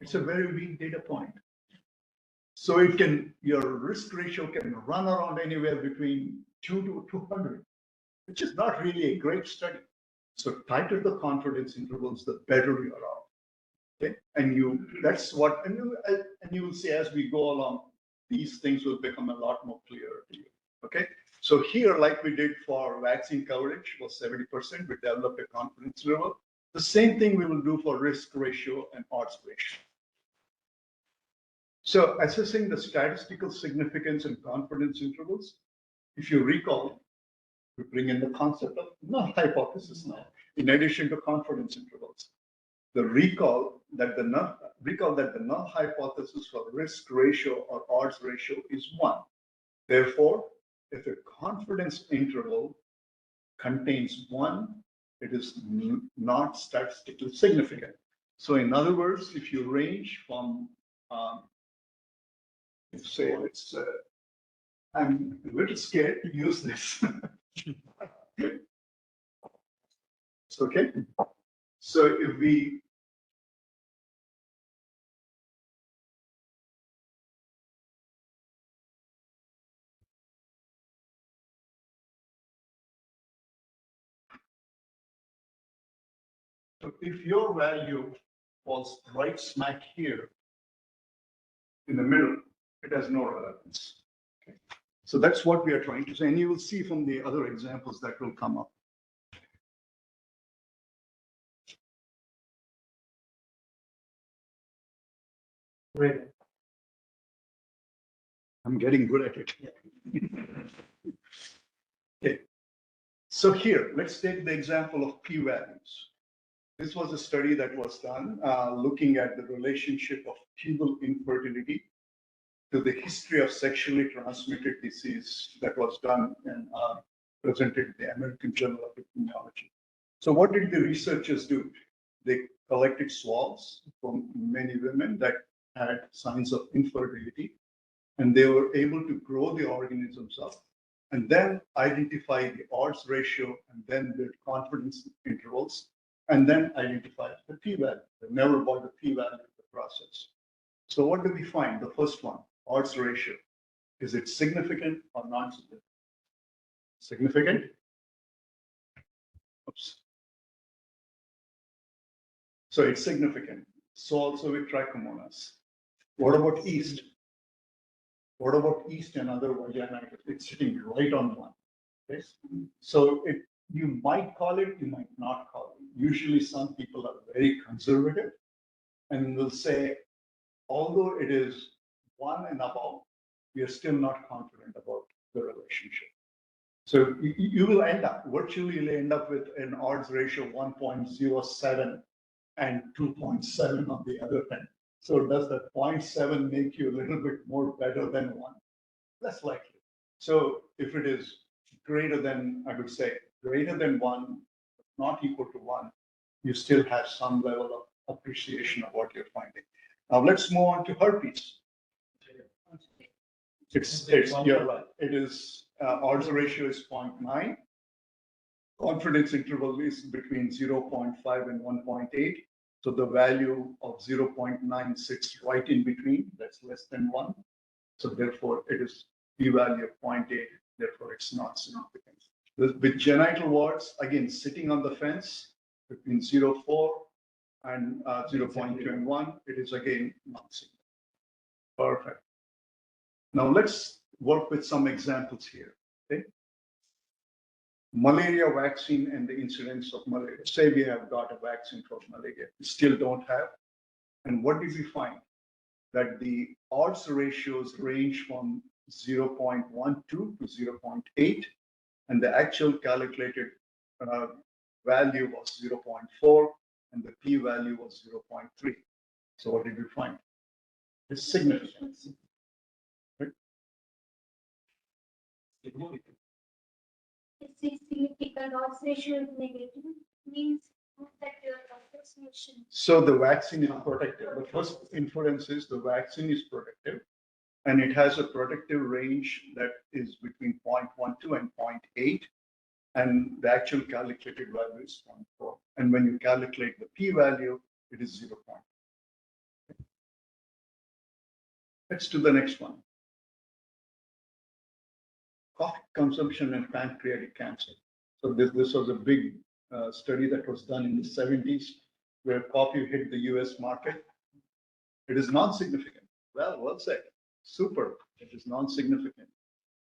it's a very weak data point. So it can, your risk ratio can run around anywhere between 2 to 200, which is not really a great study. So tighter the confidence intervals, the better you are off. Okay, and that's what, and you will see as we go along, these things will become a lot more clear to you. Okay, so here, like we did for vaccine coverage, was 70%. We developed a confidence interval. The same thing we will do for risk ratio and odds ratio. So assessing the statistical significance and confidence intervals, if you recall, we bring in the concept of null hypothesis now, in addition to confidence intervals. The recall that the null hypothesis for risk ratio or odds ratio is 1. Therefore, if a confidence interval contains 1, it is not statistically significant. So in other words, if you range from say it's I'm a little scared to use this. It's okay. So if your value was right smack here in the middle, it has no relevance. Okay. So that's what we are trying to say, and you will see from the other examples that will come up. Great. I'm getting good at it. Okay. So here, let's take the example of p-values. This was a study that was done looking at the relationship of tubal infertility to the history of sexually transmitted disease that was done and presented in the American Journal of Epidemiology. So what did the researchers do? They collected swabs from many women that had signs of infertility, and they were able to grow the organisms up and then identify the odds ratio and then build confidence intervals and then identify the p-value. They never bought the p-value of the process. So what do we find? The first one, odds ratio. Is it significant or non-significant? Significant? Oops. So it's significant. So also with trichomonas. What about yeast? What about yeast and other vaginitis? It's sitting right on one. Okay? So you might call it, you might not call it. Usually some people are very conservative and will say although it is 1 and above, we are still not confident about the relationship. So you will end up, virtually you'll end up with an odds ratio 1.07 and 2.7 on the other end. So does that 0.7 make you a little bit more better than 1? Less likely. So if it is greater than, I would say, greater than 1, not equal to 1, you still have some level of appreciation of what you're finding. Now let's move on to herpes. You're right. It is, odds ratio is 0.9. Confidence interval is between 0.5 and 1.8. So the value of 0.9 sits right in between. That's less than 1. So therefore, it is p-value of 0.8. Therefore, it's not significant. With genital warts, again, sitting on the fence between 0.4 and 0.2 and 1, it is again not significant. Perfect. Now let's work with some examples here. Okay. Malaria vaccine and the incidence of malaria. Say we have got a vaccine for malaria, we still don't have. And what did we find? That the odds ratios range from 0.12 to 0.8, and the actual calculated value was 0.4, and the p-value was 0.3. So what did we find? It's significant. It says significant odds ratio is negative, means that your approximation. So the vaccine is protective. The first inference is the vaccine is protective, and it has a protective range that is between 0.12 and 0.8, and the actual calculated value is 0.4. And when you calculate the p-value, it is 0. Let's do the next one. Coffee consumption and pancreatic cancer. So this was a big study that was done in the 70s, where coffee hit the US market. It is non-significant. Well said. Super. It is non-significant.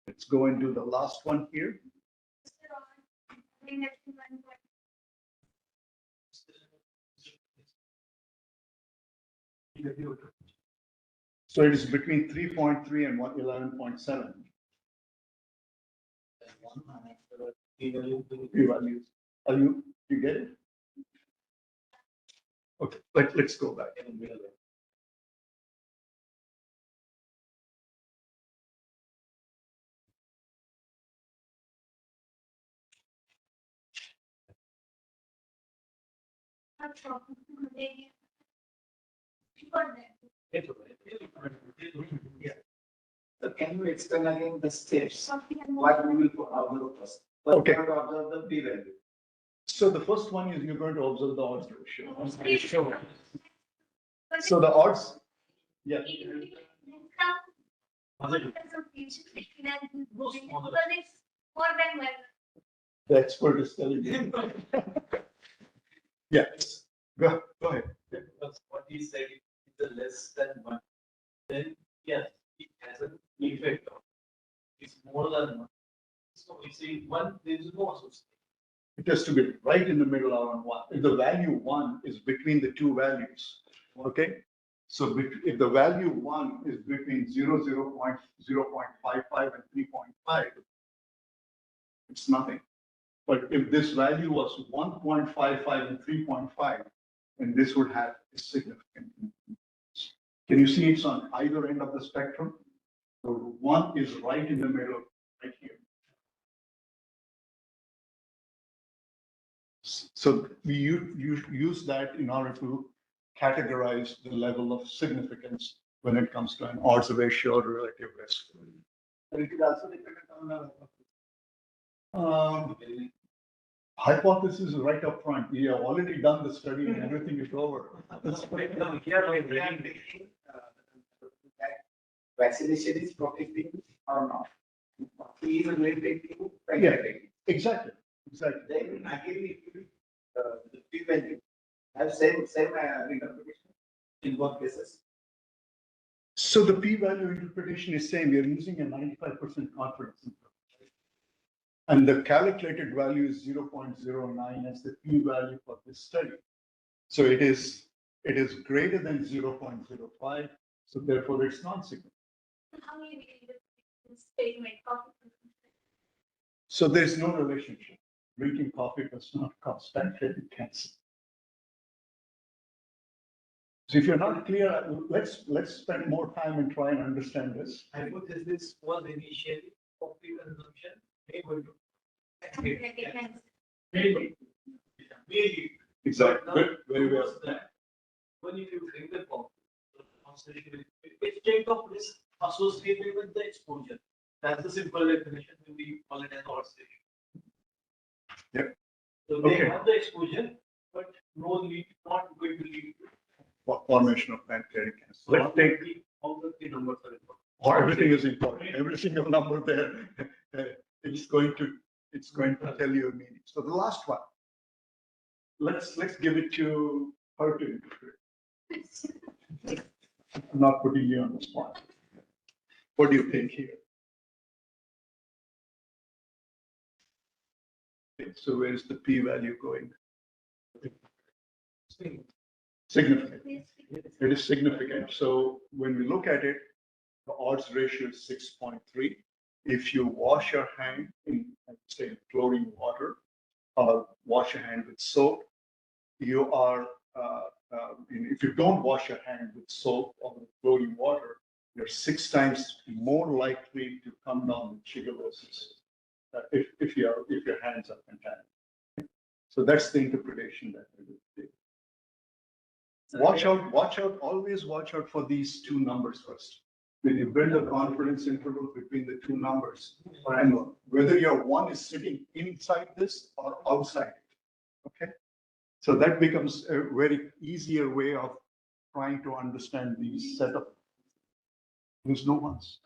Let's go and do the last one here. So it is between 3.3 and 11.7. P-values. You get it? Okay, let's go back. Yeah. So can you explain again the steps? What we will observe first? First, Okay. we have to observe the p-value. So the first one is you're going to observe the odds ratio. So the odds, yeah. The expert is telling you. Yes, go ahead. Because what he said is a less than 1, then yes, it has an effect of it's more than 1. So we say 1, there is no association. It has to be right in the middle around 1. If the value 1 is between the two values, okay? So if the value 1 is between 0.55 and 3.5, it's nothing. But if this value was 1.55 and 3.5, then this would have a significant influence. Can you see it's on either end of the spectrum? So 1 is right in the middle, right here. So we use that in order to categorize the level of significance when it comes to an odds ratio or relative risk. So it is also dependent on the Hypothesis is right up front. We have already done the study and everything is over. Vaccination is protecting or not. He is related to Yeah, exactly. Then again, the p-value have same interpretation in both cases. So the p-value interpretation is same. We are using a 95% confidence interval. And the calculated value is 0.09 as the p-value for this study. So it is greater than 0.05 So therefore, it's non-significant. How will you be able to experiment coffee consumption? So there's no relationship. Drinking coffee does not cause pancreatic cancer. So if you're not clear, let's spend more time and try and understand this. Hypothesis was initially coffee consumption may go to Pancreatic cancer. maybe. Maybe. Exactly. But now, Good. Very well. was that when if you drink the coffee, the concentration is state of risk associated with the exposure. That's the simple definition. We call it as oxidation. Yep. So they Okay. have the exposure, but not going to lead to. Formation of pancreatic cancer. So Let's take, all the three numbers are important. everything is important. Every single number there, it's going to tell you a meaning. So the last one, let's give it to her to interpret. I'm not putting you on the spot. What do you think here? Okay, so where is the p-value going? Significant. It is significant. So when we look at it, the odds ratio is 6.3. If you wash your hand in, say, chlorine water, or wash your hand with soap, you are, if you don't wash your hand with soap or with chlorine water, you're 6 times more likely to come down with shigellosis if your hands are contaminated. So that's the interpretation that we will take. Watch out, always watch out for these two numbers first. When you build a confidence interval between the two numbers, and whether your one is sitting inside this or outside it, okay? So that becomes a very easier way of trying to understand these setup. There's no ones.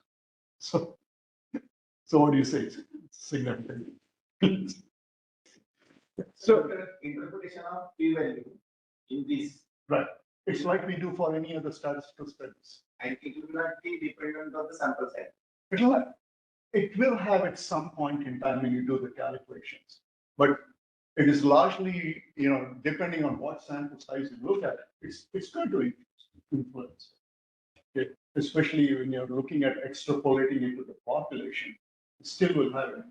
So what do you say? It's significant. So interpretation of p-value in this, right. It's like we do for any other statistical studies. and it will not be dependent on the sample size. It will have at some point in time when you do the calculations, but it is largely, depending on what sample size you look at, it's going to influence. Okay? Especially when you're looking at extrapolating into the population, it still will have an.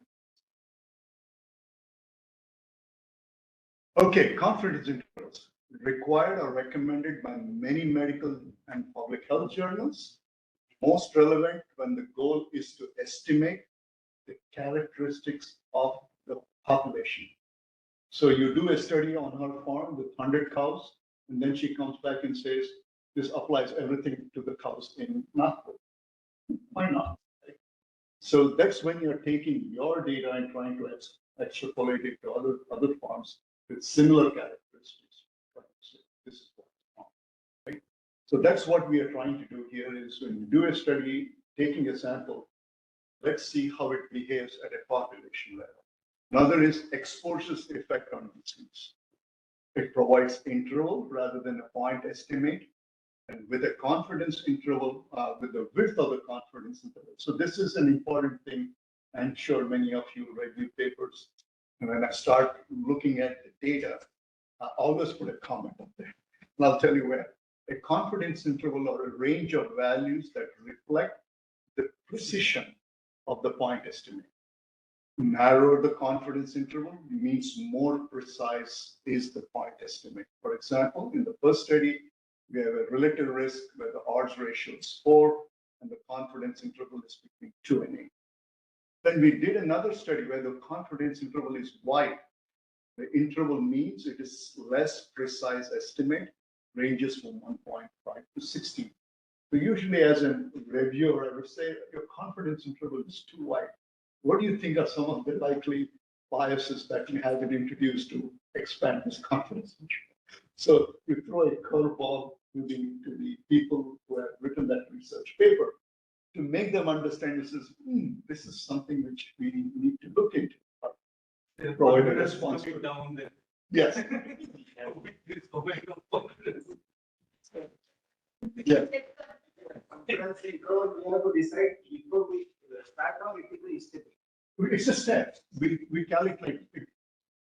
Okay, confidence intervals required or recommended by many medical and public health journals. Most relevant when the goal is to estimate the characteristics of the population. So you do a study on her farm with 100 cows, and then she comes back and says, this applies everything to the cows in Nagpur. Why not? Right? So that's when you're taking your data and trying to extrapolate it to other farms with similar characteristics. This is what's wrong, right? So that's what we are trying to do here is when you do a study, taking a sample, let's see how it behaves at a population level. Another is exposure's effect on disease. It provides interval rather than a point estimate, and with a confidence interval, with the width of the confidence interval. So this is an important thing. I'm sure many of you read the papers. And when I start looking at the data, I always put a comment up there. And I'll tell you where. A confidence interval or a range of values that reflect the precision of the point estimate. Narrower the confidence interval means more precise is the point estimate. For example, in the first study, we have a relative risk where the odds ratio is 4 and the confidence interval is between 2 and 8. Then we did another study where the confidence interval is wide. The interval means it is less precise estimate, ranges from 1.5 to 16. So usually as a reviewer, I would say your confidence interval is too wide. What do you think are some of the likely biases that have been introduced to expand this confidence interval? So you throw a curveball to the people who have written that research paper to make them understand this is something which we need to look into. Provide a response. Down there. Yes. Yeah. Confidence interval, we have to decide if we start or if it is step. It's a step. We calculate it.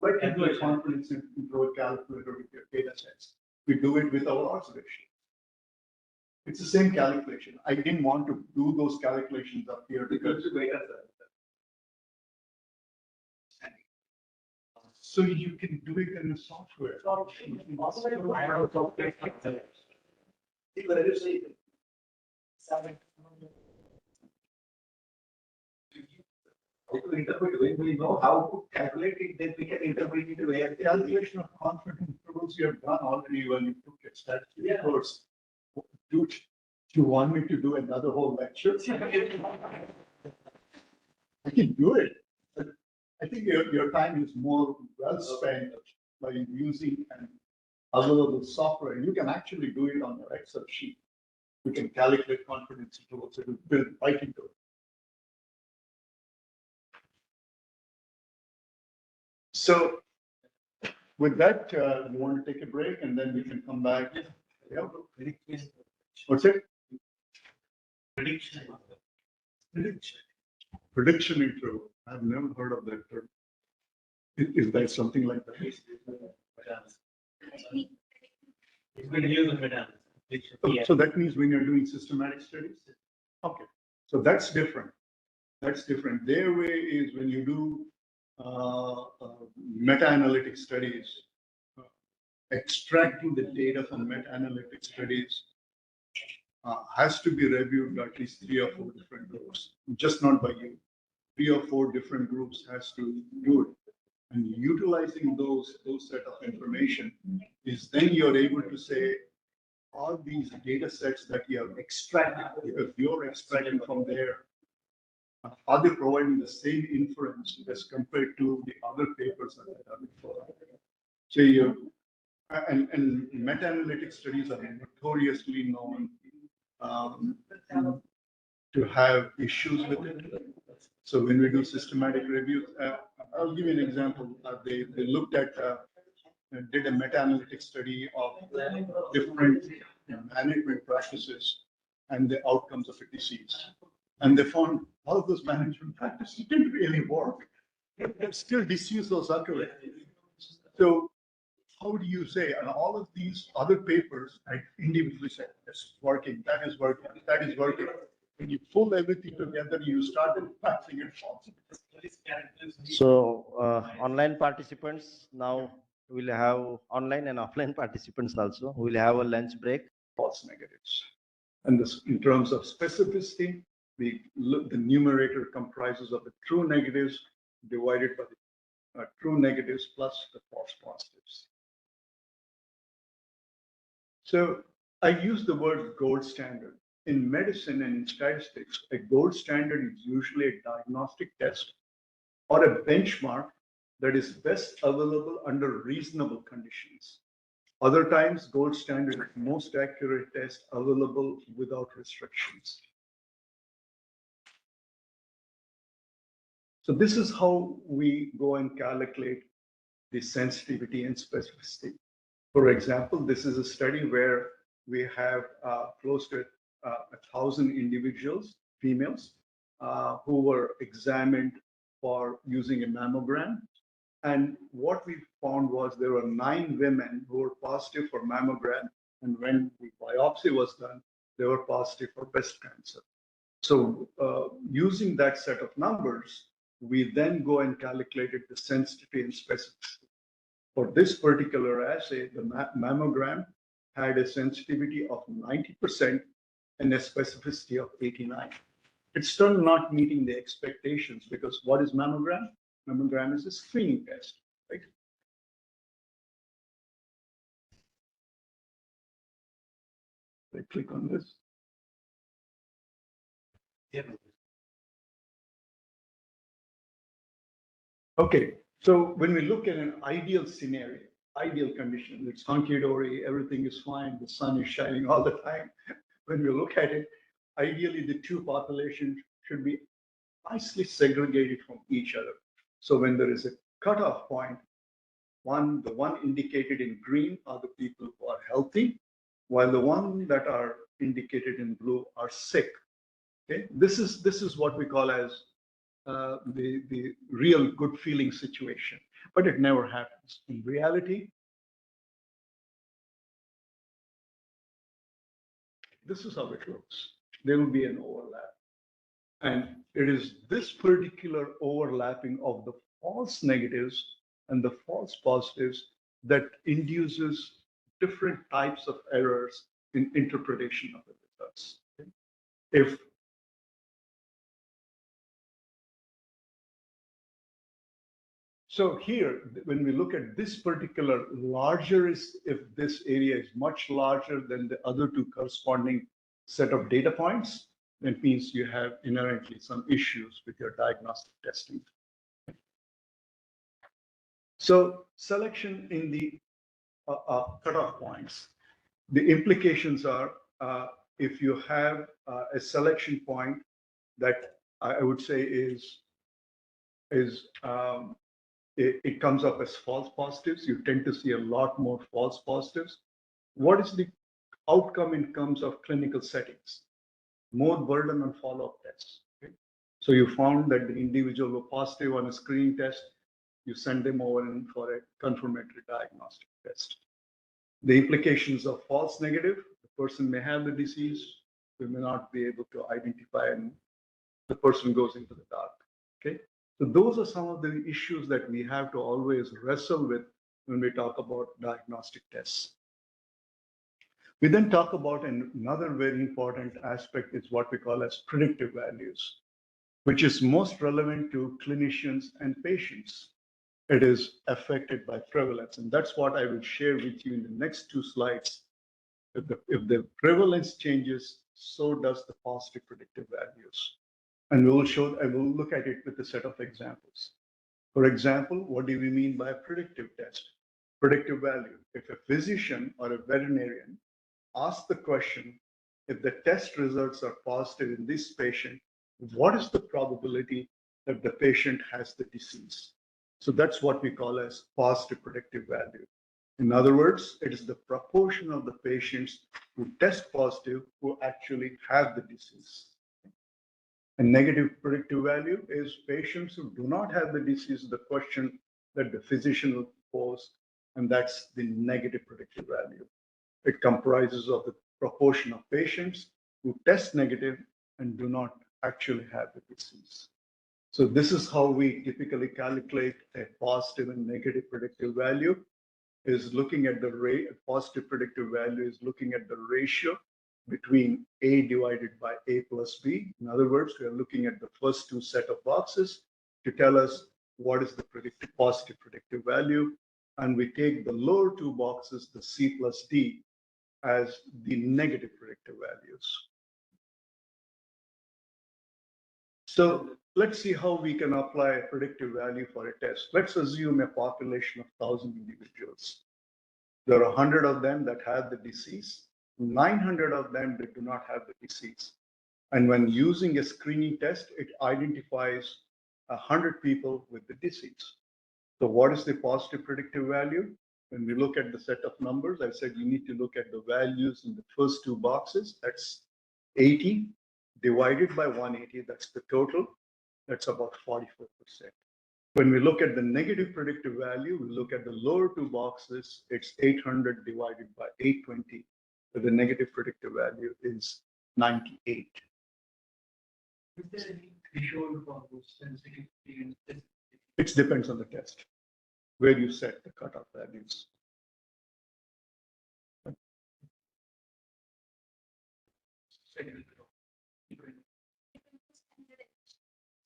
But do a confidence interval calculator with your data sets. We do it with our odds ratio. It's the same calculation. I didn't want to do those calculations up here because. So you can do it in the software. We know how to calculate it, then we can interpret it where. Calculation of confidence intervals you have done already when you took your statistics course. Do you want me to do another whole lecture? I can do it, but I think your time is more well spent by using an available software. You can actually do it on your Excel sheet. You can calculate confidence intervals, it will build right into it. So with that, you want to take a break and then we can come back? Yeah. What's it? Prediction. Prediction interval. I've never heard of that term. Is that something like that? It's been used in meta. So that means when you're doing systematic studies? Okay, so that's different. That's different. Their way is when you do meta-analytic studies, extracting the data from meta-analytic studies has to be reviewed by at least 3 or 4 different groups, just not by you. 3 or 4 different groups has to do it. And utilizing those set of information is then you're able to say, all these data sets that you have extracted, because you're extracting from there, are they providing the same inference as compared to the other papers that are done before? So and meta-analytic studies are notoriously known to have issues with it. So when we do systematic reviews, I'll give you an example. They looked at, did a meta-analytic study of different management practices and the outcomes of a disease. And they found all of those management practices didn't really work. Still disease was occurring. So how do you say, and all of these other papers, I individually said, it's working, that is working, that is working. When you pull everything together, you start impacting it false. So online participants now will have online and offline participants also. We'll have a lunch break. False negatives. And this, in terms of specificity, the numerator comprises of the true negatives divided by the true negatives plus the false positives. So I use the word gold standard. In medicine and in statistics, a gold standard is usually a diagnostic test or a benchmark that is best available under reasonable conditions. Other times, gold standard is the most accurate test available without restrictions. So this is how we go and calculate the sensitivity and specificity. For example, this is a study where we have close to 1,000 individuals, females, who were examined for using a mammogram. And what we found was there were 9 women who were positive for mammogram. And when the biopsy was done, they were positive for breast cancer. So using that set of numbers, we then go and calculated the sensitivity and specificity. For this particular assay, the mammogram had a sensitivity of 90% and a specificity of 89. It's still not meeting the expectations because what is mammogram? Mammogram is a screening test, right? I click on this. Yeah. Okay, so when we look at an ideal scenario, ideal condition, it's hunky-dory, everything is fine, the sun is shining all the time. When we look at it, ideally the 2 populations should be nicely segregated from each other. So when there is a cutoff point, the one indicated in green are the people who are healthy, while the one that are indicated in blue are sick. Okay, this is what we call as the real good feeling situation, but it never happens. In reality, this is how it looks. There will be an overlap. And it is this particular overlapping of the false negatives and the false positives that induces different types of errors in interpretation of the results. If so here, when we look at this particular larger is if this area is much larger than the other two corresponding set of data points, then it means you have inherently some issues with your diagnostic testing. So selection in the cutoff points, the implications are if you have a selection point that I would say it comes up as false positives, you tend to see a lot more false positives. What is the outcome in terms of clinical settings? More burden on follow-up tests. Okay? So you found that the individual were positive on a screening test, you send them over in for a confirmatory diagnostic test. The implications of false negative, the person may have the disease, we may not be able to identify, and the person goes into the dark. Okay, so those are some of the issues that we have to always wrestle with when we talk about diagnostic tests. We then talk about another very important aspect is what we call as predictive values, which is most relevant to clinicians and patients. It is affected by prevalence, and that's what I will share with you in the next two slides. If the prevalence changes, so does the positive predictive values. And I will look at it with a set of examples. For example, what do we mean by a predictive test? Predictive value. If a physician or a veterinarian asks the question, if the test results are positive in this patient, what is the probability that the patient has the disease? So that's what we call as positive predictive value. In other words, it is the proportion of the patients who test positive who actually have the disease. A negative predictive value is patients who do not have the disease, the question that the physician will pose, and that's the negative predictive value. It comprises of the proportion of patients who test negative and do not actually have the disease. So this is how we typically calculate a positive and negative predictive value, is looking at the rate. Positive predictive value is looking at the ratio between A divided by A plus B. In other words, we are looking at the first two set of boxes to tell us what is the positive predictive value. And we take the lower two boxes, the C plus D, as the negative predictive values. So let's see how we can apply a predictive value for a test. Let's assume a population of 1,000 individuals. There are 100 of them that have the disease, 900 of them that do not have the disease. And when using a screening test, it identifies 100 people with the disease. So what is the positive predictive value? When we look at the set of numbers, I said you need to look at the values in the first two boxes. That's 80 divided by 180, that's the total. That's about 44%. When we look at the negative predictive value, we look at the lower two boxes, it's 800 divided by 820, but the negative predictive value is 98. Is there any threshold for those sensitivity and specificity? It depends on the test, where you set the cutoff values.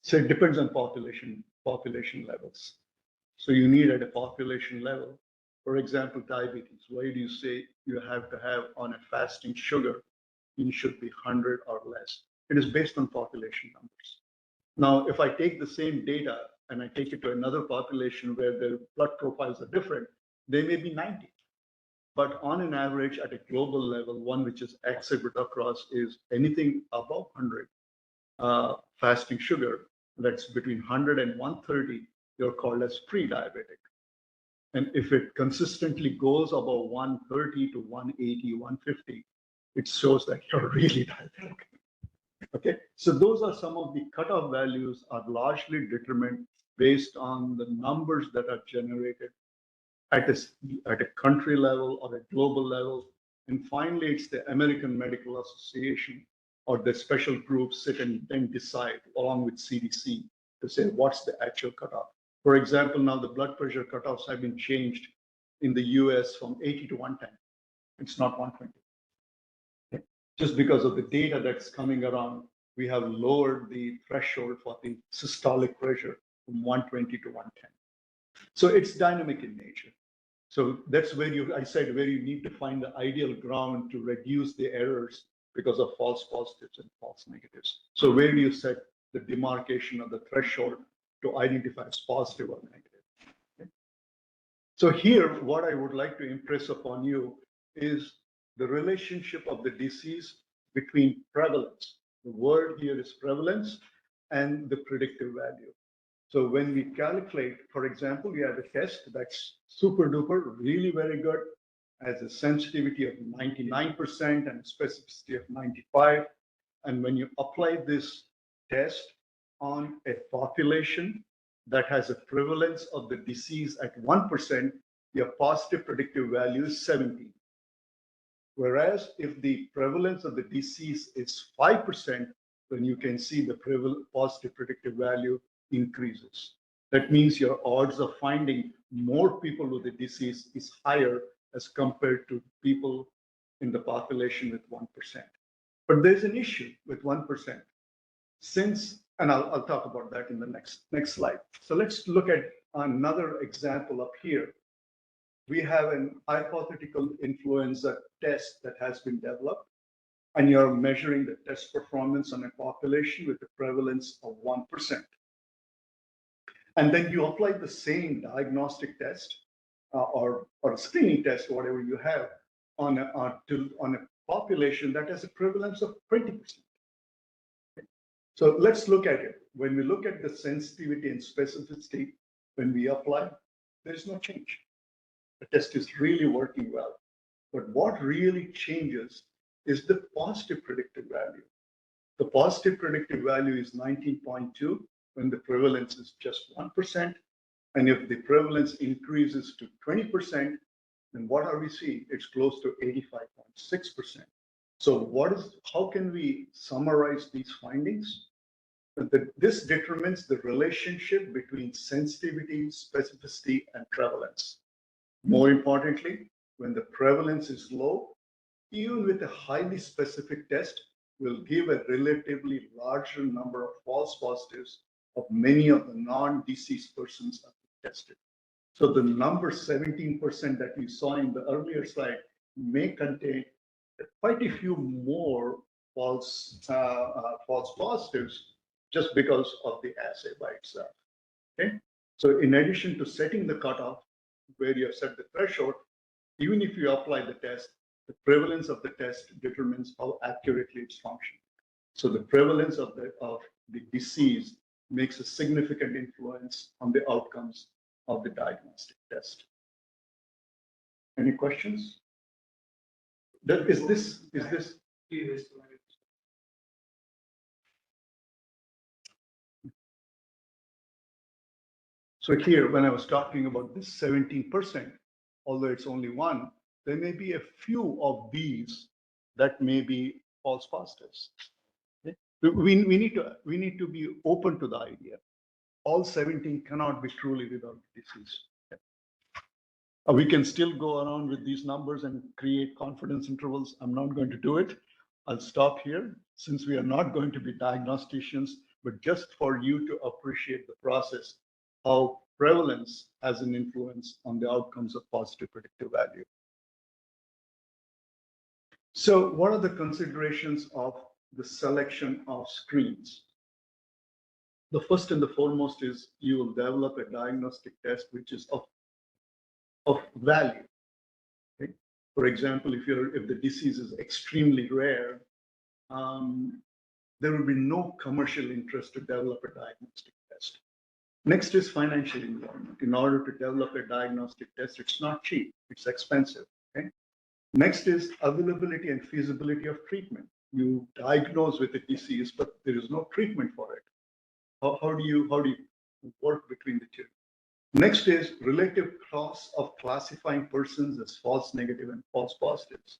So it depends on population levels. So you need at a population level, for example, diabetes. Why do you say you have to have on a fasting sugar, you should be 100 or less? It is based on population numbers. Now, if I take the same data and I take it to another population where their blood profiles are different, they may be 90. But on an average, at a global level, one which is accepted across is anything above 100 fasting sugar. That's between 100 and 130, you're called as pre-diabetic. And if it consistently goes above 130 to 180, 150, it shows that you're really diabetic. Okay, so those are some of the cutoff values are largely determined based on the numbers that are generated at a country level or a global level And finally, it's the American Medical Association or the special groups sit and then decide along with CDC to say what's the actual cutoff. For example, now the blood pressure cutoffs have been changed in the US from 80 to 110. It's not 120. Okay? Just because of the data that's coming around, we have lowered the threshold for the systolic pressure from 120 to 110. So it's dynamic in nature. So that's where I said, where you need to find the ideal ground to reduce the errors because of false positives and false negatives. So where do you set the demarcation of the threshold to identify as positive or negative? Okay. So here, what I would like to impress upon you is the relationship of the disease between prevalence. The word here is prevalence and the predictive value. So when we calculate, for example, we have a test that's super duper, really very good, has a sensitivity of 99% and specificity of 95. And when you apply this test on a population that has a prevalence of the disease at 1%, your positive predictive value is 17. Whereas if the prevalence of the disease is 5%, then you can see the positive predictive value increases. That means your odds of finding more people with the disease is higher as compared to people in the population with 1%. But there's an issue with 1%. And I'll talk about that in the next slide. So let's look at another example up here. We have an hypothetical influenza test that has been developed, and you're measuring the test performance on a population with a prevalence of 1%. And then you apply the same diagnostic test or a screening test, whatever you have, on a population that has a prevalence of 20%. Okay. So let's look at it. When we look at the sensitivity and specificity, when we apply, there's no change. The test is really working well. But what really changes is the positive predictive value. The positive predictive value is 19.2 when the prevalence is just 1%. And if the prevalence increases to 20%, then what are we seeing? It's close to 85.6%. So how can we summarize these findings? This determines the relationship between sensitivity, specificity, and prevalence. More importantly, when the prevalence is low, even with a highly specific test, will give a relatively larger number of false positives of many of the non-deceased persons that we tested. So the number 17% that you saw in the earlier slide may contain quite a few more false positives just because of the assay by itself. Okay. So in addition to setting the cutoff, where you have set the threshold, even if you apply the test, the prevalence of the test determines how accurately it's functioning. So the prevalence of the disease makes a significant influence on the outcomes of the diagnostic test. Any questions? Is this? So here, when I was talking about this 17%, although it's only one, there may be a few of these that may be false positives. Okay? We need to be open to the idea. All 17 cannot be truly without disease. Okay? We can still go around with these numbers and create confidence intervals. I'm not going to do it. I'll stop here since we are not going to be diagnosticians, but just for you to appreciate the process, how prevalence has an influence on the outcomes of positive predictive value. So what are the considerations of the selection of screens? The first and the foremost is you will develop a diagnostic test which is of value. Okay? For example, if the disease is extremely rare, there will be no commercial interest to develop a diagnostic test. Next is financial involvement. In order to develop a diagnostic test, it's not cheap, it's expensive. Okay? Next is availability and feasibility of treatment. You diagnose with a disease, but there is no treatment for it. How do you work between the two? Next is relative cost of classifying persons as false negative and false positives.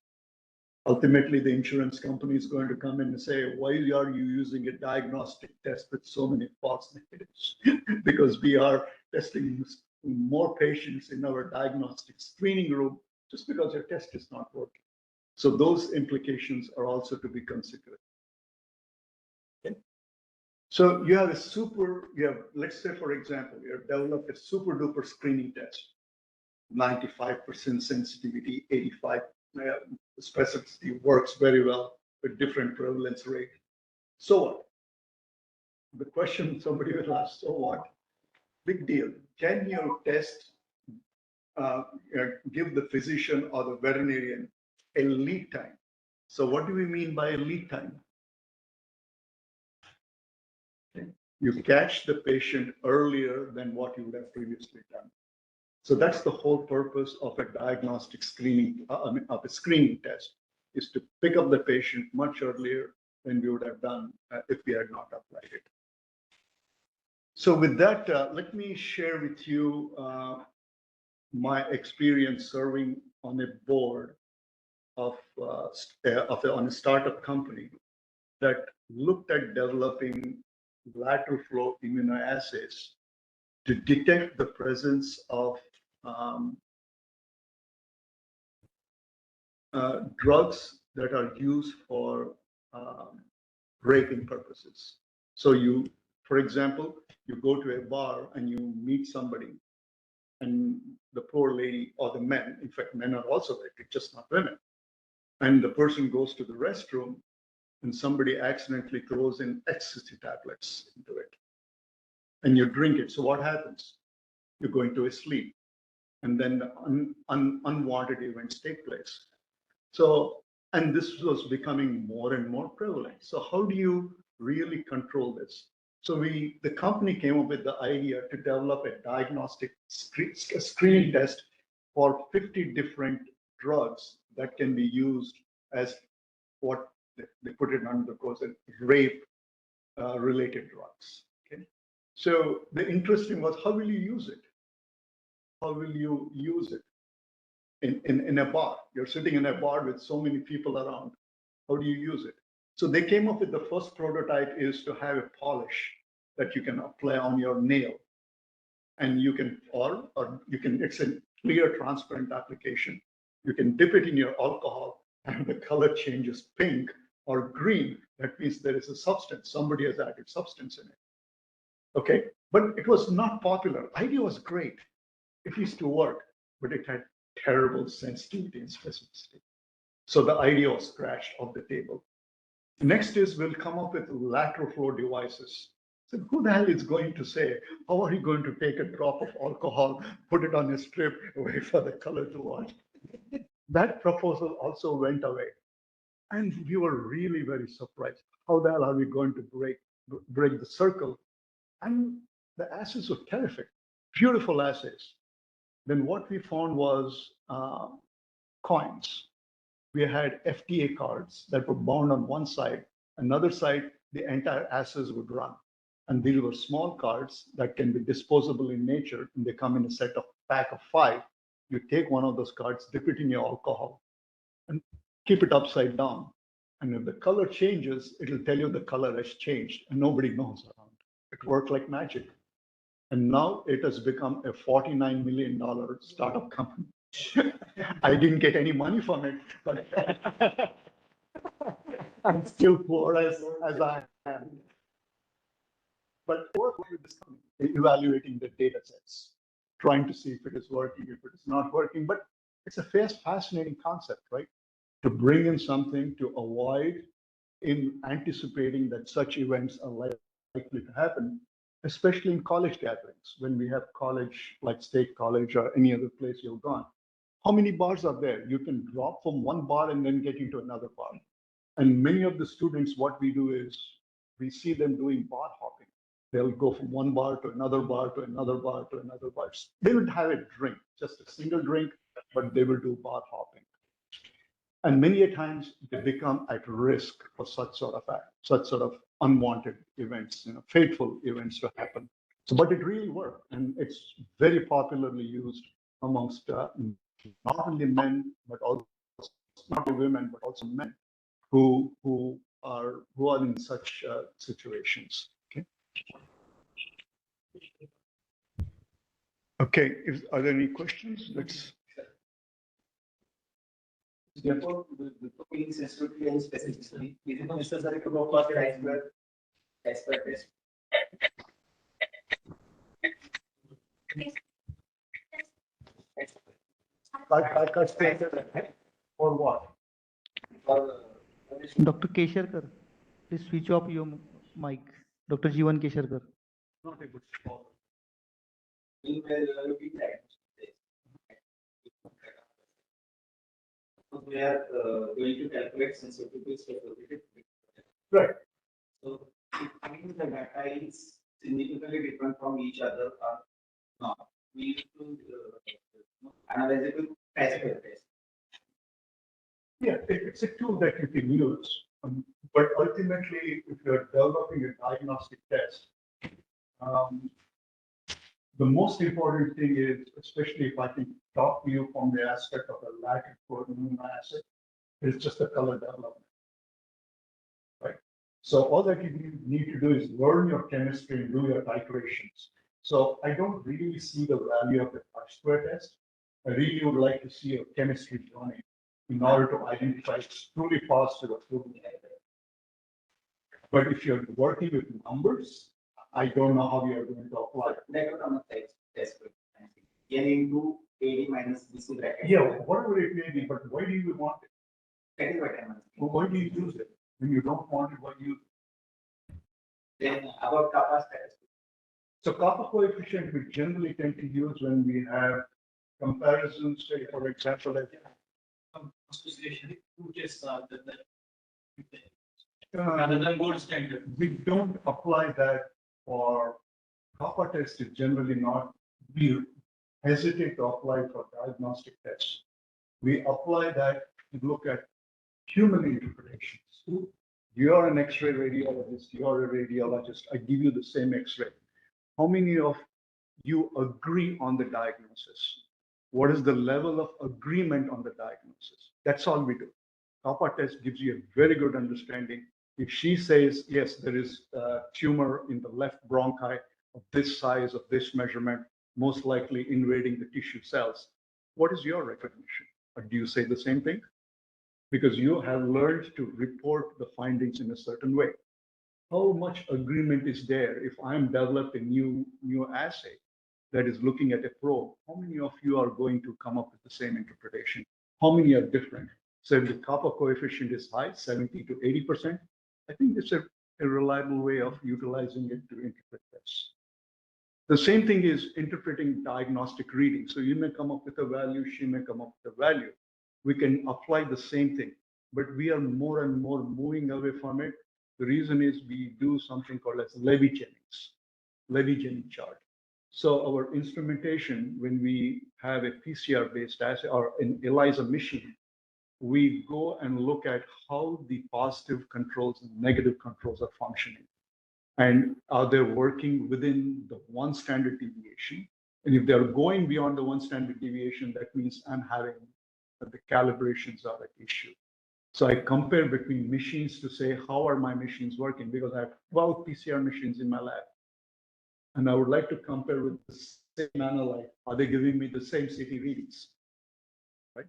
Ultimately, the insurance company is going to come in and say, why are you using a diagnostic test with so many false negatives? Because we are testing more patients in our diagnostic screening room just because your test is not working. So those implications are also to be considered. Okay. So you have let's say, for example, you have developed a super duper screening test, 95% sensitivity, 85 specificity, works very well with different prevalence rate. So what? The question somebody will ask, so what? Big deal. Can your test give the physician or the veterinarian a lead time? So what do we mean by a lead time? Okay. You catch the patient earlier than what you would have previously done. So that's the whole purpose of a diagnostic screening, of a screening test, is to pick up the patient much earlier than we would have done if we had not applied it. So with that, let me share with you my experience serving on a board of on a startup company that looked at developing lateral flow immunoassays to detect the presence of drugs that are used for raping purposes. So you, for example, you go to a bar and you meet somebody, and the poor lady or the men, in fact, men are also raped, just not women. And the person goes to the restroom and somebody accidentally throws in ecstasy tablets into it. And you drink it. So what happens? You go into a sleep. And then unwanted events take place. So, and this was becoming more and more prevalent. So how do you really control this? So the company came up with the idea to develop a diagnostic screening test for 50 different drugs that can be used as what they put it under the course of rape related drugs. Okay. So the interesting was, how will you use it? How will you use it? In a bar. You're sitting in a bar with so many people around. How do you use it? So they came up with the first prototype is to have a polish that you can apply on your nail. And you can, or you can, it's a clear, transparent application. You can dip it in your alcohol and the color changes pink or green. That means there is a substance. Somebody has added substance in it. Okay, but it was not popular. Idea was great. It used to work, but it had terrible sensitivity and specificity. So the idea was scratched off the table. Next is we'll come up with lateral flow devices. So who the hell is going to say, how are you going to take a drop of alcohol, put it on a strip, wait for the color to wash? That proposal also went away. And we were really very surprised. How the hell are we going to break the circle? And the assays were terrific, beautiful assays. Then what we found was coins. We had FTA cards that were bound on one side, another side, the entire assays would run. And these were small cards that can be disposable in nature, and they come in a set of pack of 5. You take one of those cards, dip it in your alcohol, and keep it upside down. And if the color changes, it'll tell you the color has changed, and nobody knows around. It worked like magic. And now it has become a $49 million startup company. I didn't get any money from it, but I'm still poor as I am. But work with this company, evaluating the data sets, trying to see if it is working, if it is not working. But it's a fascinating concept, right? To bring in something to avoid in anticipating that such events are likely to happen, especially in college gatherings, when we have college, like State College or any other place you've gone. How many bars are there? You can drop from one bar and then get into another bar. And many of the students, what we do is we see them doing bar hopping. They'll go from one bar to another bar to another bar to another bar. They would have a drink, just a single drink, but they will do bar hopping. And many a times they become at risk for such sort of unwanted events, fateful events to happen. So, but it really worked, and it's very popularly used amongst not only men but also not only women, but also men who are in such situations. Okay. Okay. Are there any questions? Let's. Therefore, the pain sensitivity and specificity, is it necessary to go for the iceberg test? Or what? Dr. Kesharkar, please switch off your mic. Dr. Jivan Kesharkar. Not able to follow. Looking at we are going to calculate sensitivity specificity. Right. So if the data is significantly different from each other or not, we need to analyze it with classical test. Yeah, it's a tool that you can use, but ultimately, if you're developing a diagnostic test, the most important thing is, especially if I can talk to you from the aspect of a latent protein acid, is just the color development. Right? So all that you need to do is learn your chemistry and do your titrations. So I don't really see the value of the chi-square test. I really would like to see your chemistry running in order to identify truly positive or truly negative. But if you're working with numbers, I don't know how you're going to apply it. Negative on the test. N into AD minus BC bracket. Yeah, whatever it may be, but why do you want it? That is what I meant. Well, why do you use it? When you don't want it, why do you? Then about kappa status. So kappa coefficient we generally tend to use when we have comparisons, say, for example, like, Association, who just rather than gold standard. We don't apply that for kappa test is generally not, we hesitate to apply for diagnostic tests. We apply that to look at human interpretations. You're an X-ray radiologist, you're a radiologist, I give you the same X-ray. How many of you agree on the diagnosis? What is the level of agreement on the diagnosis? That's all we do. Kappa test gives you a very good understanding. If she says, yes, there is a tumor in the left bronchi of this size, of this measurement, most likely invading the tissue cells, what is your recognition? Or do you say the same thing? Because you have learned to report the findings in a certain way. How much agreement is there if I'm developed a new assay that is looking at a probe? How many of you are going to come up with the same interpretation? How many are different? So if the kappa coefficient is high, 70 to 80%, I think it's a reliable way of utilizing it to interpret this. The same thing is interpreting diagnostic readings. So you may come up with a value, she may come up with a value. We can apply the same thing, but we are more and more moving away from it. The reason is we do something called as Levy-Jennings chart. So our instrumentation, when we have a PCR-based assay or an ELISA machine, we go and look at how the positive controls and negative controls are functioning. And are they working within the one standard deviation? And if they're going beyond the one standard deviation, that means I'm having the calibrations are at issue. So I compare between machines to say, how are my machines working? Because I have 12 PCR machines in my lab. And I would like to compare with the same analyte. Are they giving me the same CT readings? Right?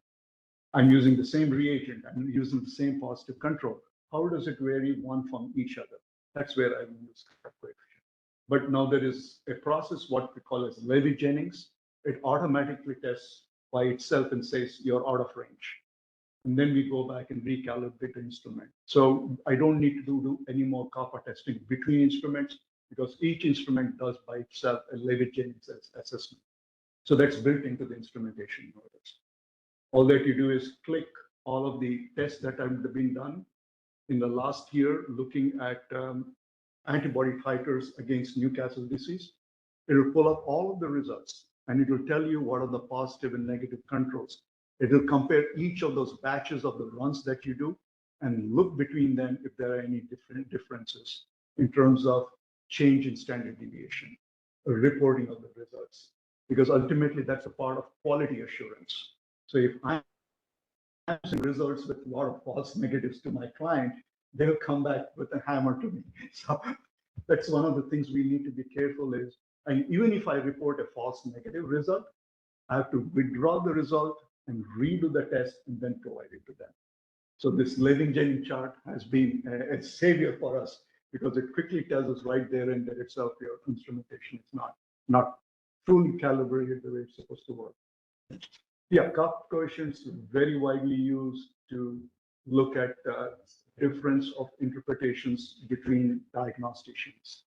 I'm using the same reagent. I'm using the same positive control. How does it vary one from each other? That's where I use coefficient. But now there is a process, what we call as Levy-Jennings. It automatically tests by itself and says you're out of range. And then we go back and recalibrate the instrument. So I don't need to do any more kappa testing between instruments because each instrument does by itself a Levy-Jennings assessment. So that's built into the instrumentation nowadays. All that you do is click all of the tests that have been done in the last year, looking at antibody titers against Newcastle disease. It will pull up all of the results and it will tell you what are the positive and negative controls. It will compare each of those batches of the runs that you do and look between them if there are any different differences in terms of change in standard deviation, reporting of the results, because ultimately that's a part of quality assurance. So if I'm results with a lot of false negatives to my client, they'll come back with a hammer to me. So that's one of the things we need to be careful is, and even if I report a false negative result, I have to withdraw the result and redo the test and then provide it to them. So this Levin-Jennings chart has been a savior for us because it quickly tells us right there and there itself your instrumentation is not truly calibrated the way it's supposed to work. Yeah, Cup coefficients very widely used to look at difference of interpretations between diagnosticians.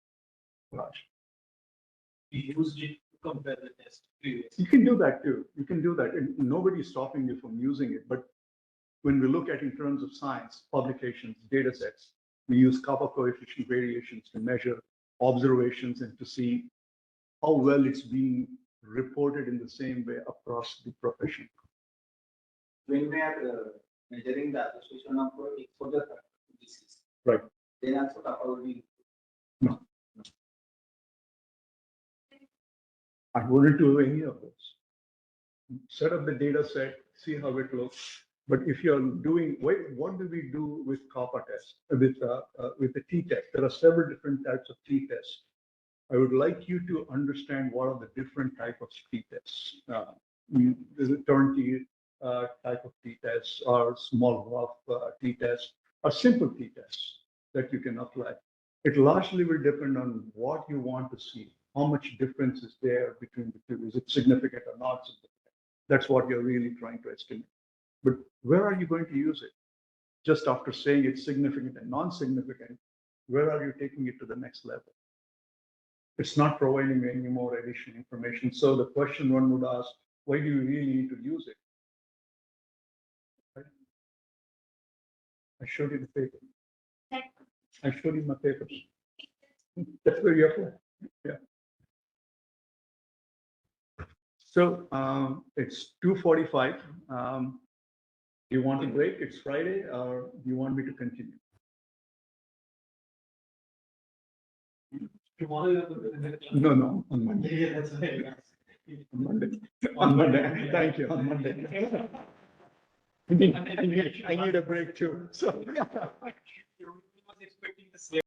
Raj. We used it to compare the test previously. You can do that too. You can do that. And nobody's stopping you from using it. But when we look at in terms of science, publications, data sets, we use kappa coefficient variations to measure observations and to see how well it's being reported in the same way across the profession. When we are measuring the association of exposure factor to disease, Right. then also kappa will be. No. I wouldn't do any of those. Set up the data set, see how it looks. But if you're doing, what do we do with kappa test, with the t-test? There are several different types of t-tests. I would like you to understand what are the different type of t-tests. There's a turn t type of t-test or small rough t-test or simple t-tests that you can apply. It largely will depend on what you want to see. How much difference is there between the two? Is it significant or not significant? That's what you're really trying to estimate. But where are you going to use it? Just after saying it's significant and non-significant, where are you taking it to the next level? It's not providing any more additional information. So the question one would ask, why do you really need to use it? I showed you the paper. I showed you my paper. That's where you apply. Yeah. So it's 2:45. Do you want to break? It's Friday, or do you want me to continue? No, on Monday. Yeah, that's right. On Monday. On Monday. Thank you. On Monday. I need a break too. So. You was expecting the same.